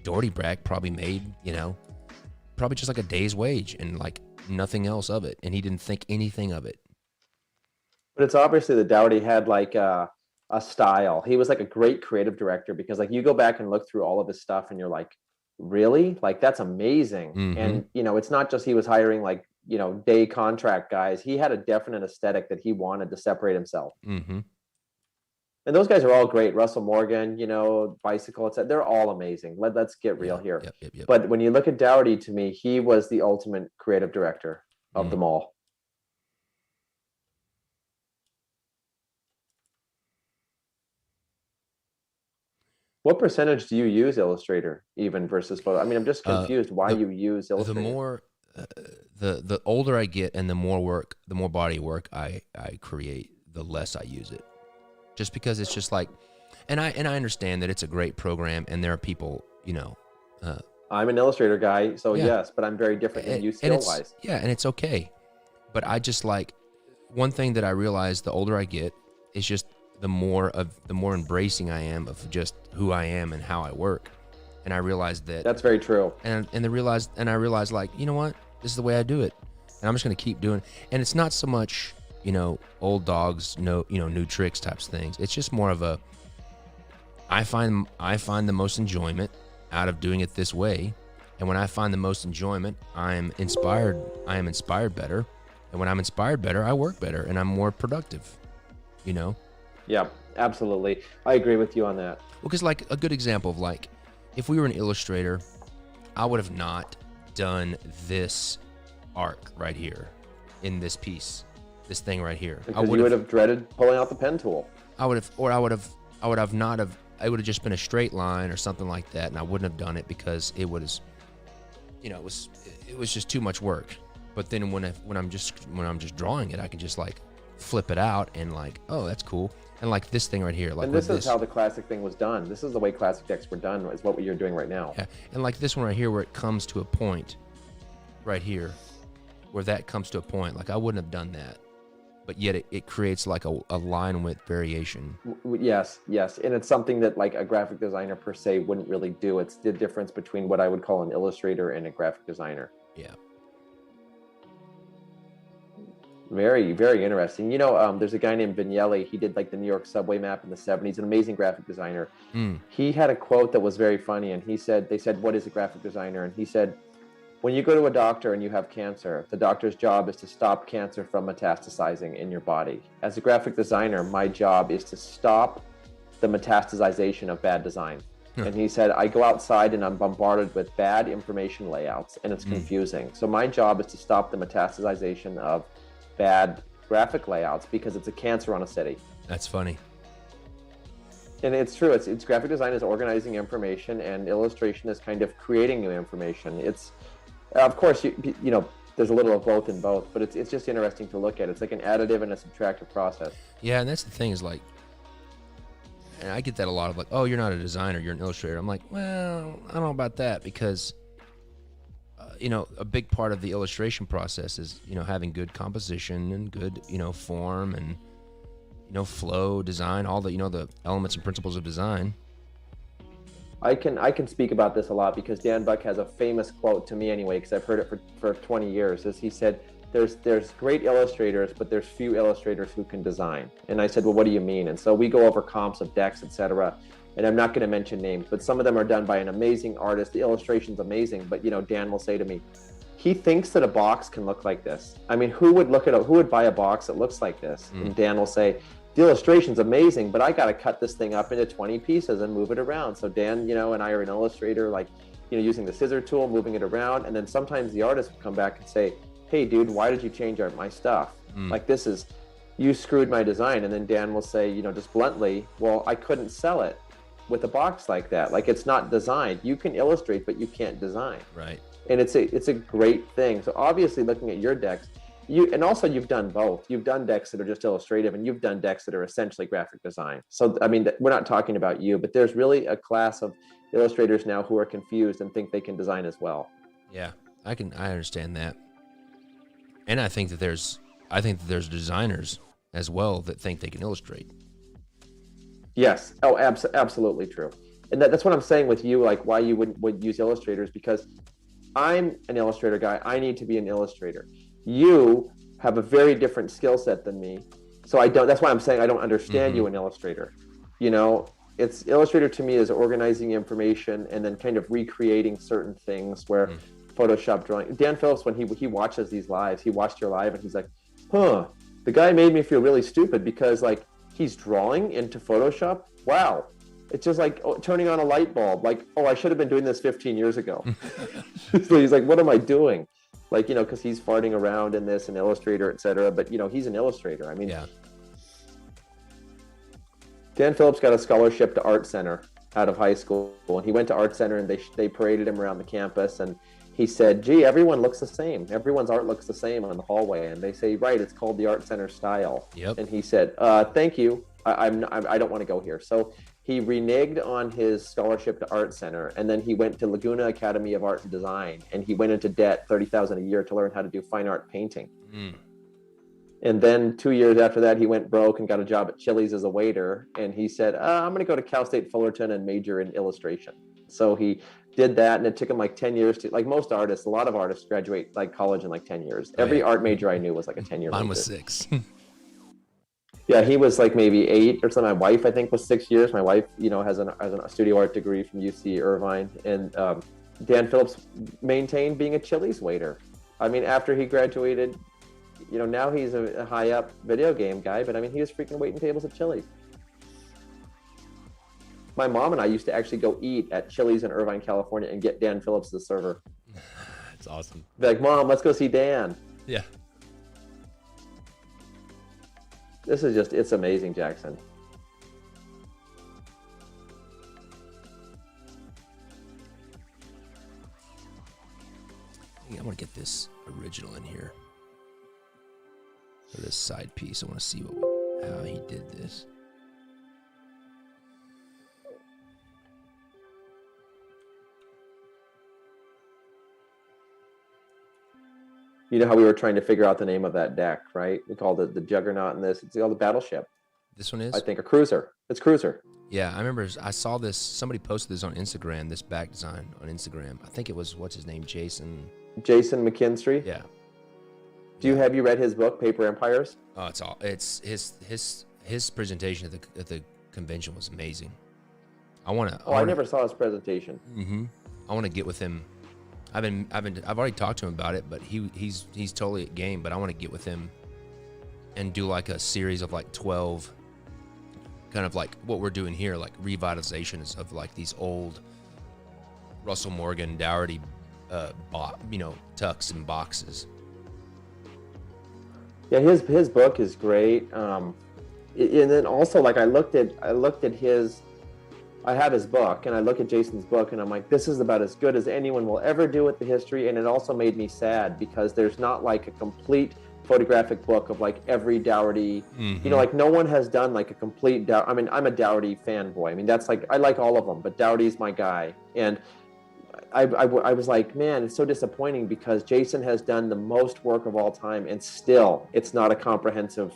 Doherty Brack probably made, probably just like a day's wage and like nothing else of it, and he didn't think anything of it. But it's obviously that Dougherty had like a style. He was like a great creative director, because like you go back and look through all of his stuff and you're like, really? Like, that's amazing. Mm-hmm. And it's not just he was hiring like day contract guys. He had a definite aesthetic that he wanted to separate himself. Mm-hmm. And those guys are all great. Russell Morgan, Bicycle, etc. They're all amazing. Let's get real here. Yep. But when you look at Dougherty, to me, he was the ultimate creative director of them all. What percentage do you use Illustrator even versus photo? I mean, I'm just confused why you use Illustrator. The more, the older I get and the more body work I create, the less I use it. Just because it's just like, and I understand that it's a great program and there are people, I'm an Illustrator guy, so yes, but I'm very different than you skill-wise. Yeah, and it's okay. But I just like, one thing that I realize the older I get is just the more embracing I am of just who I am and how I work. And I realized that's very true. And I realized like, you know what? This is the way I do it. And I'm just going to keep doing it. And it's not so much, old dogs, new tricks types things. It's just more of a, I find the most enjoyment out of doing it this way. And when I find the most enjoyment, I am inspired better. And when I'm inspired better, I work better and I'm more productive, Yeah, absolutely. I agree with you on that. Well, because like a good example of like, if we were an illustrator, I would have not done this arc right here in this piece, this thing right here. Because you would have dreaded pulling out the pen tool. I would have just been a straight line or something like that, and I wouldn't have done it because it was just too much work. But then when I'm just drawing it, I can just like flip it out and like, oh, that's cool. And like this thing right here, like, and this is how the classic thing was done. This is the way classic decks were done, is what you're doing right now. Yeah, and like this one right here, where it comes to a point, right here, where that comes to a point, like I wouldn't have done that, but yet it creates like a line width variation. Yes, and it's something that like a graphic designer per se wouldn't really do. It's the difference between what I would call an illustrator and a graphic designer. Yeah. Very, very interesting. There's a guy named Vignelli. He did like the New York subway map in the 70s, an amazing graphic designer. He had a quote that was very funny. And they said, what is a graphic designer? And he said, when you go to a doctor and you have cancer, the doctor's job is to stop cancer from metastasizing in your body. As a graphic designer, my job is to stop the metastasization of bad design. And he said, I go outside and I'm bombarded with bad information layouts and it's confusing. So my job is to stop the metastasization of bad graphic layouts because it's a cancer on a city. That's funny. And it's true. It's graphic design is organizing information and illustration is kind of creating new information. It's, of course, there's a little of both in both, but it's just interesting to look at. It's like an additive and a subtractive process. Yeah, and that's the thing is like, and I get that a lot of like, oh, you're not a designer, you're an illustrator. I'm like, well, I don't know about that because a big part of the illustration process is, having good composition and good, form and, flow, design, all the, the elements and principles of design. I can speak about this a lot because Dan Buck has a famous quote to me anyway, because I've heard it for 20 years, is he said, there's great illustrators, but there's few illustrators who can design. And I said, well, what do you mean? And so we go over comps of decks, etc. And I'm not going to mention names, but some of them are done by an amazing artist. The illustration's amazing, but Dan will say to me, he thinks that a box can look like this. I mean, who would buy a box that looks like this? And Dan will say, the illustration's amazing, but I got to cut this thing up into 20 pieces and move it around. So Dan, and I are an illustrator, like, using the scissor tool, moving it around. And then sometimes the artist will come back and say, hey, dude, why did you change my stuff? Like, you screwed my design. And then Dan will say, just bluntly, well, I couldn't sell it with a box like that. Like, it's not designed. You can illustrate, but you can't design. Right. And it's a great thing. So obviously, looking at your decks, you've done both. You've done decks that are just illustrative, and you've done decks that are essentially graphic design. So I mean, we're not talking about you, but there's really a class of illustrators now who are confused and think they can design as well. Yeah, I understand that, and I think that there's designers as well that think they can illustrate. Yes. Oh, absolutely true. And that's what I'm saying with you, like why you would use illustrators, because I'm an illustrator guy. I need to be an illustrator. You have a very different skill set than me. So that's why I'm saying I don't understand you, an illustrator. It's illustrator to me is organizing information and then kind of recreating certain things where Photoshop drawing. Dan Phillips, when he watches these lives, he watched your live and he's like, the guy made me feel really stupid because like he's drawing into Photoshop. Wow. It's just like turning on a light bulb. Like, oh, I should have been doing this 15 years ago. So he's like, what am I doing? Like, you know, because he's farting around in this and Illustrator, etc. But, you know, he's an illustrator. I mean, Yeah. Dan Phillips got a scholarship to Art Center out of high school. And he went to Art Center and they paraded him around the campus. And he said, gee, everyone looks the same. Everyone's art looks the same on the hallway. And they say, right, it's called the Art Center style. Yep. And he said, thank you. I don't want to go here. So he reneged on his scholarship to Art Center, and then he went to Laguna Academy of Art and Design, and he went into debt, $30,000 a year, to learn how to do fine art painting. And then 2 years after that, he went broke and got a job at Chili's as a waiter. And he said, I'm going to go to Cal State Fullerton and major in illustration. So he did that, and it took him like 10 years to, like most artists, a lot of artists graduate like college in like 10 years. Every art major I knew was like a 10-year Mine major. was 6. Yeah, he was like maybe 8 or something. My wife, I think, was 6 years. My wife, you know, has a studio art degree from UC Irvine. And Dan Phillips maintained being a Chili's waiter. I mean, after he graduated, you know, now he's a high up video game guy, but I mean, he was freaking waiting tables at Chili's. My mom and I used to actually go eat at Chili's in Irvine, California, and get Dan Phillips the server. It's awesome. Be like, Mom, let's go see Dan. Yeah. This is just, it's amazing, Jackson. I want to get this original in here. For this side piece, I want to see how he did this. You know how we were trying to figure out the name of that deck, right? We called it the Juggernaut in this. It's called the Battleship. This one is? I think a cruiser. It's cruiser. Yeah, I remember I saw this. Somebody posted this on Instagram, this back design on Instagram. I think it was, what's his name? Jason McKinstry. Yeah. Have you read his book, Paper Empires? Oh, it's his presentation at the convention was amazing. I never saw his presentation. I want to get with him. I've already talked to him about it, but he's totally at game. But I want to get with him and do like a series of like 12, kind of like what we're doing here, like revitalizations of like these old Russell Morgan Dougherty, tucks and boxes. Yeah, his book is great. And then also, like, I looked at his. I have his book, and I look at Jason's book, and I'm like, this is about as good as anyone will ever do with the history. And it also made me sad because there's not like a complete photographic book of like every Dougherty. You know, like no one has done like a complete I mean, I'm a Dougherty fanboy. I mean, that's like, I like all of them, but Dougherty's my guy. And I was like, man, it's so disappointing because Jason has done the most work of all time, and still it's not a comprehensive.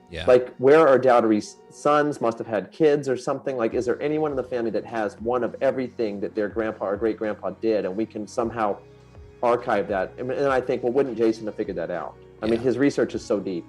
Yeah. Like, where are Dougherty's sons? Must have had kids or something. Like, is there anyone in the family that has one of everything that their grandpa or great grandpa did, and we can somehow archive that? And I think, well, wouldn't Jason have figured that out? I mean, his research is so deep.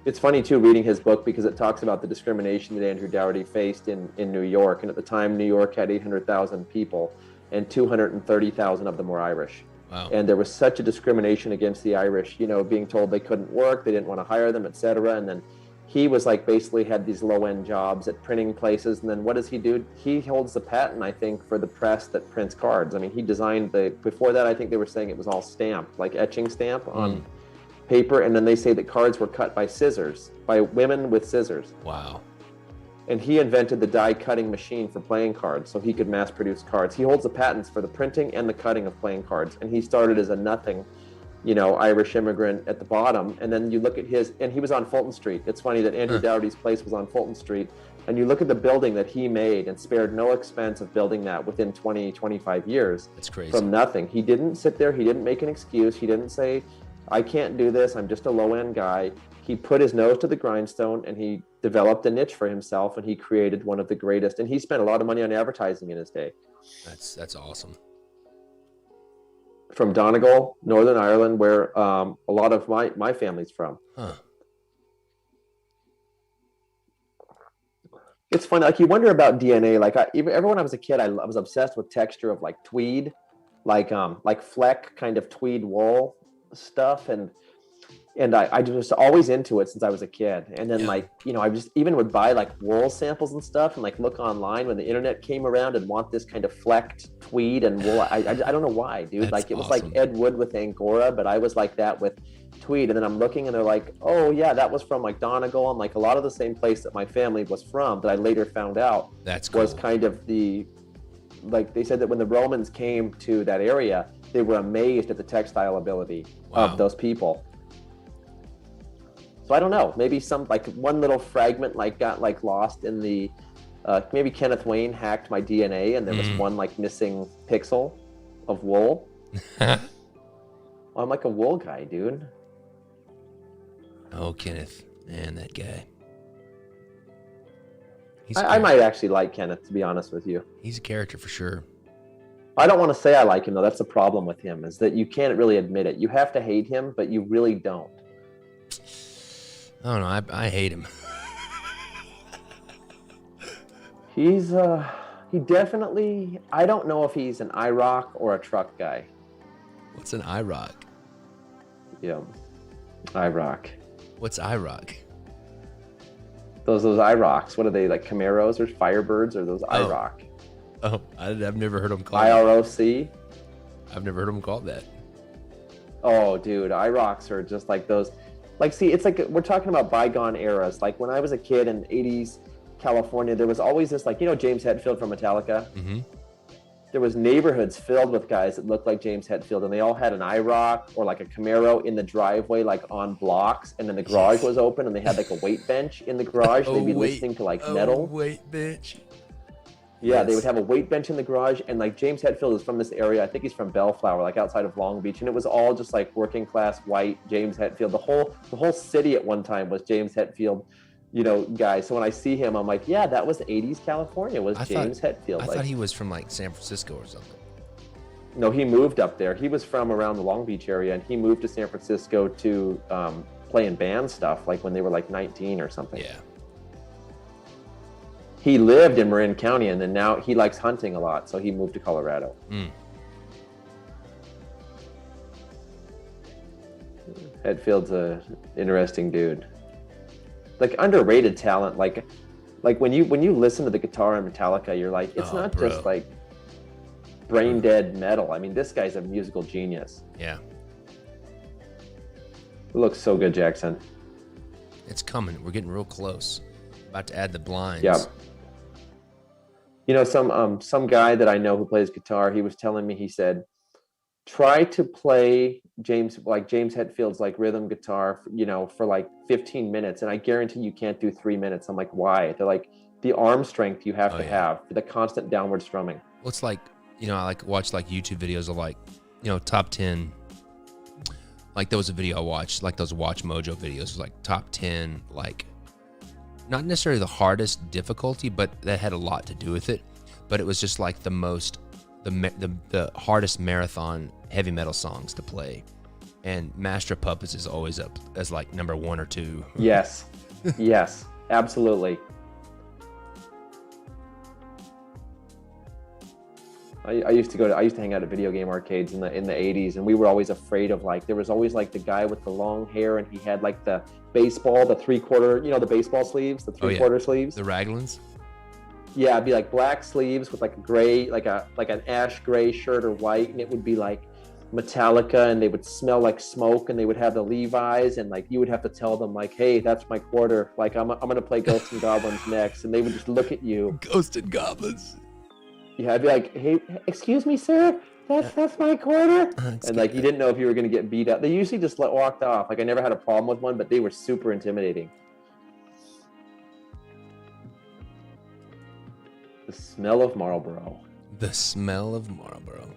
It's funny too, reading his book, because it talks about the discrimination that Andrew Dougherty faced in New York. And at the time, New York had 800,000 people, and 230,000 of them were Irish. Wow. And there was such a discrimination against the Irish, you know, being told they couldn't work, they didn't want to hire them, etc. And then he was like, basically had these low-end jobs at printing places. And then what does he do? He holds the patent, I think, for the press that prints cards. I mean, he designed before that, I think they were saying it was all stamped, like etching stamp on paper. And then they say that cards were cut by scissors, by women with scissors. Wow. And he invented the die cutting machine for playing cards, so he could mass produce cards. He holds the patents for the printing and the cutting of playing cards. And he started as a nothing, you know, Irish immigrant at the bottom. And then you look at and he was on Fulton Street. It's funny that Andrew Dougherty's place was on Fulton Street. And you look at the building that he made and spared no expense of building that within 20, 25 years. That's crazy. From nothing. He didn't sit there. He didn't make an excuse. He didn't say, I can't do this. I'm just a low-end guy. He put his nose to the grindstone, and he developed a niche for himself, and he created one of the greatest. And he spent a lot of money on advertising in his day. That's awesome. From Donegal, Northern Ireland, where a lot of my family's from. Huh. It's funny, like you wonder about DNA. Like even when I was a kid, I was obsessed with texture of like tweed, like fleck kind of tweed wool. stuff, and I just always into it since I was a kid. And then like, you know, I just even would buy like wool samples and stuff and like look online when the internet came around and want this kind of flecked tweed and wool. I don't know why, dude. That's like it was awesome. like Ed Wood with Angora, but I was like that with tweed. And then I'm looking and they're like, oh yeah, that was from like Donegal and like a lot of the same place that my family was from that I later found out That's cool. was kind of like they said that when the Romans came to that area, they were amazed at the textile ability of those people. So I don't know, maybe some like one little fragment like got like lost in the, maybe Kenneth Wayne hacked my DNA and there was one like missing pixel of wool. Well, I'm like a wool guy, dude. Oh, Kenneth, man, that guy. I might actually like Kenneth, to be honest with you. He's a character for sure. I don't want to say I like him though. That's the problem with him, is that you can't really admit it. You have to hate him, but you really don't. I don't know. I hate him. He definitely, I don't know if he's an IROC or a truck guy. What's an IROC? Yeah, IROC. What's IROC? Those IROCs. What are they, like Camaros or Firebirds or those IROC? Oh, I've never heard him called IROC. I've never heard him called that. Oh, dude, IROCs are just like those. Like, see, it's like we're talking about bygone eras. Like when I was a kid in 80s California, there was always this, like, you know, James Hetfield from Metallica? Mm-hmm. There was neighborhoods filled with guys that looked like James Hetfield, and they all had an IROC or like a Camaro in the driveway, like on blocks, and then the garage was open, and they had like a weight bench in the garage. They'd be listening to like metal. Weight bench. Yeah, Yes. they would have a weight bench in the garage, and like James Hetfield is from this area. I think he's from Bellflower, like outside of Long Beach, and it was all just like working class white James Hetfield. The whole city at one time was James Hetfield, you know, guy. So when I see him, I'm like, yeah, that was 80s California. Was James Hetfield? I thought he was from like San Francisco or something. No, he moved up there. He was from around the Long Beach area, and he moved to San Francisco to play in band stuff, like when they were like 19 or something. Yeah. He lived in Marin County, and then now he likes hunting a lot, so he moved to Colorado. Hetfield's a interesting dude. Like underrated talent. Like when you listen to the guitar in Metallica, you're like, it's not just like brain dead metal. I mean, this guy's a musical genius. Yeah. It looks so good, Jackson. It's coming. We're getting real close. About to add the blinds. Yeah. You know, some guy that I know who plays guitar, he was telling me, he said, try to play James Hetfield's like rhythm guitar, you know, for like 15 minutes. And I guarantee you can't do 3 minutes. I'm like, why? They're like, the arm strength you have to have for the constant downward strumming. Well, it's like, you know, I like watch like YouTube videos of like, you know, top 10. Like there was a video I watched, like those Watch Mojo videos, like top 10, like not necessarily the hardest difficulty, but that had a lot to do with it. But it was just like the hardest marathon heavy metal songs to play. And Master of Puppets is always up as like number 1 or 2. Yes. Yes, absolutely. I used to hang out at video game arcades in the 80s, and we were always afraid of like, there was always like the guy with the long hair, and he had like the baseball, the 3/4, you know, the baseball sleeves, the 3/4 sleeves. The Raglans? Yeah, it'd be like black sleeves with like a gray, like an ash gray shirt or white, and it would be like Metallica, and they would smell like smoke, and they would have the Levi's, and like you would have to tell them like, hey, that's my quarter, like I'm gonna play Ghosts and Goblins next, and they would just look at you. Ghosts and Goblins. Yeah, I'd be like, hey, excuse me, sir, that's my quarter. And like you didn't know if you were gonna get beat up. They usually just walked off. Like I never had a problem with one, but they were super intimidating. The smell of Marlboro. The smell of Marlboro.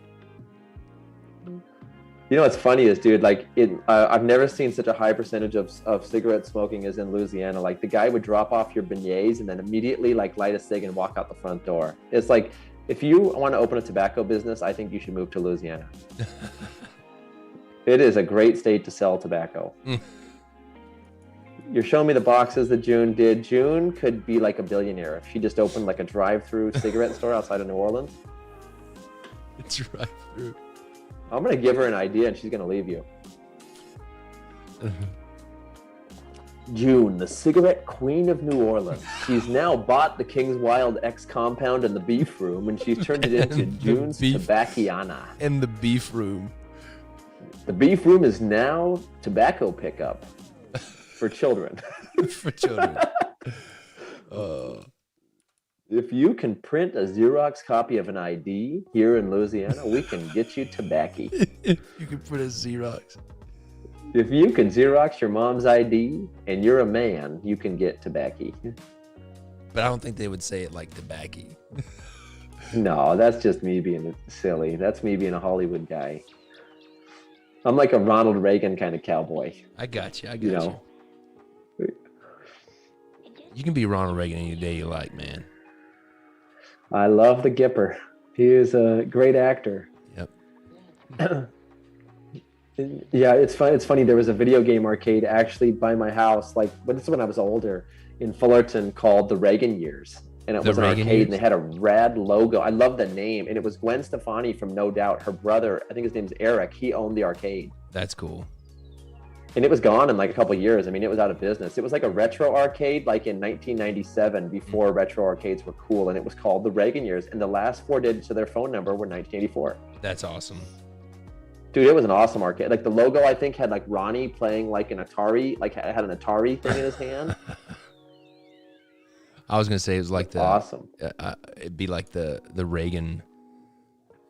You know what's funny is, dude, like I've never seen such a high percentage of cigarette smoking as in Louisiana. Like the guy would drop off your beignets and then immediately like light a cig and walk out the front door. It's like, if you want to open a tobacco business, I think you should move to Louisiana. It is a great state to sell tobacco. You're showing me the boxes that June did. June could be like a billionaire if she just opened like a drive-through cigarette store outside of New Orleans. It's right through. I'm going to give her an idea and she's going to leave you. June, the cigarette queen of New Orleans. She's now bought the King's Wild X compound and the beef room, and she's turned it into June's Tobacciana. And the beef room. The beef room is now tobacco pickup for children. For children. If you can print a Xerox copy of an ID here in Louisiana, we can get you tobacco. You can print a Xerox. If you can Xerox your mom's ID and you're a man, you can get tobacco. But I don't think they would say it like tobacco. No, that's just me being silly. That's me being a Hollywood guy. I'm like a Ronald Reagan kind of cowboy. I got you. You can be Ronald Reagan any day you like, man. I love the Gipper. He is a great actor. Yep. Yeah, it's fun. It's funny. There was a video game arcade actually by my house, but this is when I was older, in Fullerton, called the Reagan Years, and it was an arcade, and they had a rad logo. I love the name, and it was Gwen Stefani from No Doubt. Her brother, I think his name's Eric. He owned the arcade. That's cool. And it was gone in like a couple of years. I mean, it was out of business. It was like a retro arcade, like in 1997, before retro arcades were cool, and it was called the Reagan Years. And the last 4 digits of their phone number were 1984. That's awesome. Dude, it was an awesome arcade. Like the logo, I think, had like Ronnie playing like an Atari, like had an Atari thing in his hand. I was gonna say it was like awesome. It'd be like the Reagan.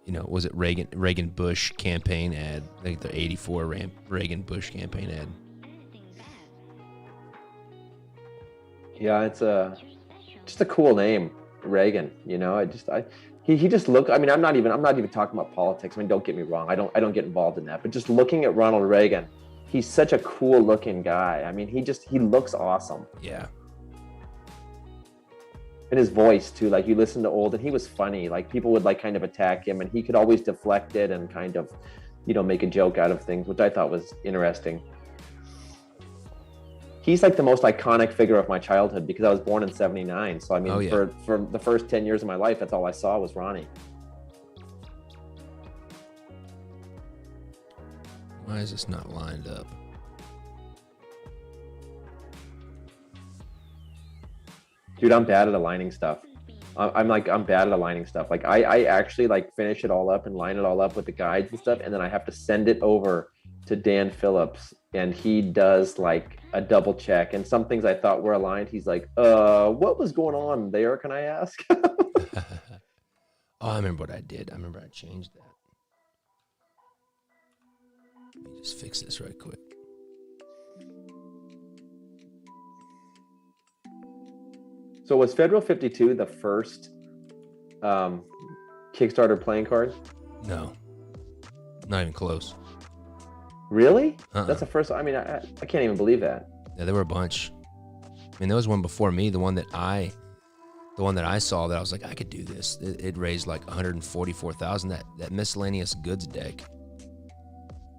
Was it Reagan Bush campaign ad? I think the '84 Reagan Bush campaign ad. Yeah, it's just a cool name, Reagan. He just looked. I mean, I'm not even talking about politics. I mean, don't get me wrong. I don't get involved in that. But just looking at Ronald Reagan, he's such a cool looking guy. I mean, he looks awesome. Yeah. And his voice too, like you listen to old, and he was funny. Like people would like kind of attack him, and he could always deflect it and kind of, make a joke out of things, which I thought was interesting. He's like the most iconic figure of my childhood because I was born in '79. So I mean, for the first 10 years of my life, that's all I saw was Ronnie. Why is this not lined up? Dude, I'm bad at aligning stuff. I'm bad at aligning stuff. Like I actually like finish it all up and line it all up with the guides and stuff, and then I have to send it over to Dan Phillips, and he does like a double check. And some things I thought were aligned, he's like, what was going on there? Can I ask? Oh, I remember what I did. I remember I changed that. Let me just fix this right quick. So was Federal 52 the first Kickstarter playing card? No, not even close. Really? That's the first. I mean, I can't even believe that. Yeah, there were a bunch. I mean, there was one before me. The one that I saw that I was like, I could do this. It raised like $144,000. That miscellaneous goods deck.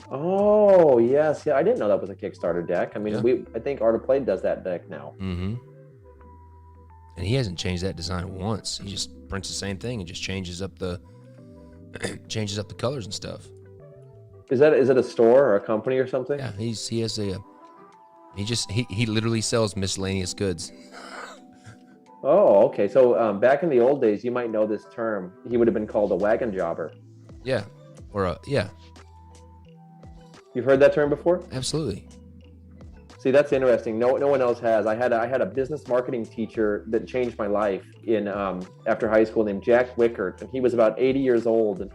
Oh yes, yeah. I didn't know that was a Kickstarter deck. I mean, I think Art of Play does that deck now. Mm-hmm. And he hasn't changed that design once. He just prints the same thing and just changes up the colors and stuff. Is it a store or a company or something? Yeah, he literally sells miscellaneous goods. Oh, okay. So back in the old days, you might know this term. He would have been called a wagon jobber. Yeah, yeah. You've heard that term before? Absolutely. See, that's interesting. No one else has. I had a business marketing teacher that changed my life in after high school named Jack Wickert, and he was about 80 years old, and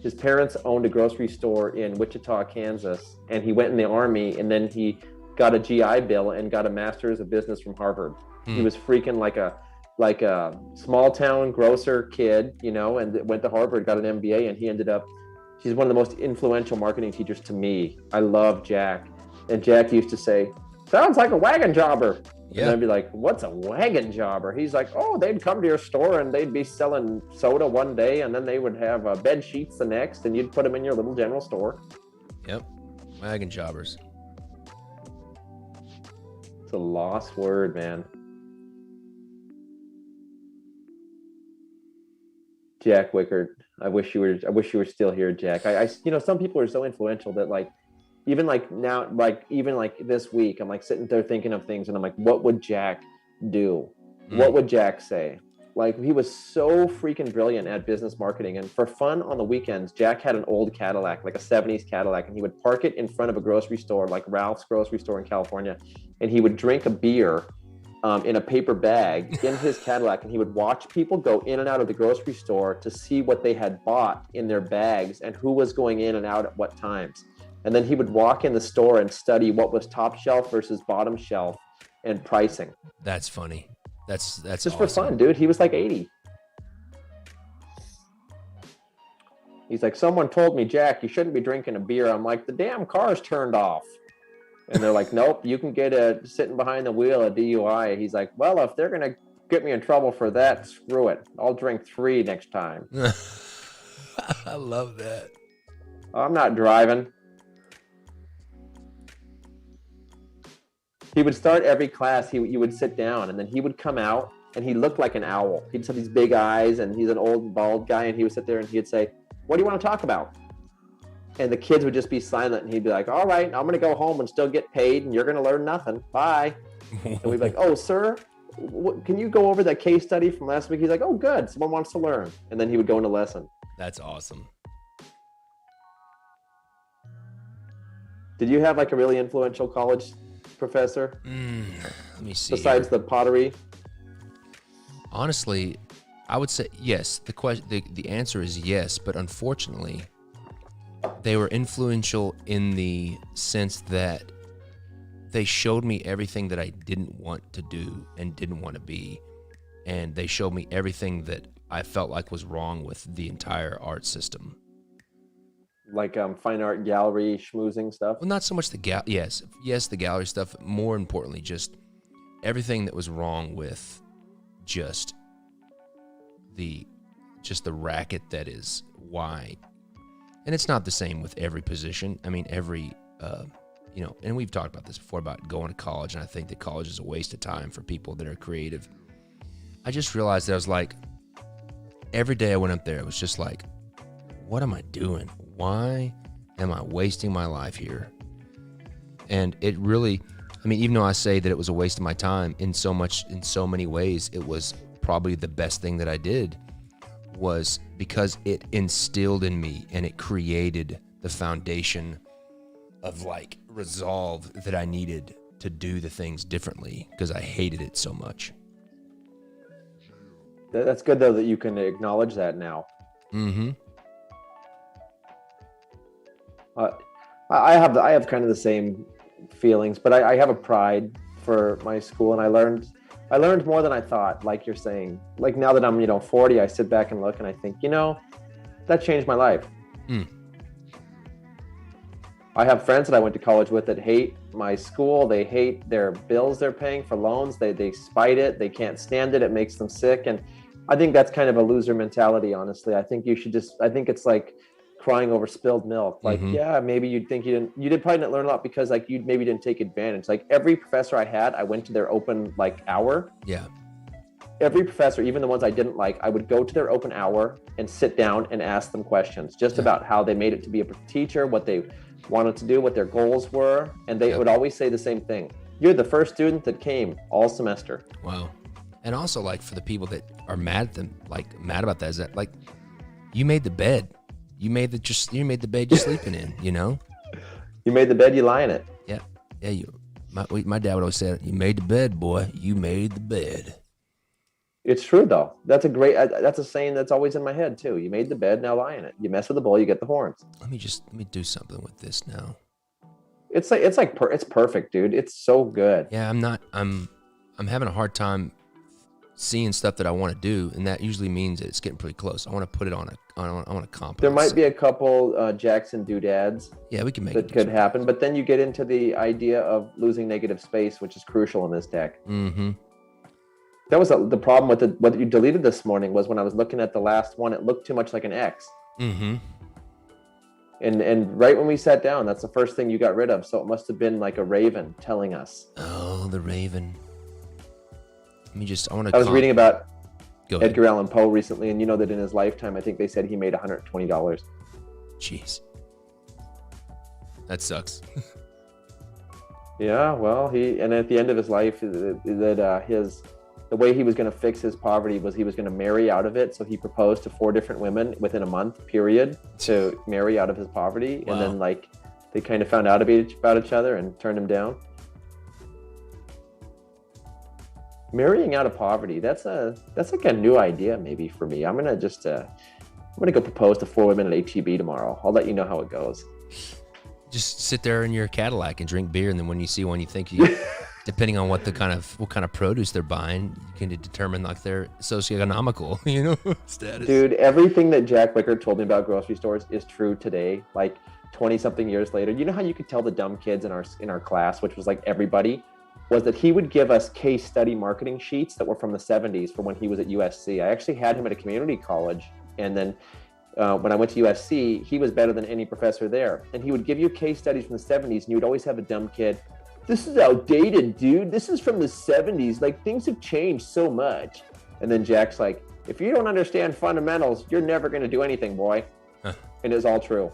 his parents owned a grocery store in Wichita, Kansas, and he went in the Army, and then he got a GI Bill and got a master's of business from Harvard. He was freaking like a small town grocer kid, and went to Harvard, got an MBA, and he's one of the most influential marketing teachers to me. I love Jack. And Jack used to say, sounds like a wagon jobber. Yeah. And I'd be like, what's a wagon jobber? He's like, oh, they'd come to your store and they'd be selling soda one day, and then they would have bed sheets the next, and you'd put them in your little general store. Yep. Wagon jobbers. It's a lost word, man. Jack Wickert. I wish you were still here, Jack. Some people are so influential that like even like now, like even like this week, I'm like sitting there thinking of things, and I'm like, what would Jack do? What would Jack say? Like, he was so freaking brilliant at business marketing. And for fun on the weekends, Jack had an old Cadillac, like a 70s Cadillac, and he would park it in front of a grocery store, like Ralph's grocery store in California. And he would drink a beer in a paper bag in his Cadillac, and he would watch people go in and out of the grocery store to see what they had bought in their bags and who was going in and out at what times. And then he would walk in the store and study what was top shelf versus bottom shelf and pricing. That's funny. That's just awesome. For fun, dude. He was like 80. He's like, someone told me, Jack, you shouldn't be drinking a beer. I'm like, the damn car's turned off. And they're like, nope, you can get sitting behind the wheel a DUI. He's like, well, if they're going to get me in trouble for that, screw it. I'll drink 3 next time. I love that. I'm not driving. He would start every class. You would sit down, and then he would come out, and he looked like an owl. He'd just have these big eyes, and he's an old bald guy, and he would sit there and he'd say, what do you want to talk about? And the kids would just be silent, and he'd be like, all right, I'm going to go home and still get paid, and you're going to learn nothing. Bye. And we'd be like, oh, sir, can you go over that case study from last week? He's like, oh, good. Someone wants to learn. And then he would go into lesson. That's awesome. Did you have like a really influential college professor? Let me see. Besides the pottery? Honestly, I would say yes. The answer is yes, but unfortunately, they were influential in the sense that they showed me everything that I didn't want to do and didn't want to be, and they showed me everything that I felt like was wrong with the entire art system. Like fine art gallery schmoozing stuff? Well, not so much the yes, the gallery stuff. More importantly, just everything that was wrong with just the racket that is why. And it's not the same with every position. I mean, every, and we've talked about this before about going to college, and I think that college is a waste of time for people that are creative. I just realized that I was like, every day I went up there, it was just like, what am I doing? Why am I wasting my life here? And it really, I mean, even though I say that it was a waste of my time, in so many ways, it was probably the best thing that I did, was because it instilled in me and it created the foundation of like resolve that I needed to do the things differently because I hated it so much. That's good though that you can acknowledge that now. Mm-hmm. I have kind of the same feelings, but I have a pride for my school, and I learned more than I thought. Like you're saying, like now that I'm 40, I sit back and look and I think, that changed my life. I have friends that I went to college with that hate my school. They hate their bills they're paying for loans. They spite it. They can't stand it. It makes them sick. And I think that's kind of a loser mentality, honestly. I think I think it's like crying over spilled milk. Like, yeah, maybe you'd think you probably didn't learn a lot because like you maybe didn't take advantage. Like every professor I had, I went to their open like hour. Yeah. Every professor, even the ones I didn't like, I would go to their open hour and sit down and ask them questions just about how they made it to be a teacher, what they wanted to do, what their goals were. And they would always say the same thing. You're the first student that came all semester. Wow. And also like for the people that are mad at them, like mad about that, is that like you made the bed. You made the bed you're sleeping in, You made the bed, you lie in it. Yeah. Yeah. My dad would always say, you made the bed, boy. You made the bed. It's true though. That's a saying that's always in my head too. You made the bed, now lie in it. You mess with the bull, you get the horns. Let me do something with this now. It's perfect, dude. It's so good. Yeah, I'm having a hard time seeing stuff that I want to do, and that usually means it's getting pretty close. I want to put it on I want to comp. There might be a couple Jackson doodads. Yeah, we can make that could happen, but then you get into the idea of losing negative space, which is crucial in this deck. Mm-hmm. That was the problem with what you deleted this morning. Was when I was looking at the last one, it looked too much like an X. Mm-hmm. And right when we sat down, that's the first thing you got rid of. So it must have been like a raven telling us. Oh, the raven. I was reading about Go ahead. Edgar Allan Poe recently, and you know that in his lifetime, I think they said he made $120. Jeez. That sucks. Yeah, well, and at the end of his life, the way he was going to fix his poverty was he was going to marry out of it. So he proposed to 4 different women within a month period to marry out of his poverty, Wow. and then like they kind of found out about each other and turned him down. Marrying out of poverty, that's like a new idea maybe for me. I'm gonna go propose to 4 women at HEB tomorrow. I'll let you know how it goes. Just sit there in your Cadillac and drink beer, and then when you see one, you think you, depending on what kind of produce they're buying, you can determine like their socioeconomical, status. Dude, everything that Jack Wicker told me about grocery stores is true today. Like 20 something years later, you know how you could tell the dumb kids in our class, which was like everybody, was that he would give us case study marketing sheets that were from the 70s from when he was at USC. I actually had him at a community college, and then when I went to USC, he was better than any professor there. And he would give you case studies from the 70s, and you would always have a dumb kid. This is outdated, dude. This is from the 70s. Like, things have changed so much. And then Jack's like, if you don't understand fundamentals, you're never going to do anything, boy. Huh. And it's all true.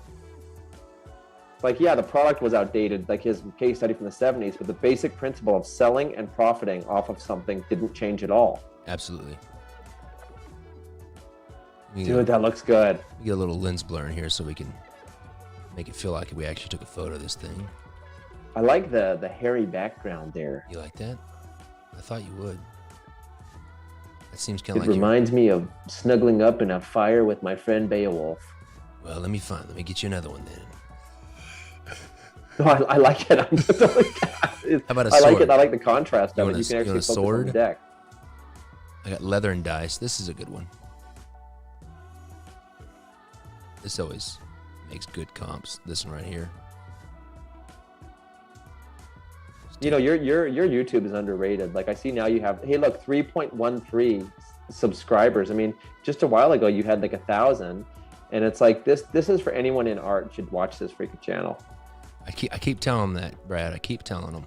Like, yeah, the product was outdated, like his case study from the 70s, but the basic principle of selling and profiting off of something didn't change at all. Absolutely. Dude, that looks good. We get a little lens blur in here so we can make it feel like we actually took a photo of this thing. I like the hairy background there. You like that? I thought you would. That seems kind of like it reminds me of snuggling up in a fire with my friend Beowulf. Well, let me get you another one then. No, I like it. I'm totally, how about a sword? I like it. I like the contrast of it. You can actually focus sword? on the deck. I got leather and dice. This is a good one. This always makes good comps. This one right here. You know, your YouTube is underrated. Like I see now you have, hey, look, 3.13 subscribers. I mean, just a while ago you had like 1,000, and it's like this is for anyone in art should watch this freaking channel. I keep telling them that, Brad. I keep telling them.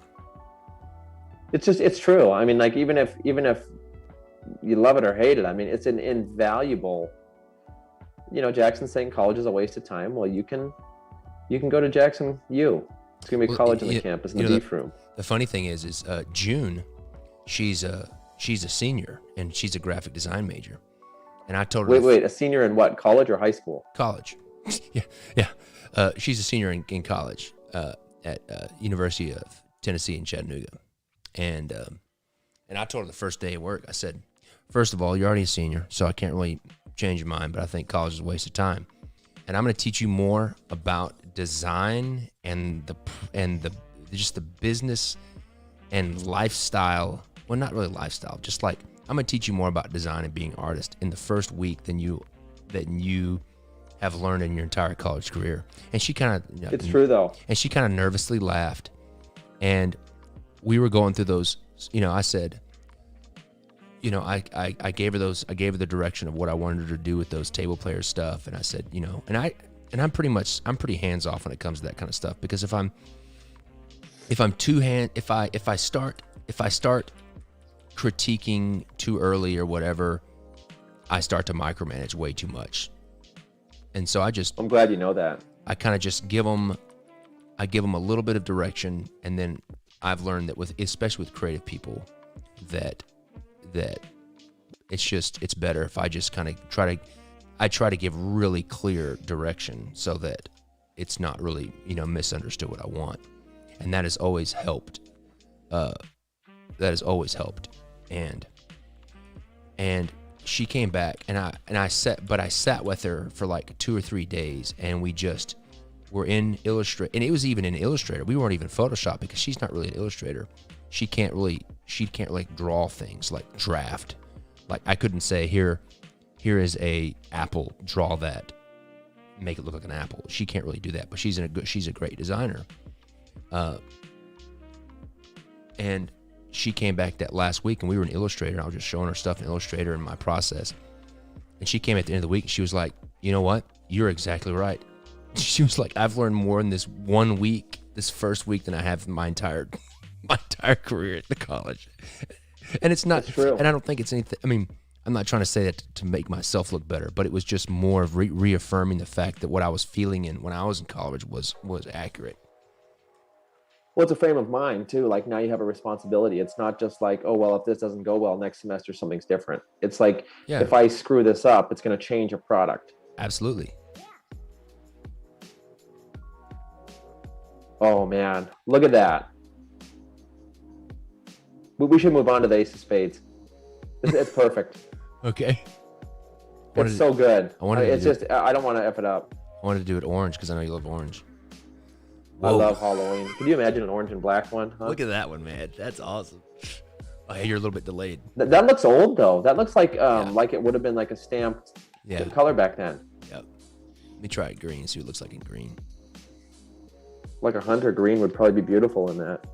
It's true. I mean, like even if you love it or hate it, I mean, it's an invaluable. You know, Jackson saying college is a waste of time. Well, you can go to Jackson U. It's gonna be college on the campus in the beef room. The funny thing is June, she's a senior and she's a graphic design major, and I told her. Wait, a senior in what? College or high school? College. yeah. She's a senior in college at University of Tennessee in Chattanooga, and I told her the first day of work. I said, first of all, you're already a senior, so I can't really change your mind, but I think college is a waste of time, and I'm going to teach you more about design and just the business and lifestyle. Well, not really lifestyle, just like I'm going to teach you more about design and being an artist in the first week than you have learned in your entire college career. And she kind of, it's true though. And she kind of nervously laughed, and we were going through those. I said, I gave her the direction of what I wanted her to do with those table player stuff, and I said, and I'm pretty hands off when it comes to that kind of stuff, because if I start critiquing too early or whatever, I start to micromanage way too much. And so I'm glad you know that. I kind of just give them a little bit of direction, and then I've learned that especially with creative people, that it's better if I just kind of try to give really clear direction so that it's not really, misunderstood what I want. And that has always helped. And she came back, and I sat with her for like 2 or 3 days, and we just were in Illustrator, and it was even in Illustrator. We weren't even Photoshop, because she's not really an illustrator. She can't really draw things like draft. Like I couldn't say here is a apple, draw that, make it look like an apple. She can't really do that, but she's a great designer. And she came back that last week, and we were in Illustrator, and I was just showing her stuff in Illustrator and my process. And she came at the end of the week, and she was like, you know what? You're exactly right. She was like, I've learned more in this 1 week, this first week, than I have in my entire career at the college. And it's not true. And I don't think it's anything. I mean, I'm not trying to say that to make myself look better, but it was just more of reaffirming the fact that what I was feeling when I was in college was accurate. Well, it's a frame of mind too. Like now you have a responsibility. It's not just like, oh, well, if this doesn't go well next semester, something's different. It's like, Yeah, if I screw this up, it's going to change a product. absolutely. Oh man, look at that. We should move on to the Ace of Spades. It's perfect. Okay. It's so good. It's just, I don't want to F it up. I wanted to do it orange because I know you love orange. I Whoa. love Halloween. Could you imagine an orange and black one? Huh? Look at that one, man. That's awesome. Oh, hey, you're a little bit delayed. That looks old though. That looks like it would have been like a stamped color back then. Yep. Let me try it green. See what it looks like in green. Like a hunter green would probably be beautiful in that.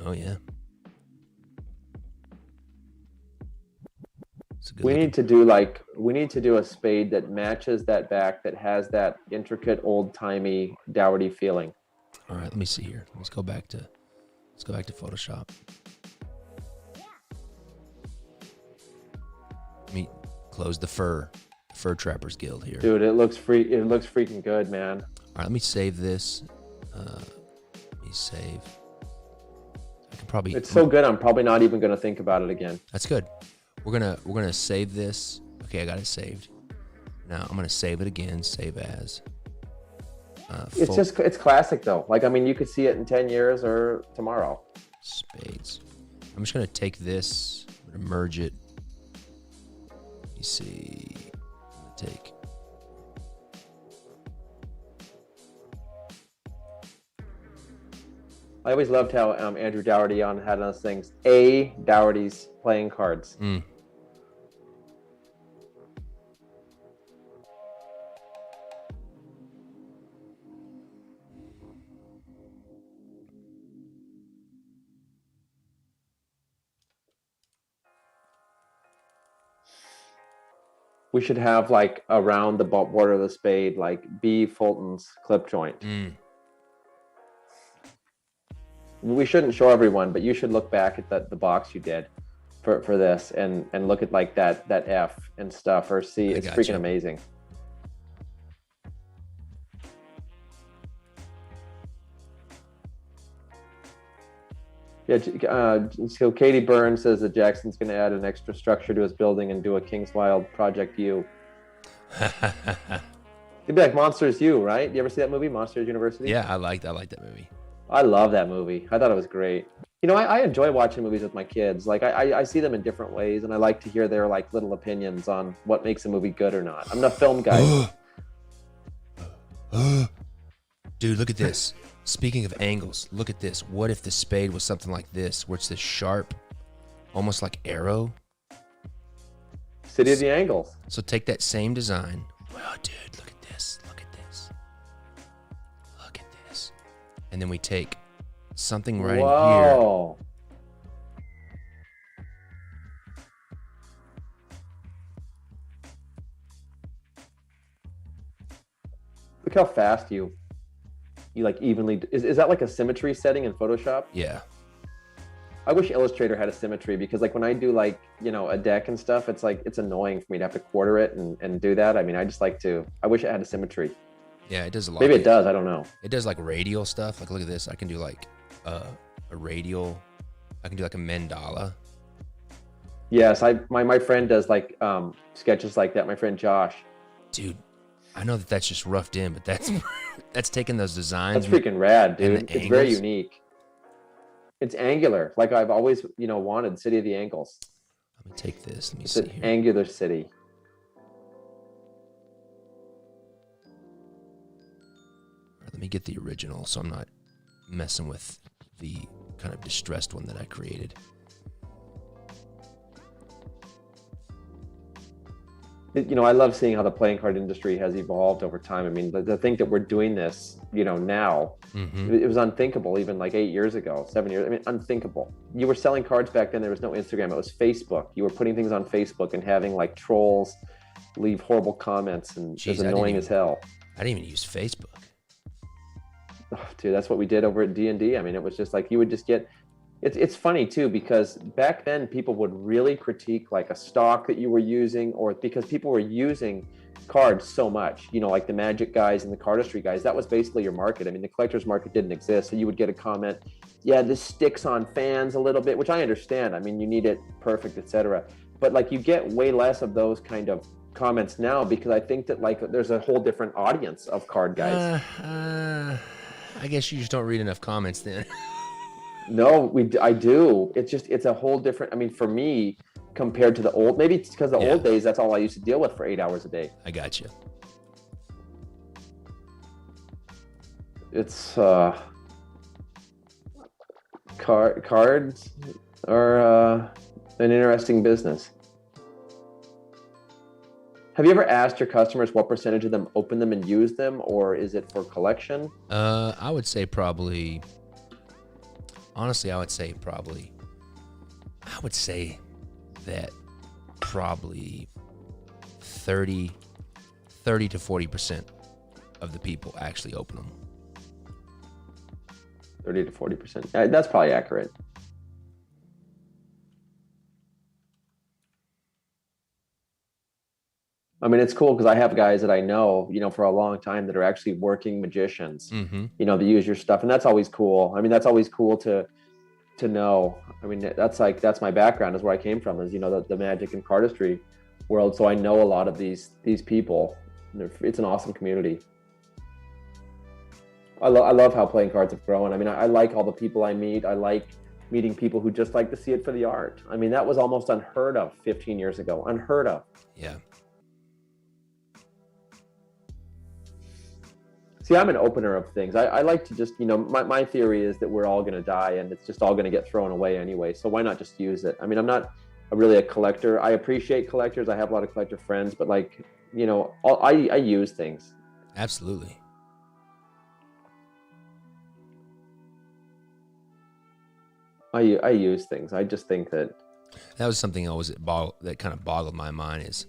Oh yeah. We need to do a spade that matches that back, that has that intricate old-timey Dougherty feeling. All right, let me see here. Let's go back to Photoshop. Let me close the Fur Trappers Guild here. Dude, it looks freaking good, man. All right, let me save this. Let me save. I can probably. It's so good. I'm probably not even going to think about it again. That's good. We're gonna save this. Okay, I got it saved. Now I'm gonna save it again. Save as. It's classic though. Like, I mean, you could see it in 10 years or tomorrow. Spades. I'm just gonna take this, I'm gonna merge it. Let me see. I'm gonna take. I always loved how Andrew Dougherty had those things. A. Dougherty's playing cards. We should have like around the border of the spade, like B. Fulton's clip joint. We shouldn't show everyone, but you should look back at the box you did for this and look at like that F and stuff, or see. It's freaking amazing. Yeah, so Katie Burns says that Jackson's going to add an extra structure to his building and do a King's Wild Project U. It'd be like Monsters U, right? You ever see that movie, Monsters University? Yeah, I like that movie. I love that movie. I thought it was great. You know, I enjoy watching movies with my kids. Like, I see them in different ways, and I like to hear their like little opinions on what makes a movie good or not. I'm not a film guy. Dude, look at this. Speaking of angles, look at this. What if the spade was something like this, where it's this sharp, almost like arrow? City of the Angles. So take that same design. Wow, dude, look at this. Look at this. Look at this. And then we take something right in here. Look how fast you like evenly. Is that like a symmetry setting in Photoshop? Yeah. I wish Illustrator had a symmetry, because like when I do like, you know, a deck and stuff, it's like, it's annoying for me to have to quarter it and do that. I mean, I wish it had a symmetry. Yeah, it does a lot. Maybe it does. I don't know. It does like radial stuff. Like, look at this. I can do like a radial. I can do like a mandala. Yes, my friend does like sketches like that. My friend Josh. Dude, I know that's just roughed in, but that's taking those designs. That's freaking rad, dude. It's very angles. unique. It's angular, like I've always, wanted. City of the Angles. Let me take this. Let me It's see an here. angular city. Let me get the original, so I'm not messing with the kind of distressed one that I created. I love seeing how the playing card industry has evolved over time. I mean, the thing that we're doing this, now, it was unthinkable even like 8 years ago, 7 years. I mean, unthinkable. You were selling cards back then. There was no Instagram. It was Facebook. You were putting things on Facebook and having like trolls leave horrible comments, and it was annoying as hell. I didn't even use Facebook. Oh, dude, that's what we did over at D&D. I mean, it was just like, you would just get It's funny too, because back then people would really critique like a stock that you were using, or because people were using cards so much, like the Magic guys and the cardistry guys. That was basically your market. I mean, the collector's market didn't exist, so you would get a comment, yeah, this sticks on fans a little bit, which I understand. I mean, you need it perfect, etc. But like, you get way less of those kind of comments now, because I think that like there's a whole different audience of card guys. I guess you just don't read enough comments then. No, I do. It's a whole different. I mean, for me, compared to the old, maybe it's because the old days, that's all I used to deal with for 8 hours a day. I got you. It's cards are an interesting business. Have you ever asked your customers what percentage of them open them and use them, or is it for collection? I would say probably. Honestly, I would say that probably 30 to 40% of the people actually open them. 30 to 40%. That's probably accurate. I mean, it's cool because I have guys that I know, for a long time that are actually working magicians, Mm-hmm. That use your stuff. And that's always cool. I mean, that's always cool to know. I mean, that's my background, is where I came from, is, the magic and cardistry world. So I know a lot of these people. It's an awesome community. I love how playing cards have grown. I mean, I like all the people I meet. I like meeting people who just like to see it for the art. I mean, that was almost unheard of 15 years ago. Unheard of. Yeah. See, I'm an opener of things. I like to just, my theory is that we're all going to die and it's just all going to get thrown away anyway. So why not just use it? I mean, I'm not really a collector. I appreciate collectors. I have a lot of collector friends, but like, I use things. Absolutely. I use things. I just think that was something that kind of boggled my mind, is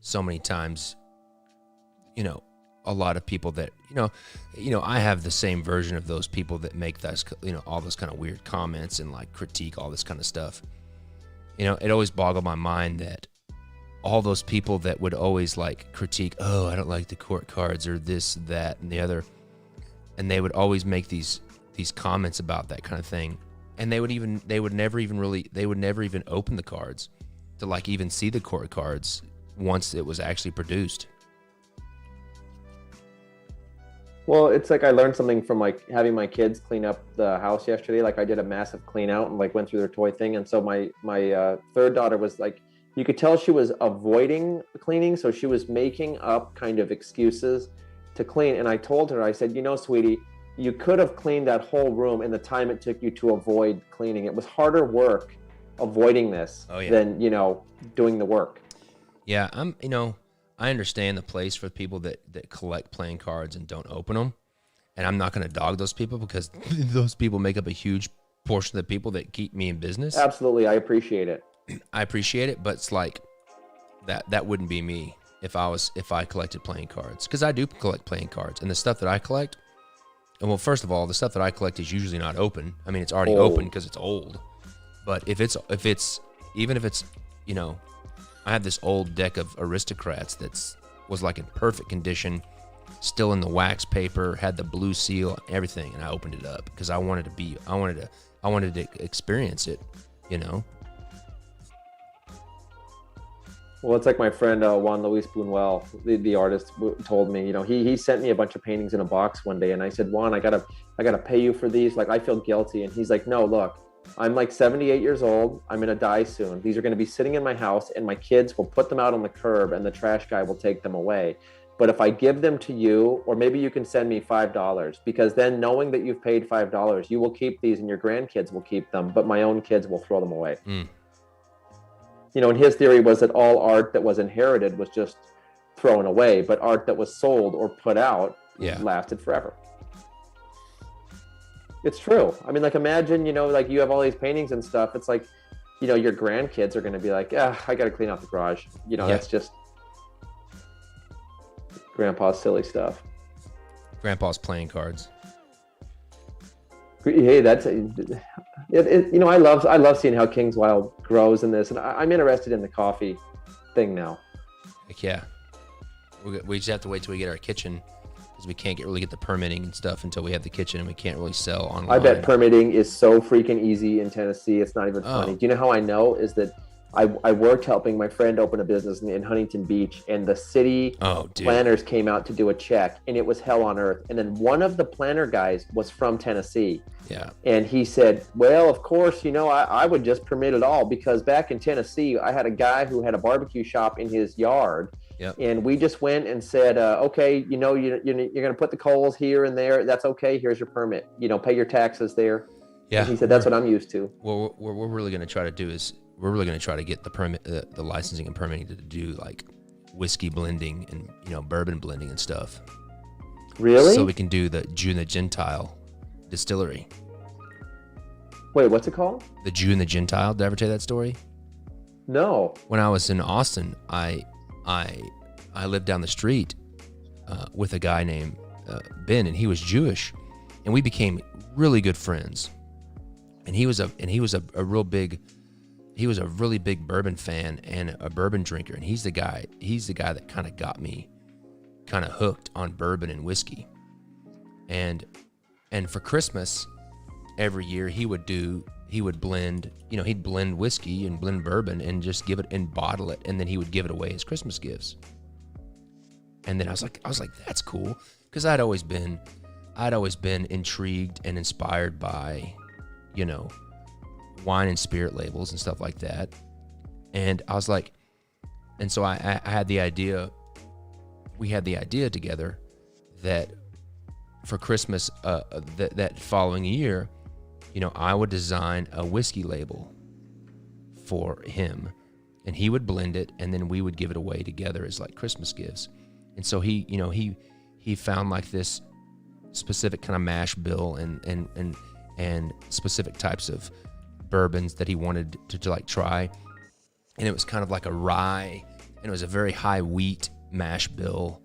so many times, a lot of people that, I have the same version of those people that make those, all those kind of weird comments and like critique all this kind of stuff. It always boggled my mind that all those people that would always like critique, oh, I don't like the court cards or this, that, and the other. And they would always make these comments about that kind of thing. And they would never even open the cards to like even see the court cards once it was actually produced. Well, it's like I learned something from like having my kids clean up the house yesterday. Like I did a massive clean out and like went through their toy thing. And so my third daughter was like, you could tell she was avoiding cleaning. So she was making up kind of excuses to clean. And I told her, I said, sweetie, you could have cleaned that whole room in the time it took you to avoid cleaning. It was harder work avoiding this than, doing the work. Yeah, I understand the place for people that collect playing cards and don't open them. And I'm not going to dog those people, because those people make up a huge portion of the people that keep me in business. Absolutely. I appreciate it. I appreciate it, but it's like that wouldn't be me if I collected playing cards, because I do collect playing cards, and the stuff that I collect, and well, first of all, the stuff that I collect is usually not open. I mean, it's already open because it's old. But if it's I have this old deck of Aristocrats was like in perfect condition, still in the wax paper, had the blue seal and everything, and I opened it up because I wanted to experience it, Well, it's like my friend Juan Luis Buñuel, the artist, told me. He sent me a bunch of paintings in a box one day, and I said, Juan, I gotta pay you for these. Like, I feel guilty. And he's like, no, look, I'm like 78 years old. I'm gonna die soon. These are gonna be sitting in my house, and my kids will put them out on the curb, and the trash guy will take them away. But if I give them to you, or maybe you can send me $5, because then knowing that you've paid $5, you will keep these, and your grandkids will keep them, but my own kids will throw them away. Mm. And his theory was that all art that was inherited was just thrown away, but art that was sold or put out lasted forever. It's true. I mean, like, imagine, like you have all these paintings and stuff. It's like, your grandkids are going to be like, I got to clean out the garage. That's just grandpa's silly stuff. Grandpa's playing cards. Hey, I love seeing how King's Wild grows in this, and I'm interested in the coffee thing now. Like, yeah, we just have to wait till we get our kitchen because we can't really get the permitting and stuff until we have the kitchen, and we can't really sell online. I bet permitting is so freaking easy in Tennessee. It's not even funny. Do you know how I know? Is that I worked helping my friend open a business in Huntington Beach, and the city planners came out to do a check, and it was hell on earth. And then one of the planner guys was from Tennessee. Yeah. And he said, well, of course, I would just permit it all, because back in Tennessee, I had a guy who had a barbecue shop in his yard. Yep. And we just went and said, okay, you're going to put the coals here and there. That's okay. Here's your permit. Pay your taxes there. Yeah. And he said, that's what I'm used to. Well, what we're really going to try to do is we're really going to try to get the permit, the licensing and permitting to do like whiskey blending and bourbon blending and stuff. Really? So we can do the Jew and the Gentile distillery. Wait, what's it called? The Jew and the Gentile. Did I ever tell you that story? No. When I was in Austin, I lived down the street with a guy named Ben, and he was Jewish, and we became really good friends. And he was a really big bourbon fan and a bourbon drinker, and he's the guy that kind of got me kind of hooked on bourbon and whiskey. And for Christmas every year he would blend, he'd blend whiskey and blend bourbon and just give it and bottle it, and then he would give it away as Christmas gifts. And then I was like, that's cool, because I'd always been intrigued and inspired by, wine and spirit labels and stuff like that. And I was like, and so I had the idea, we had the idea together that for Christmas that following year, I would design a whiskey label for him, and he would blend it, and then we would give it away together as like Christmas gifts. And so he found like this specific kind of mash bill and specific types of bourbons that he wanted to like try, and it was kind of like a rye, and it was a very high wheat mash bill,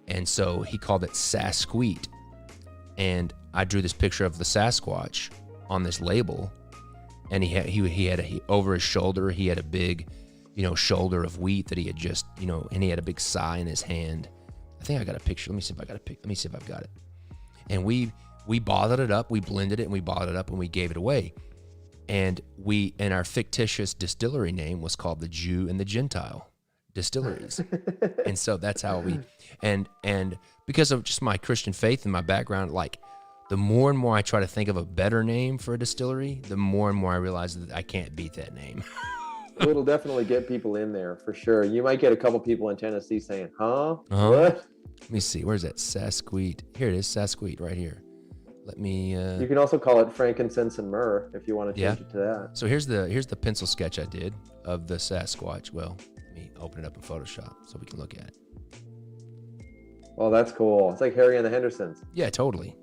and so he called it Sasquatch. And I drew this picture of the Sasquatch on this label, and he had over his shoulder he had a big shoulder of wheat that he had just and he had a big sigh in his hand. I think I got a picture. Let me see if I've got it. And we bottled it up, we blended it, and we bottled it up, and we gave it away. And our fictitious distillery name was called the Jew and the Gentile Distilleries. And so that's how we, and because of just my Christian faith and my background, like the more and more I try to think of a better name for a distillery, the more and more I realize that I can't beat that name. It'll definitely get people in there for sure. You might get a couple people in Tennessee saying, huh? Uh-huh. What? Let me see. Where's that? Sasquatch. Here it is. Sasquatch right here. Let me. You can also call it frankincense and myrrh if you want to change it to that. So here's the pencil sketch I did of the Sasquatch. Well, let me open it up in Photoshop so we can look at it. Oh, that's cool. It's like Harry and the Hendersons. Yeah, totally.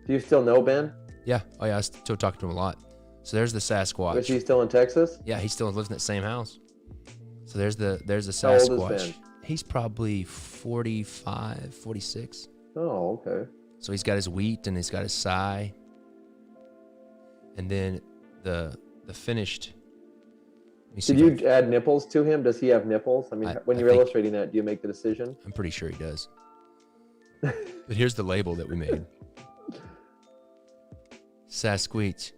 Do you still know Ben? Yeah. Oh yeah, I still talk to him a lot. So there's the Sasquatch. Is he still in Texas? Yeah, he still lives in that same house. So there's the Sasquatch. How old is Ben? He's probably 45, 46. Oh, okay. So he's got his wheat and he's got his sigh. And then the finished. Did you add nipples to him? Does he have nipples? I mean, when you're illustrating that, do you make the decision? I'm pretty sure he does. But here's the label that we made. Sasquatch,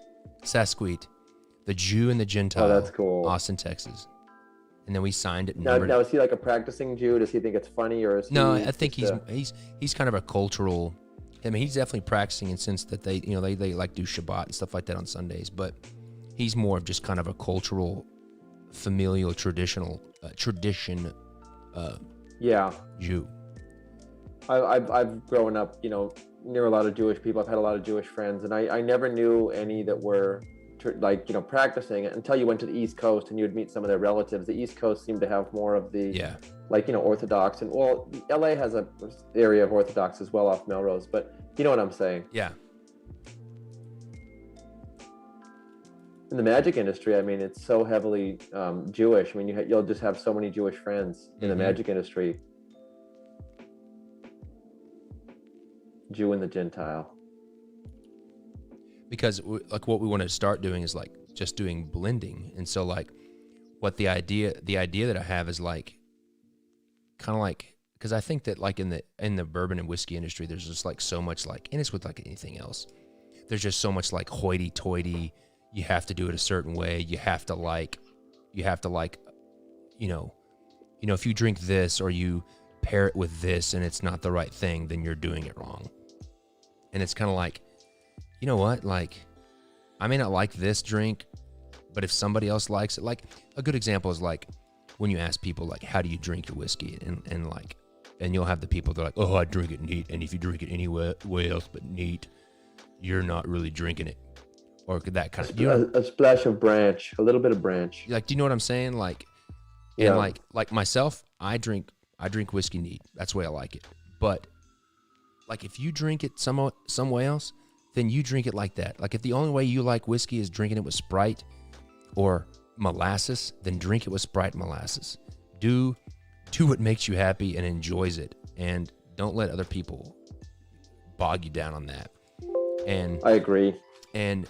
the Jew and the Gentile. Oh, that's cool. Austin, Texas. And then we signed it. Now, is he like a practicing Jew? Does he think it's funny, or is no? I think he's kind of a cultural. I mean, he's definitely practicing in the sense that they like do Shabbat and stuff like that on Sundays. But he's more of just kind of a cultural, familial, tradition. Yeah. Jew. I've grown up, near a lot of Jewish people. I've had a lot of Jewish friends, and I never knew any that were practicing it until you went to the East Coast and you would meet some of their relatives. The East Coast seemed to have more of the Orthodox, and well, LA has a area of Orthodox as well off Melrose, but you know what I'm saying. Yeah. In the magic industry, I mean, it's so heavily Jewish. I mean, you'll just have so many Jewish friends in the magic industry. Jew and the Gentile. because like what we want to start doing is like just doing blending. And so like what the idea that I have is like kind of like, because I think that like in the bourbon and whiskey industry, there's just like so much like, and it's with like anything else, there's just so much like hoity-toity. You have to do it a certain way. You have to like, you know, if you drink this or you pair it with this and it's not the right thing, then you're doing it wrong. And it's kind of like, you know what? Like, I may not like this drink, but if somebody else likes it, like a good example is like when you ask people like, how do you drink your whiskey? And you'll have the people that are like, oh, I drink it neat. And if you drink it any way else but neat, you're not really drinking it. Or that kind of, a splash of branch, a little bit of branch. like, do you know what I'm saying? Like, Yeah. and like myself, I drink whiskey neat. That's the way I like it. But like if you drink it some way else, then you drink it like that. Like if the only way you like whiskey is drinking it with Sprite or molasses, then drink it with Sprite and molasses. Do what makes you happy and enjoys it, and don't let other people bog you down on that. And I agree. And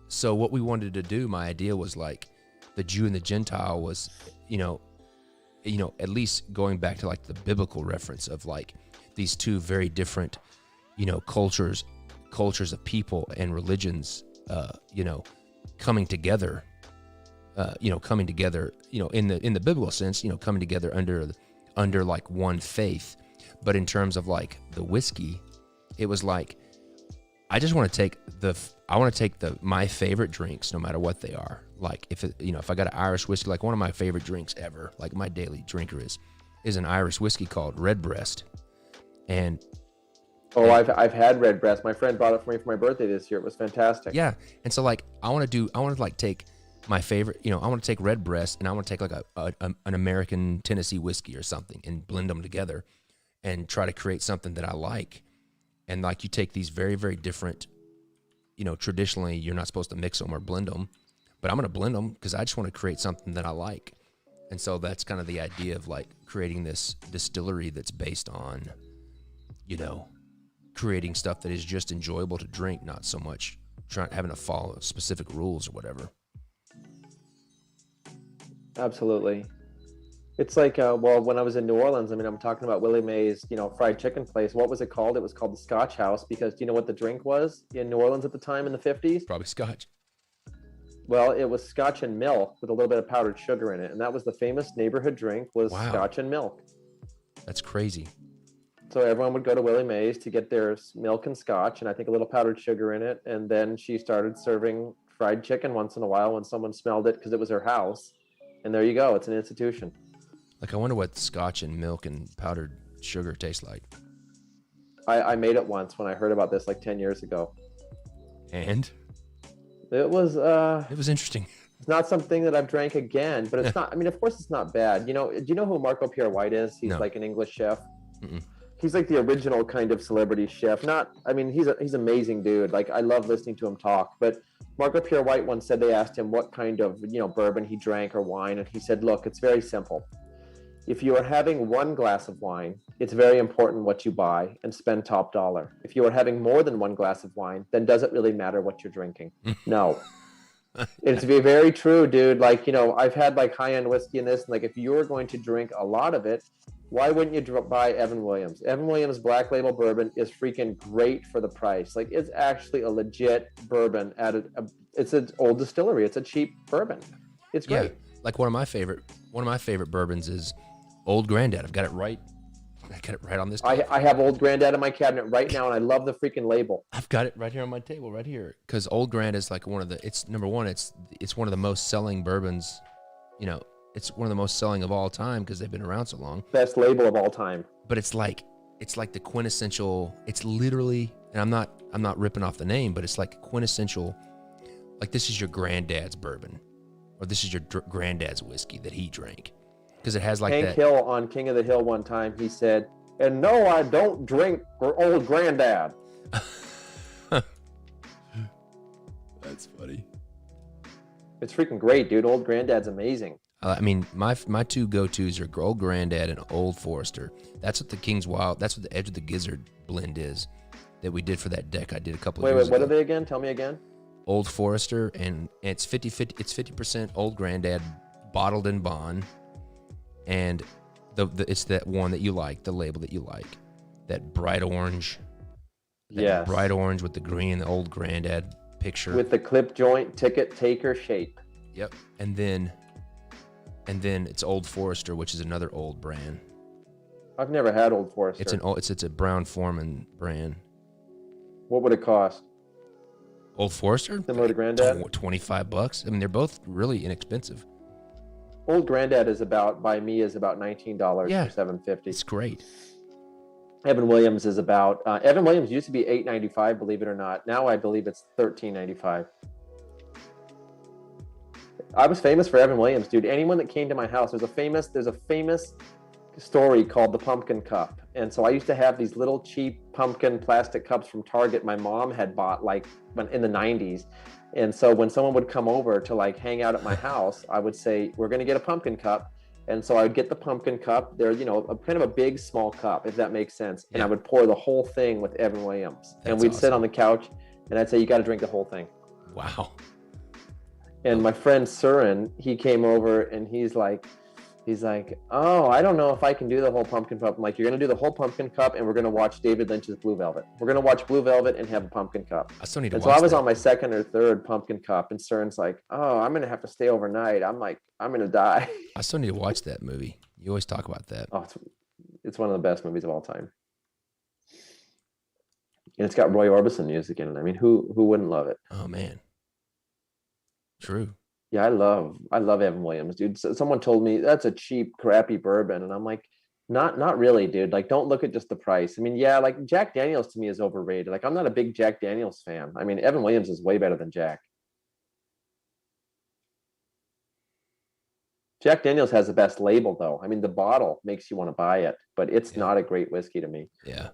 so what we wanted to do, my idea was like the Jew and the Gentile was, at least going back to like the biblical reference of like these two very different, cultures of people and religions, coming together, in the biblical sense, coming together under like one faith. But in terms of like the whiskey, it was like, I just want to take my favorite drinks, no matter what they are. Like if I got an Irish whiskey, like one of my favorite drinks ever, like my daily drinker is an Irish whiskey called Redbreast. And I've had Redbreast. My friend bought it for me for my birthday this year. It was fantastic. yeah. And so like I want to like take my favorite, I want to take Redbreast and I want to take like an American Tennessee whiskey or something and blend them together and try to create something that I like. And like you take these very, very different, traditionally you're not supposed to mix them or blend them, but I'm going to blend them because I just want to create something that I like. And so that's kind of the idea of like creating this distillery that's based on, creating stuff that is just enjoyable to drink, not so much having to follow specific rules or whatever. Absolutely. It's like, when I was in New Orleans, I'm talking about Willie Mae's, fried chicken place. What was it called? It was called the Scotch House because do you know what the drink was in New Orleans at the time in the 50s? Probably Scotch. Well, it was Scotch and milk with a little bit of powdered sugar in it. And that was the famous neighborhood drink was Wow. Scotch and milk. That's crazy. So everyone would go to Willie Mae's to get their milk and Scotch and I think a little powdered sugar in it. And then she started serving fried chicken once in a while when someone smelled it because it was her house. And there you go. It's an institution. Like, I wonder what Scotch and milk and powdered sugar tastes like. I made it once when I heard about this like 10 years ago. And It was interesting. it's not something that I've drank again, but it's not, of course it's not bad. Do you know who Marco Pierre White is? He's No. like an English chef. Mm-mm. He's like the original kind of celebrity chef. He's amazing dude. Like I love listening to him talk, but Marco Pierre White once said they asked him what kind of, bourbon he drank or wine. And he said, look, it's very simple. If you are having one glass of wine, it's very important what you buy and spend top dollar. If you are having more than one glass of wine, then does it really matter what you're drinking? No. It's very true, dude. Like, I've had like high-end whiskey in this, and like if you're going to drink a lot of it, why wouldn't you buy Evan Williams? Evan Williams Black Label Bourbon is freaking great for the price. Like it's actually a legit bourbon it's an old distillery. It's a cheap bourbon. It's great. Yeah. Like one of my favorite bourbons is Old Granddad. I got it right on this table. I have Old Granddad in my cabinet right now, and I love the freaking label. I've got it right here on my table, right here. Because Old Granddad is like it's number one. It's one of the most selling bourbons. It's one of the most selling of all time because they've been around so long. Best label of all time. But it's like the quintessential. It's literally, and I'm not ripping off the name, but it's like quintessential. Like this is your granddad's bourbon, or this is your granddad's whiskey that he drank. Because it has like Hank that. Hill on King of the Hill one time, he said, and no, I don't drink for Old Granddad. That's funny. It's freaking great, dude. Old Granddad's amazing. My two go-tos are Old Granddad and Old Forester. That's what the King's Wild, that's what the Edge of the Gizzard blend is that we did for that deck I did a couple of years ago. Wait, what are they again? Tell me again. Old Forester, and it's 50-50. It's 50% Old Granddad bottled in bond, and it's that one that you like, the label that you like, that bright orange. That bright orange with the green and the Old Granddad picture. With the clip joint ticket taker shape. Yep. And then it's Old Forester, which is another old brand. I've never had Old Forester. It's a Brown Forman brand. What would it cost? Old Forester? Similar to Granddad? $25. I mean, they're both really inexpensive. Old Granddad is about $19 for $7.50. It's great. Evan Williams is about Evan Williams used to be $8.95, believe it or not. Now I believe it's $13.95. I was famous for Evan Williams, dude. Anyone that came to my house, there's a famous story called the pumpkin cup. And so I used to have these little cheap pumpkin plastic cups from Target my mom had bought like in the 90s. And so when someone would come over to like hang out at my house, I would say, we're going to get a pumpkin cup. And so I would get the pumpkin cup. They're, kind of a big, small cup, if that makes sense. And I would pour the whole thing with Evan Williams. And we'd sit on the couch and I'd say, you got to drink the whole thing. Wow. And my friend Surin, he came over and he's like, oh, I don't know if I can do the whole pumpkin cup. I'm like, you're going to do the whole pumpkin cup and we're going to watch David Lynch's Blue Velvet. We're going to watch Blue Velvet and have a pumpkin cup. I still need to watch so I was on my second or third pumpkin cup and Surin's like, oh, I'm going to have to stay overnight. I'm like, I'm going to die. I still need to watch that movie. You always talk about that. Oh, it's one of the best movies of all time. And it's got Roy Orbison music in it. I mean, who wouldn't love it? Oh, man. True. Yeah, I love Evan Williams, dude. So someone told me that's a cheap, crappy bourbon, and I'm like, not really, dude. Like, don't look at just the price. I mean, yeah, like Jack Daniels to me is overrated. Like, I'm not a big Jack Daniels fan. I mean, Evan Williams is way better than Jack. Jack Daniels has the best label, though. I mean, the bottle makes you want to buy it, but it's not a great whiskey to me. Yeah,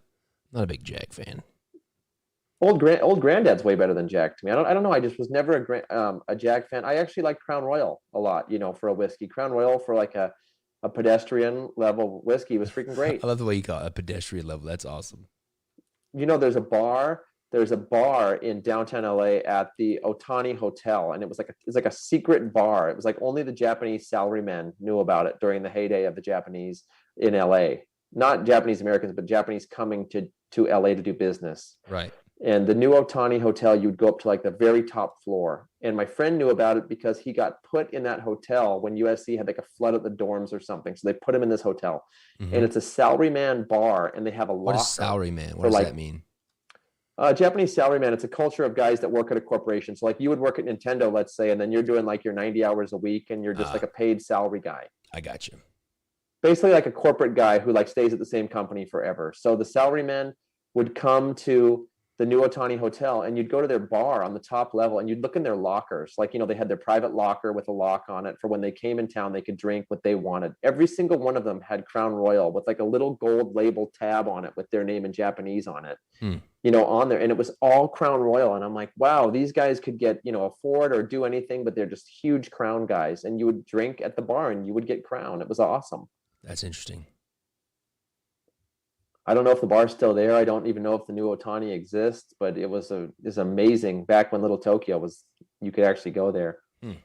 not a big Jack fan. Old Granddad's way better than Jack to me. I don't know. I just was never a Jack fan. I actually like Crown Royal a lot, for a whiskey. Crown Royal for like a pedestrian level whiskey was freaking great. I love the way you call it a pedestrian level. That's awesome. There's a bar in downtown LA at the Otani Hotel, and it's like a secret bar. It was like only the Japanese salarymen knew about it during the heyday of the Japanese in LA. Not Japanese Americans, but Japanese coming to LA to do business. Right. And the new Otani Hotel, you'd go up to like the very top floor. And my friend knew about it because he got put in that hotel when USC had like a flood at the dorms or something. So they put him in this hotel. Mm-hmm. And it's a salaryman bar, and they have a locker. What is salaryman? What does that mean? Japanese salaryman, it's a culture of guys that work at a corporation. So like you would work at Nintendo, let's say, and then you're doing like your 90 hours a week and you're just like a paid salary guy. I got you. Basically like a corporate guy who like stays at the same company forever. So the salaryman would come to the new Otani Hotel, and you'd go to their bar on the top level and you'd look in their lockers. Like, they had their private locker with a lock on it for when they came in town, they could drink what they wanted. Every single one of them had Crown Royal with like a little gold label tab on it with their name in Japanese on it, on there. And it was all Crown Royal. And I'm like, wow, these guys could get, afford or do anything, but they're just huge Crown guys. And you would drink at the bar and you would get Crown. It was awesome. That's interesting. I don't know if the bar's still there. I don't even know if the new Otani exists, but it was amazing back when Little Tokyo you could actually go there. They're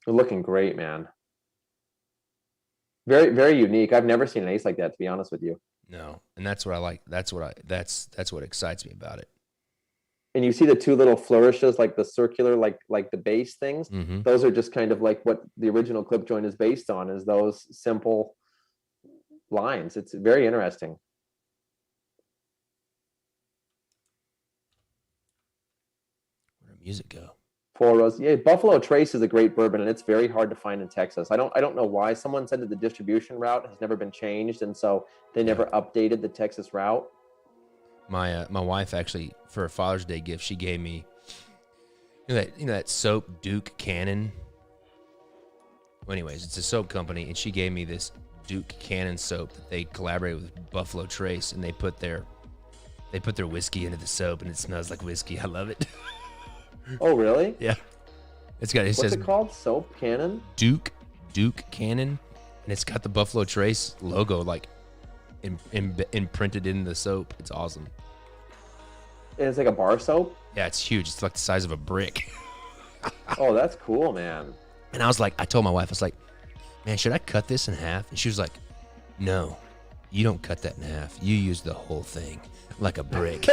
looking great, man. Very, very unique. I've never seen an ace like that, to be honest with you. No. And that's what I like. That's what excites me about it. And you see the two little flourishes, like the circular, like the base things. Mm-hmm. Those are just kind of like what the original clip joint is based on, is those simple lines. It's very interesting. Where'd music go? Four Roses. Yeah, Buffalo Trace is a great bourbon, and it's very hard to find in Texas. I don't know why. Someone said that the distribution route has never been changed, and so they never updated the Texas route. My wife actually, for a Father's Day gift, she gave me that soap Duke Cannon. Well, anyways, it's a soap company, and she gave me this Duke Cannon soap that they collaborated with Buffalo Trace, and they put their whiskey into the soap, and it smells like whiskey. I love it. Oh, really? Yeah. What's it called? Soap Cannon? Duke Cannon, and it's got the Buffalo Trace logo like imprinted in the soap. It's awesome. And it's like a bar soap? Yeah, it's huge. It's like the size of a brick. Oh, that's cool, man. And I was like, I told my wife, I was like, man, should I cut this in half? And she was like, no, you don't cut that in half. You use the whole thing like a brick.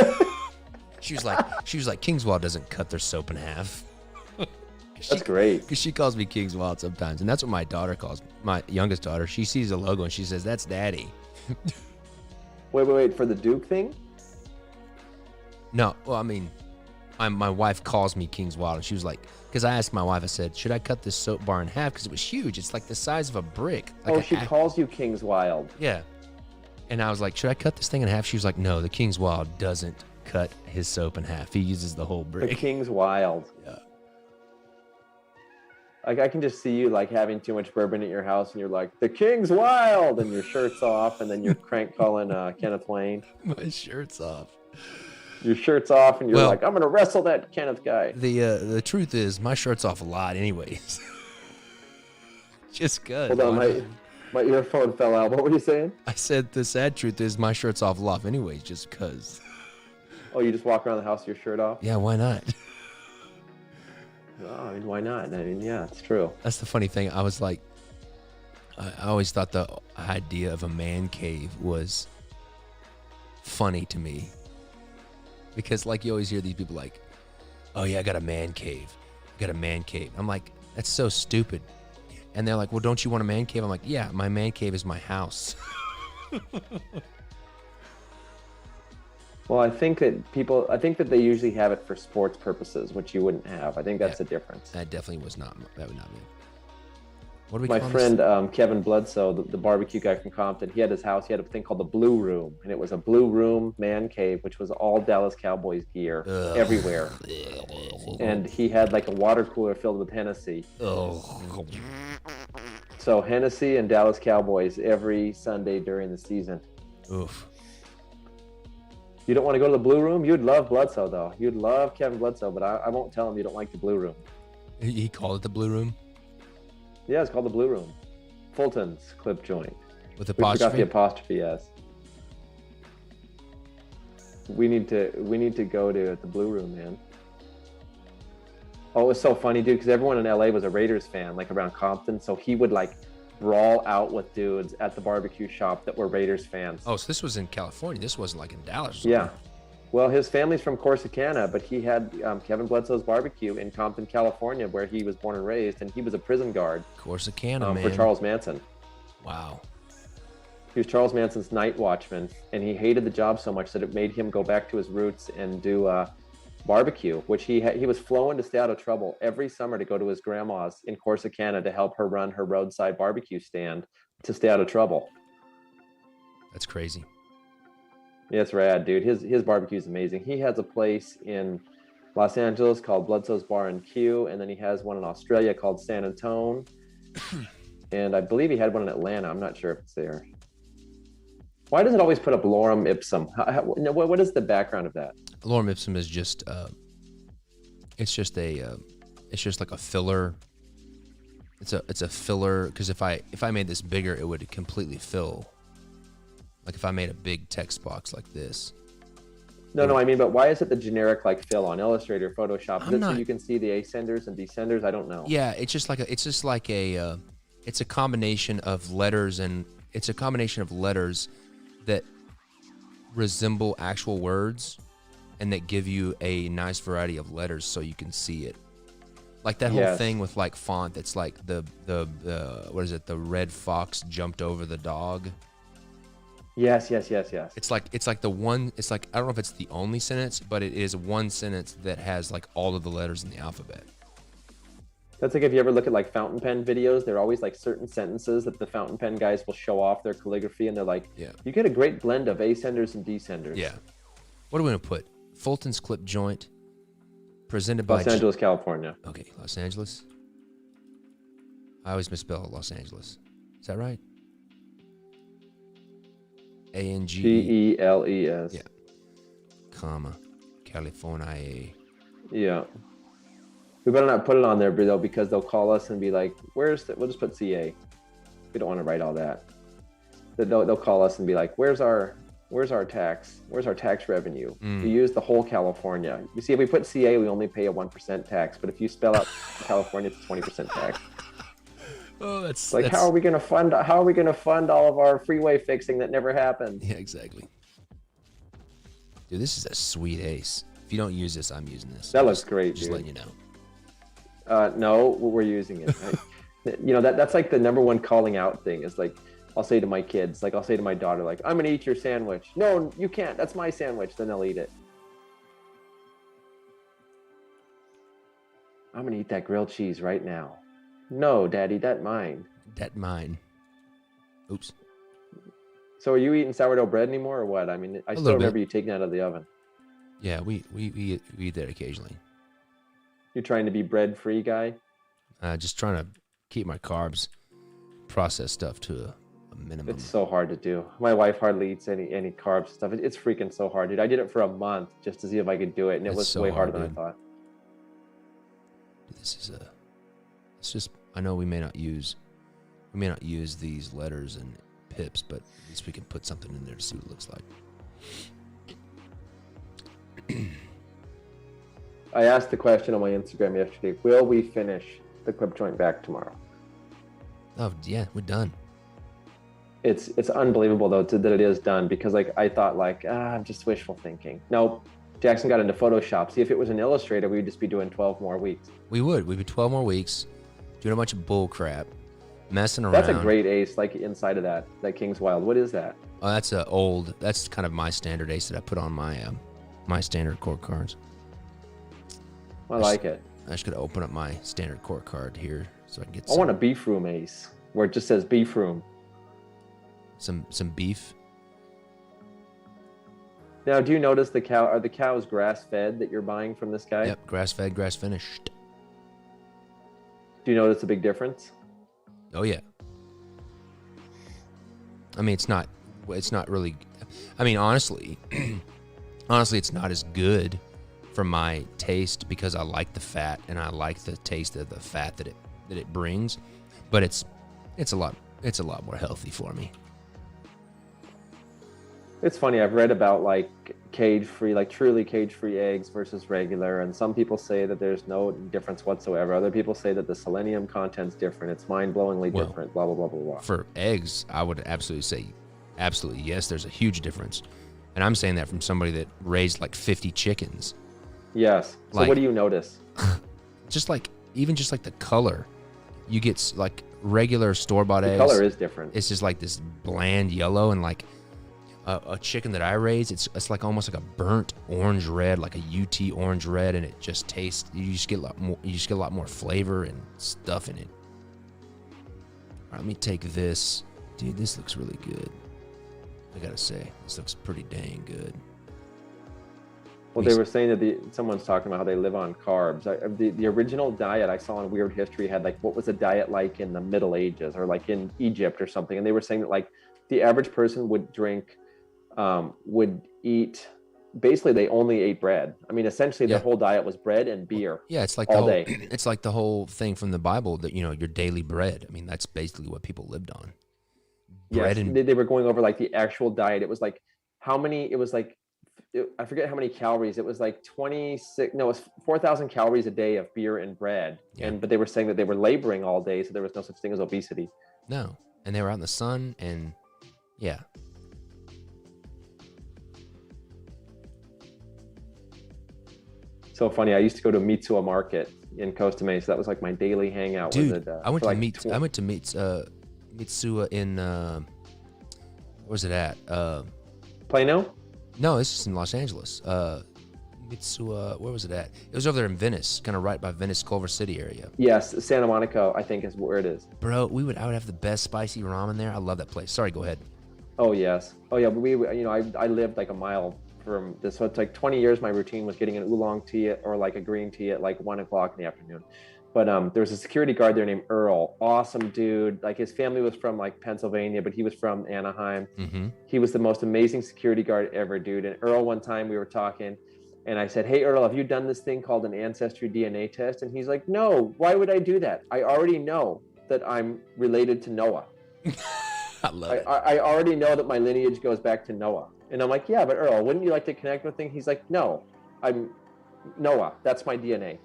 She was like, Kingswald doesn't cut their soap in half. That's great. Because she calls me Kingswald sometimes. And that's what my daughter calls me. My youngest daughter. She sees the logo and she says, that's Daddy. Wait. For the Duke thing? No, well, I mean, my wife calls me Kingswald. And she was like, because I asked my wife, I said, should I cut this soap bar in half? Because it was huge. It's like the size of a brick. Like she calls you Kingswild. Yeah. And I was like, should I cut this thing in half? She was like, no, the Kingswild doesn't cut his soap in half. He uses the whole brick. The Kingswild. Yeah. Like, I can just see you like having too much bourbon at your house and you're like, the King's wild, and your shirt's off, and then you're crank calling Kenneth Wayne. My shirt's off. Your shirt's off and you're like, I'm going to wrestle that Kenneth guy. The truth is my shirt's off a lot anyways. Just good. Hold on, my earphone fell out. What were you saying? I said the sad truth is my shirt's off a lot anyways, just because. Oh, you just walk around the house with your shirt off? Yeah, why not? Oh, I mean, why not? I mean, yeah, it's true. That's the funny thing. I was like, I always thought the idea of a man cave was funny to me. Because, like, you always hear these people like, oh, yeah, I got a man cave. I got a man cave. I'm like, that's so stupid. And they're like, well, don't you want a man cave? I'm like, yeah, my man cave is my house. Well, I think that they usually have it for sports purposes, which you wouldn't have. I think that's the difference. That definitely was not, that would not be. What do we My call friend this? Kevin Bledsoe, the barbecue guy from Compton, he had his house. He had a thing called the Blue Room, and it was a blue room man cave, which was all Dallas Cowboys gear everywhere. And he had like a water cooler filled with Hennessy. Oh. So Hennessy and Dallas Cowboys every Sunday during the season. Oof. You don't want to go to the Blue Room? You'd love Bledsoe, though. You'd love Kevin Bledsoe, but I won't tell him you don't like the Blue Room. He called it the Blue Room? Yeah, it's called the Blue Room. Fulton's clip joint. With We forgot apostrophe? the apostrophe S. We need to go to the Blue Room, man. Oh, it was so funny, dude, because everyone in LA was a Raiders fan, like around Compton, so he would like brawl out with dudes at the barbecue shop that were Raiders fans. Oh, so this was in California. This wasn't like in Dallas. Yeah. Well, his family's from Corsicana, but he had Kevin Bledsoe's barbecue in Compton, California, where he was born and raised, and he was a prison guard Corsicana, man. for Charles Manson. Wow. He was Charles Manson's night watchman, and he hated the job so much that it made him go back to his roots and do barbecue, which he was flown to stay out of trouble every summer to go to his grandma's in Corsicana to help her run her roadside barbecue stand to stay out of trouble. That's crazy. Yeah, it's rad, dude. His barbecue is amazing. He has a place in Los Angeles called Bledsoe's Bar and Q, and then he has one in Australia called San Antone, and I believe he had one in Atlanta. I'm not sure if it's there. Why does it always put up lorem ipsum? What is the background of that? Lorem ipsum is just, it's just like a filler. It's a filler because if I made this bigger, it would completely fill. Like if I made a big text box like this. No, I mean, but why is it the generic like fill on Illustrator, Photoshop? Is it so you can see the ascenders and descenders? I don't know. Yeah, it's a combination of letters, and it's a combination of letters that resemble actual words and that give you a nice variety of letters so you can see it. Like that whole thing with like font that's like the what is it? The red fox jumped over the dog. Yes. It's like the one. It's like I don't know if it's the only sentence, but it is one sentence that has like all of the letters in the alphabet. That's like if you ever look at like fountain pen videos, there are always like certain sentences that the fountain pen guys will show off their calligraphy, and they're like, you get a great blend of ascenders and descenders. Yeah. What are we gonna put? Fulton's Clip Joint, presented by Los Angeles, California. Okay, Los Angeles. I always misspell Los Angeles. Is that right? Geles. Yeah. Comma. California. Yeah. We better not put it on there, though, because they'll call us and be like, we'll just put CA. We don't want to write all that. They'll call us and be like, where's our Where's our tax? Where's our tax revenue? Mm. We use the whole California. You see, if we put CA, we only pay a 1% tax. But if you spell out California, it's a 20% tax. Oh, that's Like, how are we going to fund all of our freeway fixing that never happened? Yeah, exactly. Dude, this is a sweet ace. If you don't use this, I'm using this. That looks great, Just dude. letting you know. No, we're using it. You know, that's like the number one calling out thing is like, I'll say to my kids, like I'll say to my daughter, like, I'm going to eat your sandwich. No, you can't. That's my sandwich. Then they'll eat it. I'm going to eat that grilled cheese right now. No, Daddy, that mine. That mine. Oops. So are you eating sourdough bread anymore or what? I mean, I still remember you taking it out of the oven. Yeah, we eat that occasionally. You're trying to be bread-free guy? Just trying to keep my carbs, processed stuff to a minimum. It's so hard to do. My wife hardly eats any carbs and stuff. It's freaking so hard, dude. I did it for a month just to see if I could do it, and it was so way harder hard, than I thought. This is it's just, I know we may not use these letters and pips, but at least we can put something in there to see what it looks like. I asked the question on my Instagram yesterday, will we finish the clip joint back tomorrow? Oh yeah, we're done. It's unbelievable though that it is done, because like I thought like, I'm just wishful thinking. Nope. Jackson got into Photoshop. See, if it was an Illustrator, we'd just be doing 12 more weeks. We'd be 12 more weeks, doing a bunch of bull crap, messing around. That's a great ace, like inside of that King's Wild. What is that? Oh, that's kind of my standard ace that I put on my standard court cards. I like it. I just gotta open up my standard court card here so I can get I want a beef room ace where it just says beef room. some beef. Now, do you notice are the cows grass fed that you're buying from this guy? Yep, grass fed, grass finished. Do you notice a big difference? Oh yeah. I mean, it's not really, I mean, honestly, it's not as good for my taste because I like the fat and I like the taste of the fat that it brings, but it's a lot more healthy for me. It's funny, I've read about like cage-free, like truly cage-free eggs versus regular, and some people say that there's no difference whatsoever. Other people say that the selenium content's different. It's mind-blowingly different, blah, blah, blah, blah, blah. For eggs, I would absolutely say, absolutely yes, there's a huge difference. And I'm saying that from somebody that raised like 50 chickens. Yes. So what do you notice? Just like the color. You get like regular store-bought eggs. The color is different. It's just like this bland yellow, and like a chicken that I raise, it's like almost like a burnt orange red, like a UT orange red, and it just tastes. You just get a lot more flavor and stuff in it. All right, let me take this, dude. This looks really good. I gotta say, this looks pretty dang good. Well, they were saying that someone's talking about how they live on carbs. The original diet I saw in Weird History had like, what was a diet like in the Middle Ages or like in Egypt or something, and they were saying that like the average person would eat, basically they only ate bread. I mean, essentially their whole diet was bread and beer. Yeah, it's like all day. day. It's like the whole thing from the Bible that, your daily bread. I mean, that's basically what people lived on. Yes, they were going over like the actual diet. It was like I forget how many calories. It was like 4,000 calories a day of beer and bread. Yeah. But they were saying that they were laboring all day, so there was no such thing as obesity. No, and they were out in the sun, and yeah. So funny. I used to go to Mitsuwa Market in Costa Mesa. That was like my daily hangout. Dude, I went to Mitsuwa in where's it at? Plano? No, this is in Los Angeles. Mitsuwa, where was it at? It was over there in Venice, kind of right by Venice, Culver City area. Yes, Santa Monica, I think is where it is. Bro, I would have the best spicy ramen there. I love that place. Sorry, go ahead. Oh yes. Oh yeah. I lived like a mile from this, so it's like 20 years. My routine was getting an oolong tea or like a green tea at like 1 o'clock in the afternoon. But there was a security guard there named Earl. Awesome dude. Like his family was from like Pennsylvania, but he was from Anaheim. Mm-hmm. He was the most amazing security guard ever, dude. And Earl, one time we were talking, and I said, "Hey Earl, have you done this thing called an ancestry DNA test?" And he's like, "No. Why would I do that? I already know that I'm related to Noah." I love it. I already know that my lineage goes back to Noah. And I'm like, yeah, but Earl, wouldn't you like to connect with things? He's like, no, I'm Noah. That's my DNA.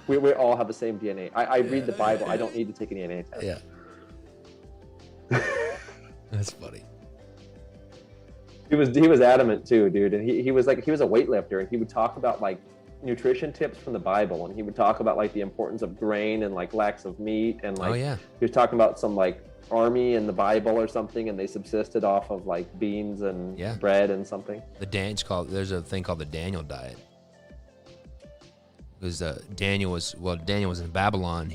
We all have the same DNA. I read the Bible. I don't need to take a DNA test. Yeah. That's funny. He was adamant too, dude. And he was a weightlifter, and he would talk about like nutrition tips from the Bible, and he would talk about like the importance of grain and like lacks of meat, and like he was talking about some like army in the Bible or something, and they subsisted off of like beans and bread and something. There's a thing called the Daniel diet. Because Daniel was in Babylon.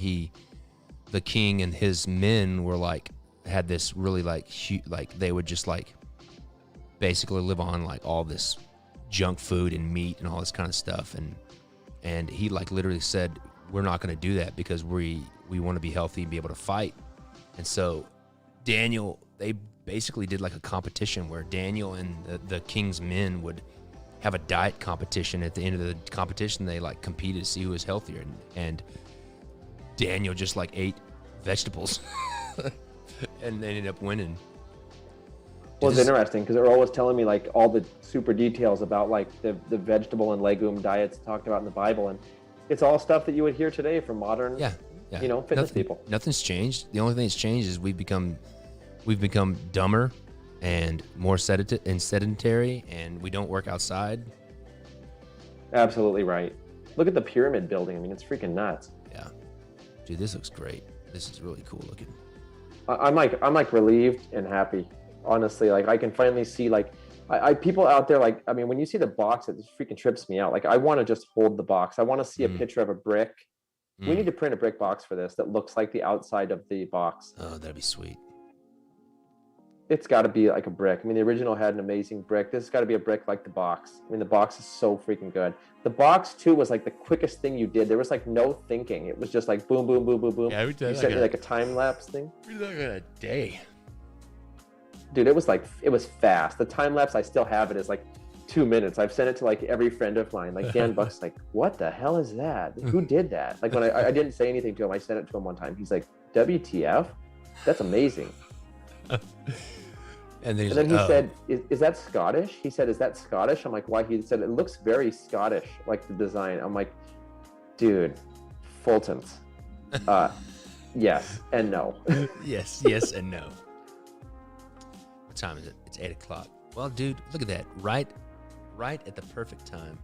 The king and his men were like had this really like they would just like basically live on like all this junk food and meat and all this kind of stuff, and he like literally said, we're not going to do that because we want to be healthy and be able to fight. And so Daniel, they basically did like a competition where Daniel and the king's men would have a diet competition. At the end of the competition, they like competed to see who was healthier, and Daniel just like ate vegetables and they ended up winning. Well, it's interesting because Earl was telling me like all the super details about like the vegetable and legume diets talked about in the Bible, and it's all stuff that you would hear today from modern fitness people. Nothing's changed. The only thing that's changed is we've become dumber and more sedentary, and we don't work outside. Absolutely right. Look at the pyramid building. I mean, it's freaking nuts. Yeah, dude, this looks great. This is really cool looking. I'm like relieved and happy. Honestly, like I can finally see like I people out there, like, I mean, when you see the box, it just freaking trips me out. Like I want to just hold the box. I want to see a picture of a brick. We need to print a brick box for this that looks like the outside of the box. Oh, that'd be sweet. It's got to be like a brick. I mean, the original had an amazing brick. This has got to be a brick like the box. I mean, the box is so freaking good. The box too was like the quickest thing you did. There was like no thinking. It was just like boom, boom, boom, boom, boom. Yeah, we did. You sent me like a time lapse thing. We did like a day. Dude, it was fast. The time lapse, I still have it, is like 2 minutes. I've sent it to like every friend of mine. Like Dan Buck's like, what the hell is that? Who did that? Like when I didn't say anything to him, I sent it to him one time. He's like, WTF? That's amazing. And then he said, is that Scottish? He said, is that Scottish? I'm like, why? He said, it looks very Scottish, like the design. I'm like, dude, Fulton's. Yes and no. Yes and no. What time is it? It's 8 o'clock. Well, dude, look at that. Right at the perfect time.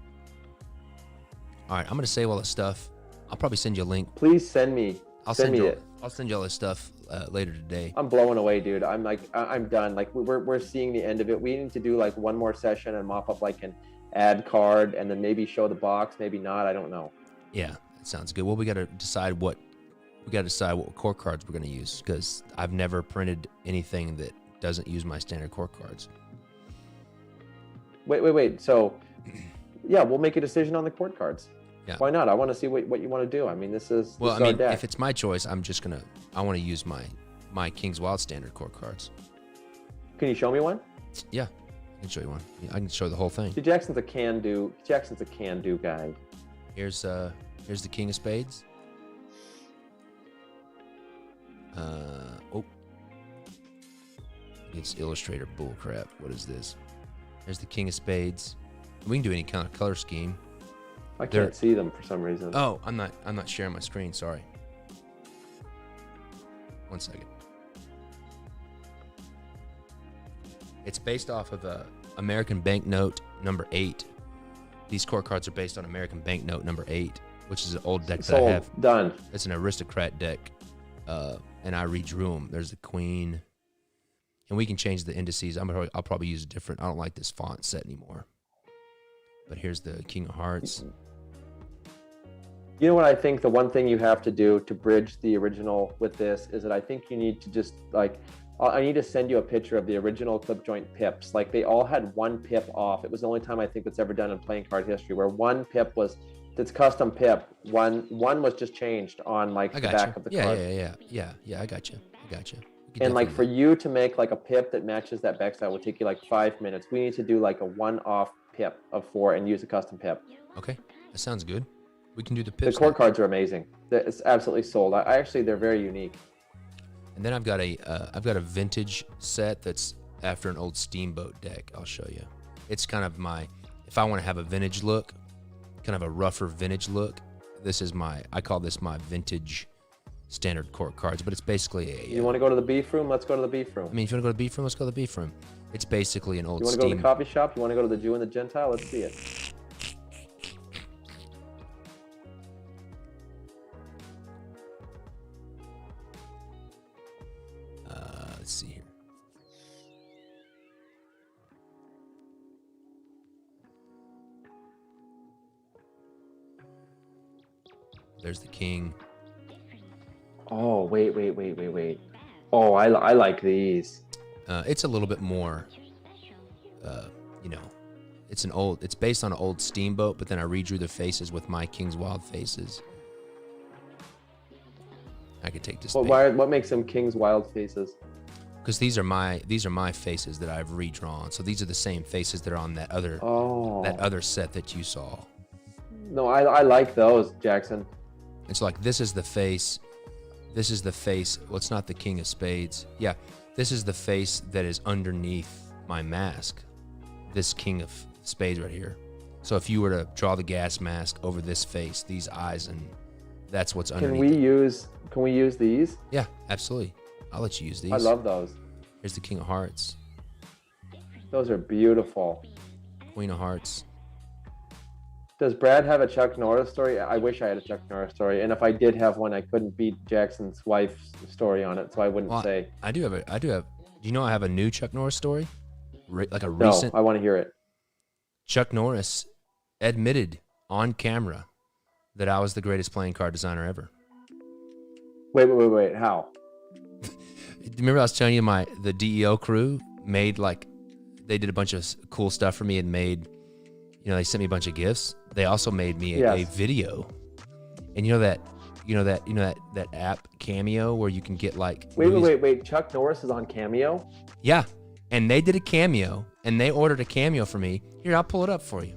All right, I'm going to save all this stuff. I'll probably send you a link. Please send me. I'll send you all this stuff later today. I'm blown away, dude. I'm like, I'm done. Like we're seeing the end of it. We need to do like one more session and mop up like an ad card, and then maybe show the box, maybe not. I don't know. Yeah, that sounds good. Well, we got to decide what core cards we're going to use, because I've never printed anything that doesn't use my standard core cards. Wait. So, yeah, we'll make a decision on the court cards. Yeah. Why not? I want to see what you want to do. I mean, this is our deck. If it's my choice, I want to use my King's Wild standard core cards. Can you show me one? Yeah, I can show you one. I can show the whole thing. Jackson's a can-do guy. Here's the King of Spades. It's Illustrator bullcrap. What is this? There's the King of Spades. We can do any kind of color scheme. I can't see them for some reason. Oh, I'm not sharing my screen. Sorry. 1 second. It's based off of American Banknote number 8. These core cards are based on American Banknote number 8, which is an old deck that I have. Done. It's an aristocrat deck, and I redrew them. There's the Queen, and we can change the indices. I'll probably use a different. I don't like this font set anymore. But here's the King of Hearts. You know what I think the one thing you have to do to bridge the original with this is that I think you need to just like, I need to send you a picture of the original clip joint pips. Like they all had one pip off. It was the only time I think that's ever done in playing card history where one pip was, that's custom pip. One was just changed on like the back of the card. Yeah, I got you. And like for you to make like a pip that matches that backside will take you like 5 minutes. We need to do like a one-off pip of 4 and use a custom pip. Okay, that sounds good. We can do the pips. The core cards are amazing. It's absolutely sold. They're very unique. And then I've got a vintage set that's after an old steamboat deck. I'll show you. It's kind of if I want to have a vintage look, kind of a rougher vintage look, I call this my vintage standard court cards, but it's basically You want to go to the beef room? Let's go to the beef room. I mean, if you want to go to the beef room, let's go to the beef room. It's basically an old You want to go to the coffee shop? You want to go to the Jew and the Gentile? Let's see it. Let's see here. There's the king. Oh, wait. Oh, I like these. It's a little bit more, it's based on an old steamboat, but then I redrew the faces with my King's Wild faces. I could take this. What makes them King's Wild faces? Because these are my faces that I've redrawn. So these are the same faces that are on that other set that you saw. No, I like those, Jackson. It's like this is the face. This is the face. Well, it's not the King of Spades. Yeah, this is the face that is underneath my mask. This King of Spades right here. So if you were to draw the gas mask over this face, these eyes, and that's what's underneath. Can we use these? Yeah, absolutely. I'll let you use these. I love those. Here's the King of Hearts. Those are beautiful. Queen of Hearts. Does Brad have a Chuck Norris story? I wish I had a Chuck Norris story. And if I did have one, I couldn't beat Jackson's wife's story on it, so I wouldn't say. I do have. Do you know I have a new Chuck Norris story? Like a No, recent. I want to hear it. Chuck Norris admitted on camera that I was the greatest playing card designer ever. Wait. How? Remember I was telling you the DEO crew made they did a bunch of cool stuff for me and made, they sent me a bunch of gifts. They also made me a video. And you know that app Cameo where you can get Wait. Chuck Norris is on Cameo? Yeah. And they did a cameo and they ordered a cameo for me. Here, I'll pull it up for you.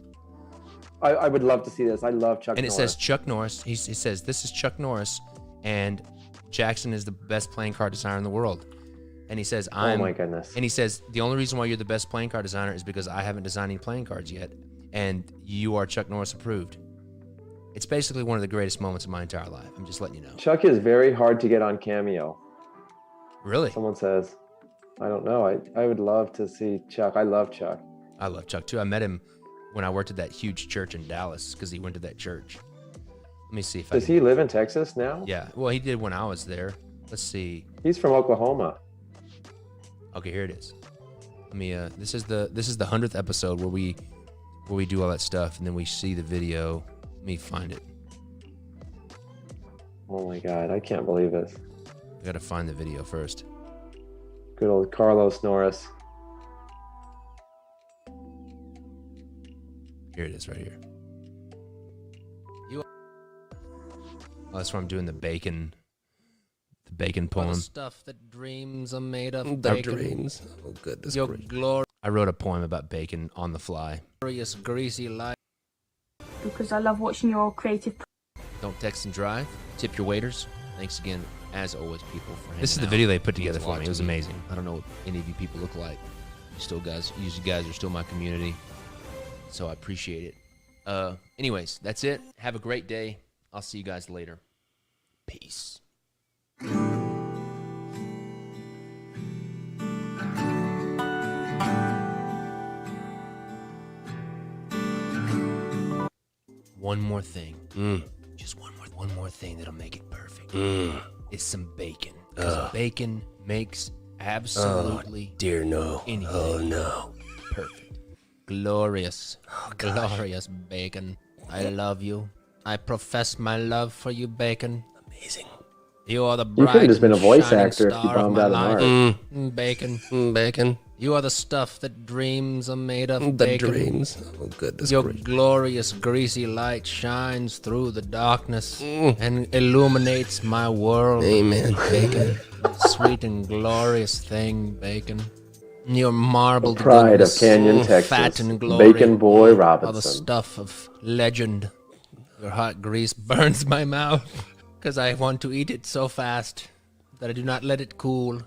I would love to see this. I love Chuck Norris. And it says Chuck Norris. He says, this is Chuck Norris and Jackson is the best playing card designer in the world. And he says, oh my goodness. And he says, the only reason why you're the best playing card designer is because I haven't designed any playing cards yet. And you are Chuck Norris approved. It's basically one of the greatest moments of my entire life. I'm just letting you know. Chuck is very hard to get on Cameo. Really? Someone says. I don't know. I would love to see Chuck. I love Chuck. I love Chuck too. I met him when I worked at that huge church in Dallas because he went to that church. Let me see if Does he live in Texas now? Yeah. Well, he did when I was there. Let's see. He's from Oklahoma. Okay, here it is. Let me. This is the 100th episode where we do all that stuff and then we see the video. Let me find it. Oh my God, I can't believe this. I gotta find the video first. Good old Carlos Norris. Here it is, right here. That's where I'm doing the bacon poem. Stuff that dreams are made of. The bacon. dreams. Oh, goodness Your gracious. I wrote a poem about bacon on the fly. glorious, greasy life. Because I love watching your creative. Don't text and drive. Tip your waiters. Thanks again, as always, people, for hanging This is the out. video they put together Means a for lot me. to It was amazing. I don't know what any of you people look like. You guys are still my community, so I appreciate it. Anyways, that's it. Have a great day. I'll see you guys later. Peace. One more thing. Just one more thing that'll make it perfect. Is some bacon. Because bacon makes absolutely Dear no. anything Oh no. perfect. Glorious. Oh, Glorious bacon. I love you. I profess my love for you, bacon. Amazing. You are the You bright could have just been a and voice shining actor if you star of bombed my out of life. Mars. Bacon. Bacon. You are the stuff that dreams are made of. The bacon. dreams. Oh, goodness Your gracious. glorious, greasy light shines through the darkness and illuminates my world. Amen. Bacon. Sweet and glorious thing, bacon. Your marbled Pride of goodness, Canyon, Texas. fat and glory, Bacon Boy are the Robinson. stuff of legend. Your hot grease burns my mouth because I want to eat it so fast. that I do not let it cool.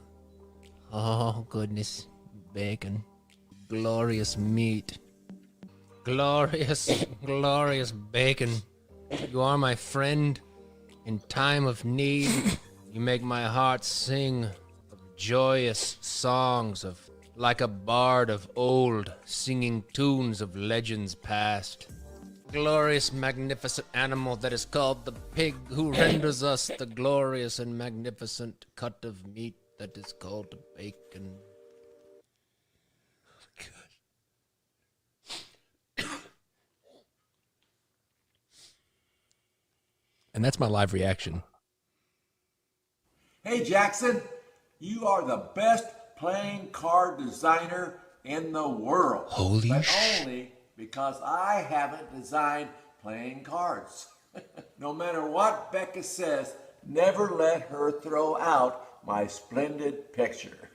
Oh, goodness. Bacon. Glorious meat. Glorious, glorious bacon. You are my friend in time of need. You make my heart sing of joyous songs of like a bard of old, singing tunes of legends past. Glorious, magnificent animal that is called the pig, who renders us the glorious and magnificent cut of meat that is called bacon. And that's my live reaction. Hey Jackson, you are the best playing card designer in the world. Holy but sh- only because I haven't designed playing cards. No matter what Becca says, never let her throw out my splendid picture.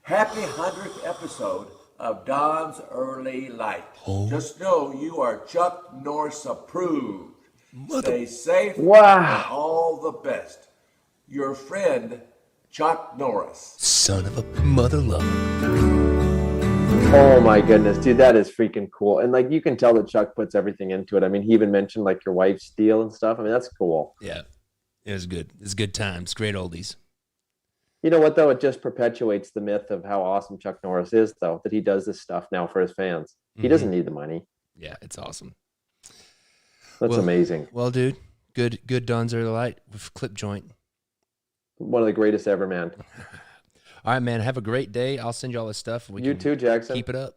Happy 100th episode of Don's Early Light. Just know you are Chuck Norris approved. Stay safe Wow. and all the best. Your friend, Chuck Norris. Son of a mother lover. Oh my goodness, dude, that is freaking cool. And like you can tell that Chuck puts everything into it. I mean, he even mentioned like your wife's deal and stuff. I mean, that's cool. Yeah, it was good. It's good times. Great oldies. You know what though? It just perpetuates the myth of how awesome Chuck Norris is, though, that he does this stuff now for his fans. He doesn't need the money. Yeah, it's awesome. That's amazing. Well, dude, good Don's Early Light with Clip Joint. One of the greatest ever, man. All right, man. Have a great day. I'll send you all this stuff. You too, Jackson. Keep it up.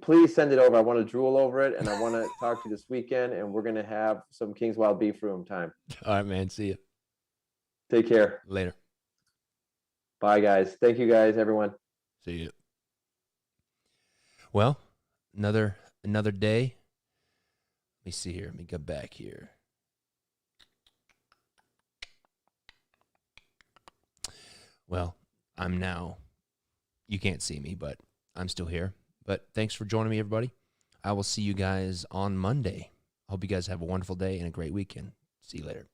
Please send it over. I want to drool over it, and I want to talk to you this weekend, and we're going to have some King's Wild Beef Room time. All right, man. See you Take care. later. Bye, guys. Thank you, guys, everyone. See you. Well, another day. Let me see here. Let me go back here. Well, you can't see me, but I'm still here. But thanks for joining me, everybody. I will see you guys on Monday. I hope you guys have a wonderful day and a great weekend. See you later.